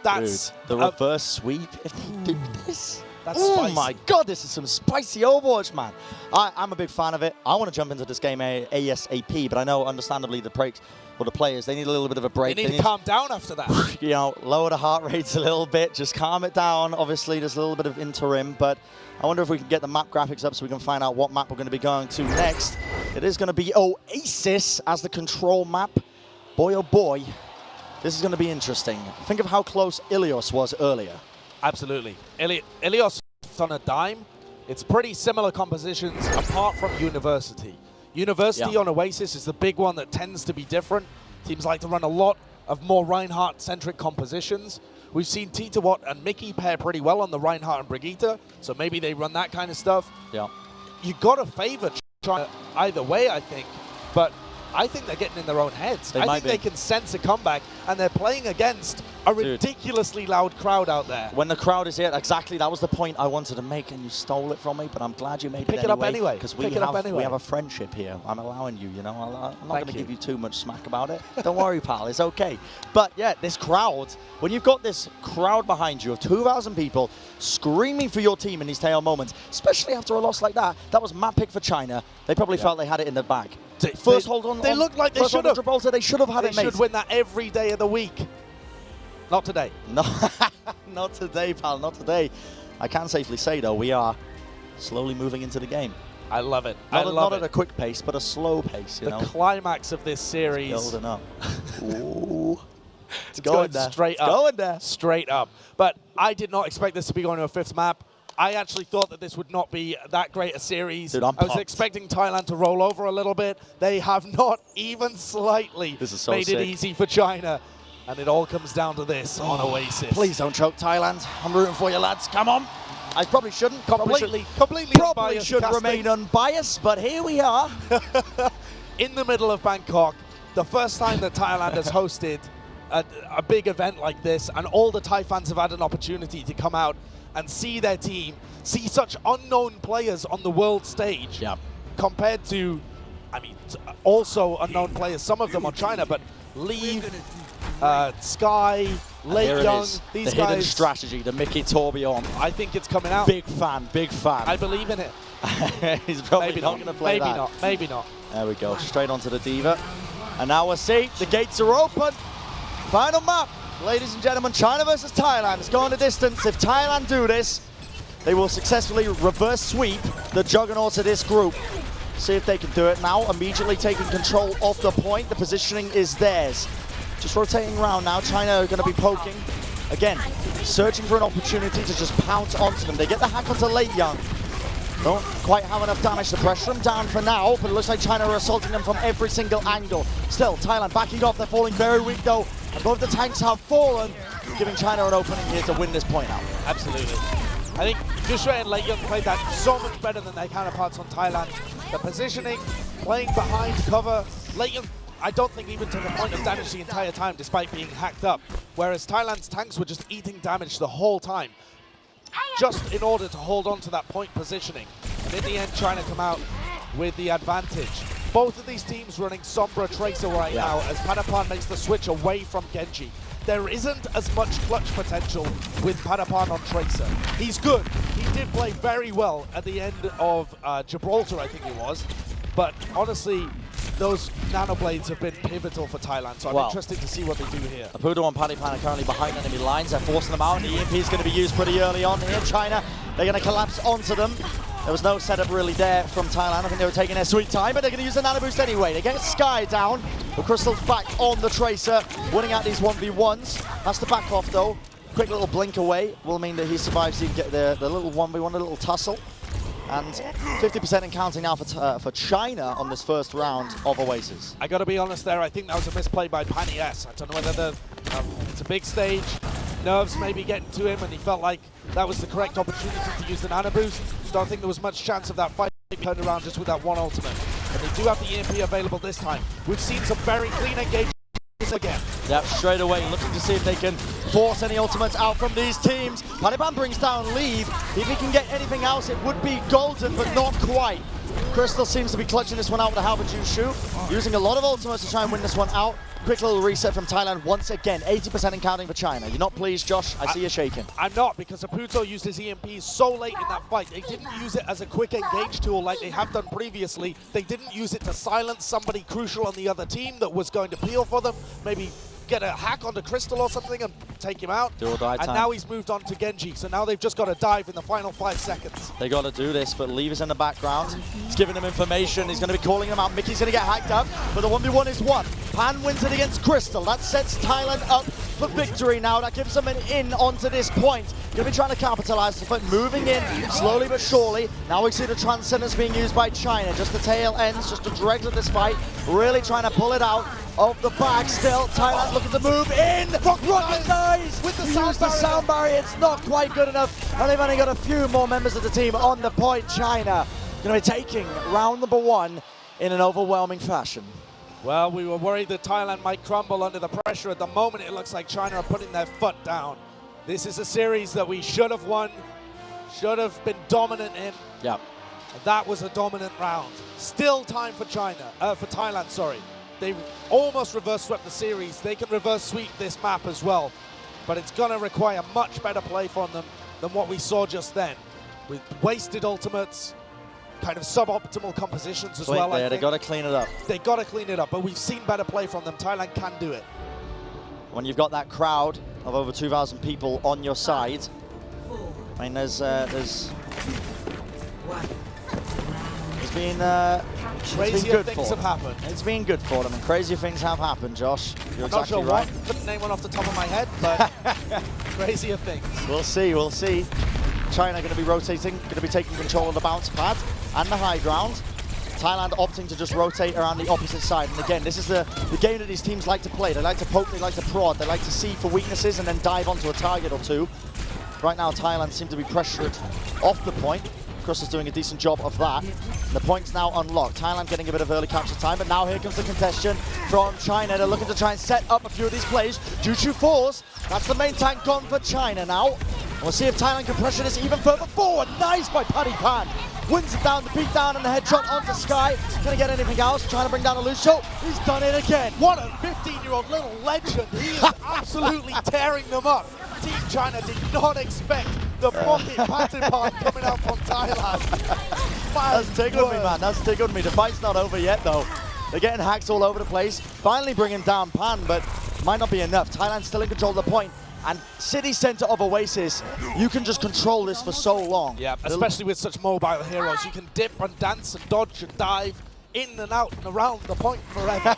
[SPEAKER 2] That's
[SPEAKER 1] dude, the reverse sweep, if they do this.
[SPEAKER 2] That's
[SPEAKER 1] oh
[SPEAKER 2] spicy.
[SPEAKER 1] My God, this is some spicy Overwatch, man. I'm a big fan of it. I want to jump into this game ASAP, but I know, understandably, the players, they need a little bit of a break.
[SPEAKER 2] They need to calm down after that.
[SPEAKER 1] You know, lower the heart rates a little bit, just calm it down. Obviously, there's a little bit of interim, but I wonder if we can get the map graphics up so we can find out what map we're going to be going to next. It is going to be Oasis as the control map. Boy, oh boy, this is going to be interesting. Think of how close Ilios was earlier.
[SPEAKER 2] Absolutely. Ilios on a dime. It's pretty similar compositions apart from University. University on Oasis is the big one that tends to be different. Teams like to run a lot of more Reinhardt-centric compositions. We've seen Titawat and Mickey pair pretty well on the Reinhardt and Brigitte, so maybe they run that kind of stuff.
[SPEAKER 1] Yeah.
[SPEAKER 2] You got to favor China either way, I think, but I think they're getting in their own heads. I think they can sense a comeback, and they're playing against a ridiculously loud crowd out there.
[SPEAKER 1] When the crowd is here, exactly, that was the point I wanted to make, and you stole it from me, but I'm glad you made
[SPEAKER 2] Pick it up anyway.
[SPEAKER 1] Because we have a friendship here. I'm allowing you, you know. I'm not going to give you too much smack about it. Don't worry, pal, it's okay. But yeah, this crowd, when you've got this crowd behind you of 2,000 people screaming for your team in these tail moments, especially after a loss like that, that was map pick for China. They probably felt they had it in the bag. First hold on.
[SPEAKER 2] They look like they should have.
[SPEAKER 1] Gibraltar, they should have had it, mate.
[SPEAKER 2] They should win that every day of the week. Not today.
[SPEAKER 1] No, not today, pal. Not today. I can safely say, though, we are slowly moving into the game.
[SPEAKER 2] I love it.
[SPEAKER 1] Not at a quick pace, but a slow pace, you know.
[SPEAKER 2] The climax of this series.
[SPEAKER 1] It's building up. Ooh.
[SPEAKER 2] It's going there. Straight up.
[SPEAKER 1] Going there.
[SPEAKER 2] Straight up. But I did not expect this to be going to a 5th map. I actually thought that this would not be that great a series.
[SPEAKER 1] Dude,
[SPEAKER 2] I was expecting Thailand to roll over a little bit. They have not even slightly made it easy for China. And it all comes down to this on Oasis.
[SPEAKER 1] Please don't choke, Thailand. I'm rooting for you, lads. Come on. I probably shouldn't.
[SPEAKER 2] Completely
[SPEAKER 1] probably should remain unbiased, but here we are.
[SPEAKER 2] In the middle of Bangkok, the first time that Thailand has hosted a big event like this, and all the Thai fans have had an opportunity to come out and see their team, see such unknown players on the world stage, compared to, I mean, also unknown players, some of them on China, but Leave, Sky, Late
[SPEAKER 1] Here it
[SPEAKER 2] Young,
[SPEAKER 1] is.
[SPEAKER 2] these
[SPEAKER 1] the
[SPEAKER 2] guys.
[SPEAKER 1] hidden strategy, the Mickey Tourbillon.
[SPEAKER 2] I think it's coming out.
[SPEAKER 1] Big fan, big fan.
[SPEAKER 2] I believe in it.
[SPEAKER 1] He's probably
[SPEAKER 2] Maybe
[SPEAKER 1] not
[SPEAKER 2] not.
[SPEAKER 1] going to play
[SPEAKER 2] Maybe
[SPEAKER 1] that.
[SPEAKER 2] not. Maybe not.
[SPEAKER 1] There we go, straight onto the Diva. And now we'll see, the gates are open. Final map, ladies and gentlemen, China versus Thailand. It's going the distance. If Thailand do this, they will successfully reverse sweep the juggernauts of this group. See if they can do it now, immediately taking control of the point. The positioning is theirs. Just rotating around now, China are going to be poking. Again, searching for an opportunity to just pounce onto them. They get the hack onto Late Young. Don't quite have enough damage to pressure them down for now, but it looks like China are assaulting them from every single angle. Still, Thailand backing off. They're falling very weak though, and both the tanks have fallen, giving China an opening here to win this point out.
[SPEAKER 2] Absolutely. I think Joshua and Late Young played that so much better than their counterparts on Thailand. The positioning, playing behind cover. Late Young, I don't think even took a point of damage the entire time despite being hacked up, whereas Thailand's tanks were just eating damage the whole time, just in order to hold on to that point positioning. And in the end, China come out with the advantage. Both of these teams running Sombra Tracer right now as Padapan makes the switch away from Genji. There isn't as much clutch potential with Padapan on Tracer. He's good. He did play very well at the end of Gibraltar, I think it was. But honestly, those nanoblades have been pivotal for Thailand, so I'm interested to see what they do here.
[SPEAKER 1] Apudo and Padipan are currently behind enemy lines. They're forcing them out, and the EMP is going to be used pretty early on here. China, they're going to collapse onto them. There was no setup really there from Thailand. I think they were taking their sweet time, but they're going to use the nano boost anyway. They get Sky down. The Crystal's back on the Tracer, winning out these 1v1s. Has to back off though. Quick little blink away will mean that he survives the little 1v1, a little tussle. And 50% and counting now for China on this first round of Oasis.
[SPEAKER 2] I got to be honest there, I think that was a misplay by Pani S. I don't know whether it's a big stage, nerves maybe getting to him, and he felt like that was the correct opportunity to use the nano boost. Don't think there was much chance of that fight turned around just with that one ultimate. But they do have the EMP available this time. We've seen some very clean engagements again.
[SPEAKER 1] Yep, straight away looking to see if they can force any ultimates out from these teams. Padapan brings down Leave. If he can get anything else, it would be golden, but not quite. Crystal seems to be clutching this one out with a Halberd Juice shoot, using a lot of ultimates to try and win this one out. Quick little reset from Thailand once again, 80% and counting for China. You're not pleased, Josh? I see you shaking.
[SPEAKER 2] I'm not, because Aputo used his EMP so late in that fight. They didn't use it as a quick engage tool like they have done previously. They didn't use it to silence somebody crucial on the other team that was going to peel for them. Maybe get a hack onto Crystal or something and take him out.
[SPEAKER 1] Do or die time.
[SPEAKER 2] And now he's moved on to Genji, so now they've just got to dive in the final 5 seconds.
[SPEAKER 1] They got to do this, but Leave is in the background. He's giving them information. He's going to be calling them out. Mickey's going to get hacked up, but the 1v1 is won. Pan wins it against Crystal. That sets Thailand up for victory now. That gives them an in onto this point. Going to be trying to capitalize, but moving in slowly but surely. Now we see the Transcendence being used by China. Just the tail ends, just the dregs of this fight. Really trying to pull it out of the bag still. Thailand looking to move in. Rocket dies with the sound barrier. It's not quite good enough. And they've only got a few more members of the team on the point. China going to be taking round number 1 in an overwhelming fashion.
[SPEAKER 2] Well, we were worried that Thailand might crumble under the pressure. At the moment, it looks like China are putting their foot down. This is a series that we should have won, should have been dominant in.
[SPEAKER 1] Yeah.
[SPEAKER 2] That was a dominant round. Still time for Thailand, sorry. They almost reverse swept the series. They can reverse sweep this map as well. But it's going to require much better play from them than what we saw just then. With wasted ultimates, kind of suboptimal compositions as well.
[SPEAKER 1] They got to clean it up.
[SPEAKER 2] They got to clean it up, but we've seen better play from them. Thailand can do it.
[SPEAKER 1] When you've got that crowd of over 2,000 people on your side, I mean, there's been
[SPEAKER 2] crazier
[SPEAKER 1] good
[SPEAKER 2] things
[SPEAKER 1] for
[SPEAKER 2] have happened.
[SPEAKER 1] It's been good for them, and crazier things have happened, Josh. You're
[SPEAKER 2] I'm
[SPEAKER 1] exactly
[SPEAKER 2] not sure
[SPEAKER 1] right.
[SPEAKER 2] what. Couldn't name one off the top of my head, but crazier things.
[SPEAKER 1] We'll see, we'll see. China going to be rotating, going to be taking control of the bounce pad and the high ground. Thailand opting to just rotate around the opposite side. And again, this is the game that these teams like to play. They like to poke, they like to prod, they like to see for weaknesses and then dive onto a target or two. Right now, Thailand seem to be pressured off the point. Crystal's doing a decent job of that. The point's now unlocked. Thailand getting a bit of early capture time, but now here comes the contestation from China. They're looking to try and set up a few of these plays. Juju falls. That's the main tank gone for China now. We'll see if Thailand can pressure this even further forward. Nice by Padipan. wins it down, the beat down and the headshot onto Sky. Gonna get anything else, trying to bring down a Lucio. He's done it again.
[SPEAKER 2] What a 15-year-old little legend. He is absolutely tearing them up. Team China did not expect the pocket Patipon coming out from Thailand.
[SPEAKER 1] That's tickled me, man. That's tickled me. The fight's not over yet, though. They're getting hacks all over the place. Finally bringing down Pan, but might not be enough. Thailand's still in control of the point. And city center of Oasis, you can just control this for so long.
[SPEAKER 2] Yeah, especially with such mobile heroes. You can dip and dance and dodge and dive in and out and around the point forever.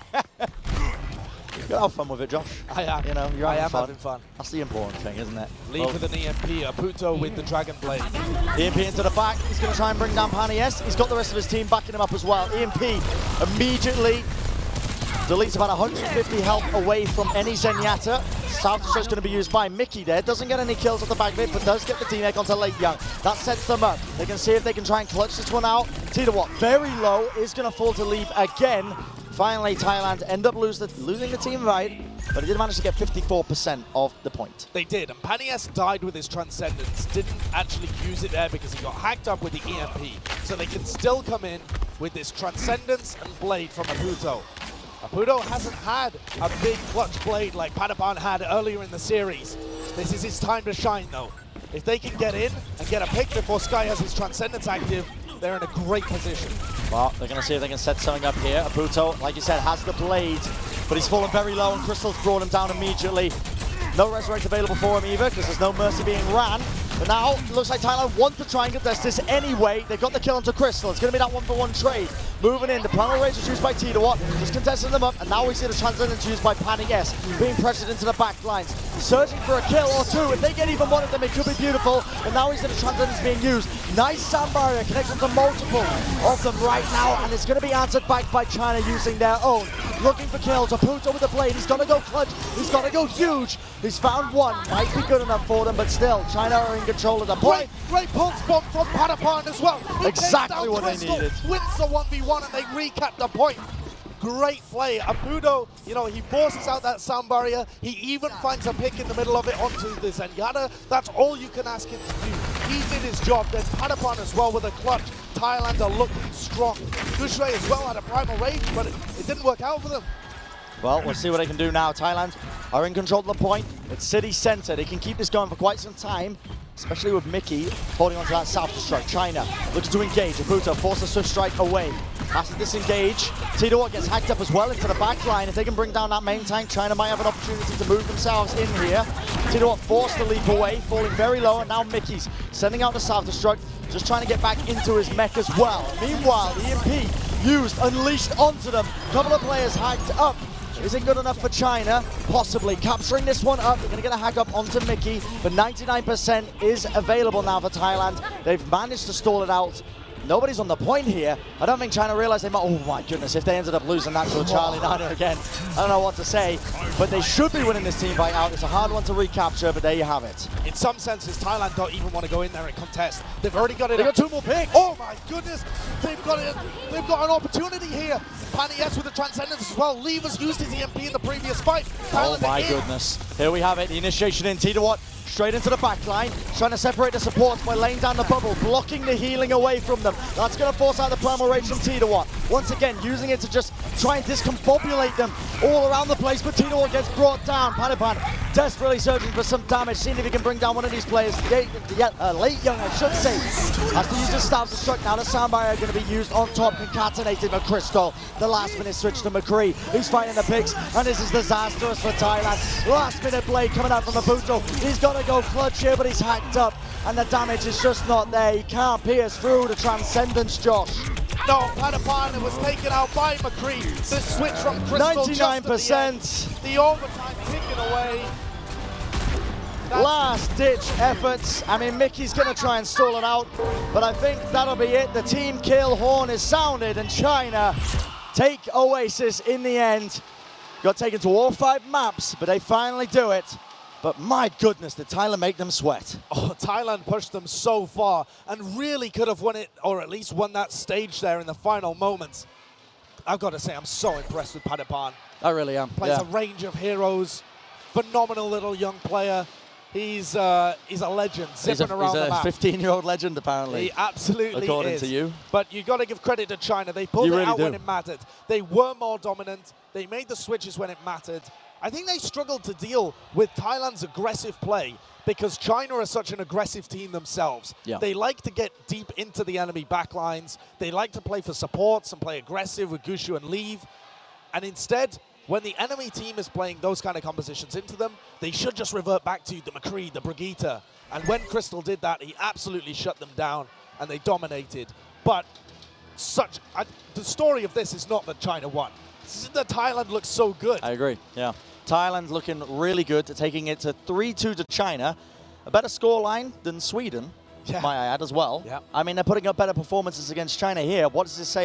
[SPEAKER 1] You gotta have fun with it, Josh.
[SPEAKER 2] I am.
[SPEAKER 1] You know, you're
[SPEAKER 2] having fun.
[SPEAKER 1] That's the important thing, isn't it?
[SPEAKER 2] Lead with an EMP, Aputo with the Dragon Blade.
[SPEAKER 1] EMP into the back. He's going to try and bring down Pan ES. He's got the rest of his team backing him up as well. EMP immediately deletes about 150 health away from any Zenyatta. South is going to be used by Mickey there. Doesn't get any kills at the back of it, but does get the teammate onto Late Young. That sets them up. They can see if they can try and clutch this one out. Tidawat, very low, is going to fall to leave again. Finally, Thailand end up losing the team right, but they did manage to get 54% of the point.
[SPEAKER 2] They did, and Panias died with his Transcendence. Didn't actually use it there because he got hacked up with the EMP. So they can still come in with this Transcendence and Blade from Aputo. Aputo hasn't had a big clutch blade like Patipon had earlier in the series. This is his time to shine, though. If they can get in and get a pick before Sky has his Transcendence active, they're in a great position.
[SPEAKER 1] Well, they're going to see if they can set something up here. Aputo, like you said, has the blade, but he's fallen very low, and Crystal's brought him down immediately. No resurrect available for him either, because there's no mercy being ran. But now, it looks like Thailand want to try and contest this anyway. They've got the kill onto Crystal. It's going to be that one-for-one trade. Moving in, the Primal Rage is used by Tidawat, just contesting them up, and now we see the Transcendence used by Panic S, being pressured into the back lines. Searching for a kill or two. If they get even one of them, it could be beautiful. But now we see the Transcendence being used. Nice sound barrier, connecting to multiple of them right now, and it's going to be answered back by China using their own. Looking for kills. Aputo with the blade. He's got to go clutch. He's got to go huge. He's found one. Might be good enough for them, but still, China are in control of the point.
[SPEAKER 2] Great pulse bomb from Patipon as well. He
[SPEAKER 1] Exactly what they needed.
[SPEAKER 2] Wins the 1v1 and they recap the point. Great play. Aputo, you know, he forces out that sound barrier. He even finds a pick in the middle of it onto the Zenyatta. That's all you can ask him to do. He did his job. Then Patipon as well with a clutch. Thailand are looking strong. Dushray as well had a primal rage, but it didn't work out for them.
[SPEAKER 1] Well, we'll see what they can do now. Thailand are in control of the point. It's city center. They can keep this going for quite some time, especially with Mickey holding onto that self-destruct. China looks to engage. Aputo forces a swift strike away. Has to disengage. Tidawat gets hacked up as well into the back line. If they can bring down that main tank, China might have an opportunity to move themselves in here. Tidawat forced to leap away, falling very low, and now Mickey's sending out the self-destruct, just trying to get back into his mech as well. Meanwhile, the EMP used, unleashed onto them. A couple of players hacked up. Is it good enough for China? Possibly. Capturing this one up. They're going to get a hack up onto Mickey, but 99% is available now for Thailand. They've managed to stall it out. Nobody's on the point here. I don't think China realized they might. Oh my goodness, if they ended up losing that to a Charlie Niner again, I don't know what to say. But they should be winning this team fight out. It's a hard one to recapture, but there you have it.
[SPEAKER 2] In some senses, Thailand don't even want to go in there and contest. They've already got it.
[SPEAKER 1] They got two more picks.
[SPEAKER 2] Oh my goodness, they've got it. They've got an opportunity here. Panias with the Transcendence as well. Levers used his EMP in the previous fight.
[SPEAKER 1] Oh my goodness. Here we have it. The initiation in. Tidawat straight into the back line, trying to separate the supports by laying down the bubble, blocking the healing away from them. That's going to force out the Primal Rage from Tidawat. Once again, using it to just try and discombobulate them all around the place, but Tidawat gets brought down. Patipon desperately searching for some damage, seeing if he can bring down one of these players. Late Young, I should say, has to use his self-destruct. Now the sound barrier going to be used on top, concatenated by Crystal. The last minute switch to McCree, who's fighting the picks, and this is disastrous for Thailand. Last minute blade coming out from Aputo. He's got to go clutch here, but he's hacked up, and the damage is just not there. He can't pierce through the Transcendence, Josh.
[SPEAKER 2] No, Patipon was taken out by McCree. The switch from Crystal
[SPEAKER 1] 99%.
[SPEAKER 2] The overtime ticking away.
[SPEAKER 1] Last-ditch efforts. I mean, Mickey's going to try and stall it out, but I think that'll be it. The team kill horn is sounded, and China take Oasis in the end. Got taken to all 5 maps, but they finally do it. But my goodness, did Thailand make them sweat?
[SPEAKER 2] Oh, Thailand pushed them so far and really could have won it, or at least won that stage there in the final moments. I've got to say, I'm so impressed with Patipon.
[SPEAKER 1] I really am.
[SPEAKER 2] Plays a range of heroes. Phenomenal little young player. He's a legend, zipping around the map.
[SPEAKER 1] He's a 15-year-old legend, apparently.
[SPEAKER 2] He absolutely
[SPEAKER 1] according
[SPEAKER 2] is.
[SPEAKER 1] to you.
[SPEAKER 2] But you got to give credit to China. They pulled it
[SPEAKER 1] really
[SPEAKER 2] out
[SPEAKER 1] do.
[SPEAKER 2] when it mattered. They were more dominant. They made the switches when it mattered. I think they struggled to deal with Thailand's aggressive play because China are such an aggressive team themselves.
[SPEAKER 1] Yeah.
[SPEAKER 2] They like to get deep into the enemy backlines. They like to play for supports and play aggressive with Gushu and Leave. And instead, when the enemy team is playing those kind of compositions into them, they should just revert back to the McCree, the Brigitte. And when Crystal did that, he absolutely shut them down and they dominated. But the story of this is not that China won. The Thailand looks so good.
[SPEAKER 1] I agree, yeah. Thailand looking really good, taking it to 3-2 to China. A better scoreline than Sweden, might I add, as well.
[SPEAKER 2] Yeah.
[SPEAKER 1] I mean, they're putting up better performances against China here. What does this say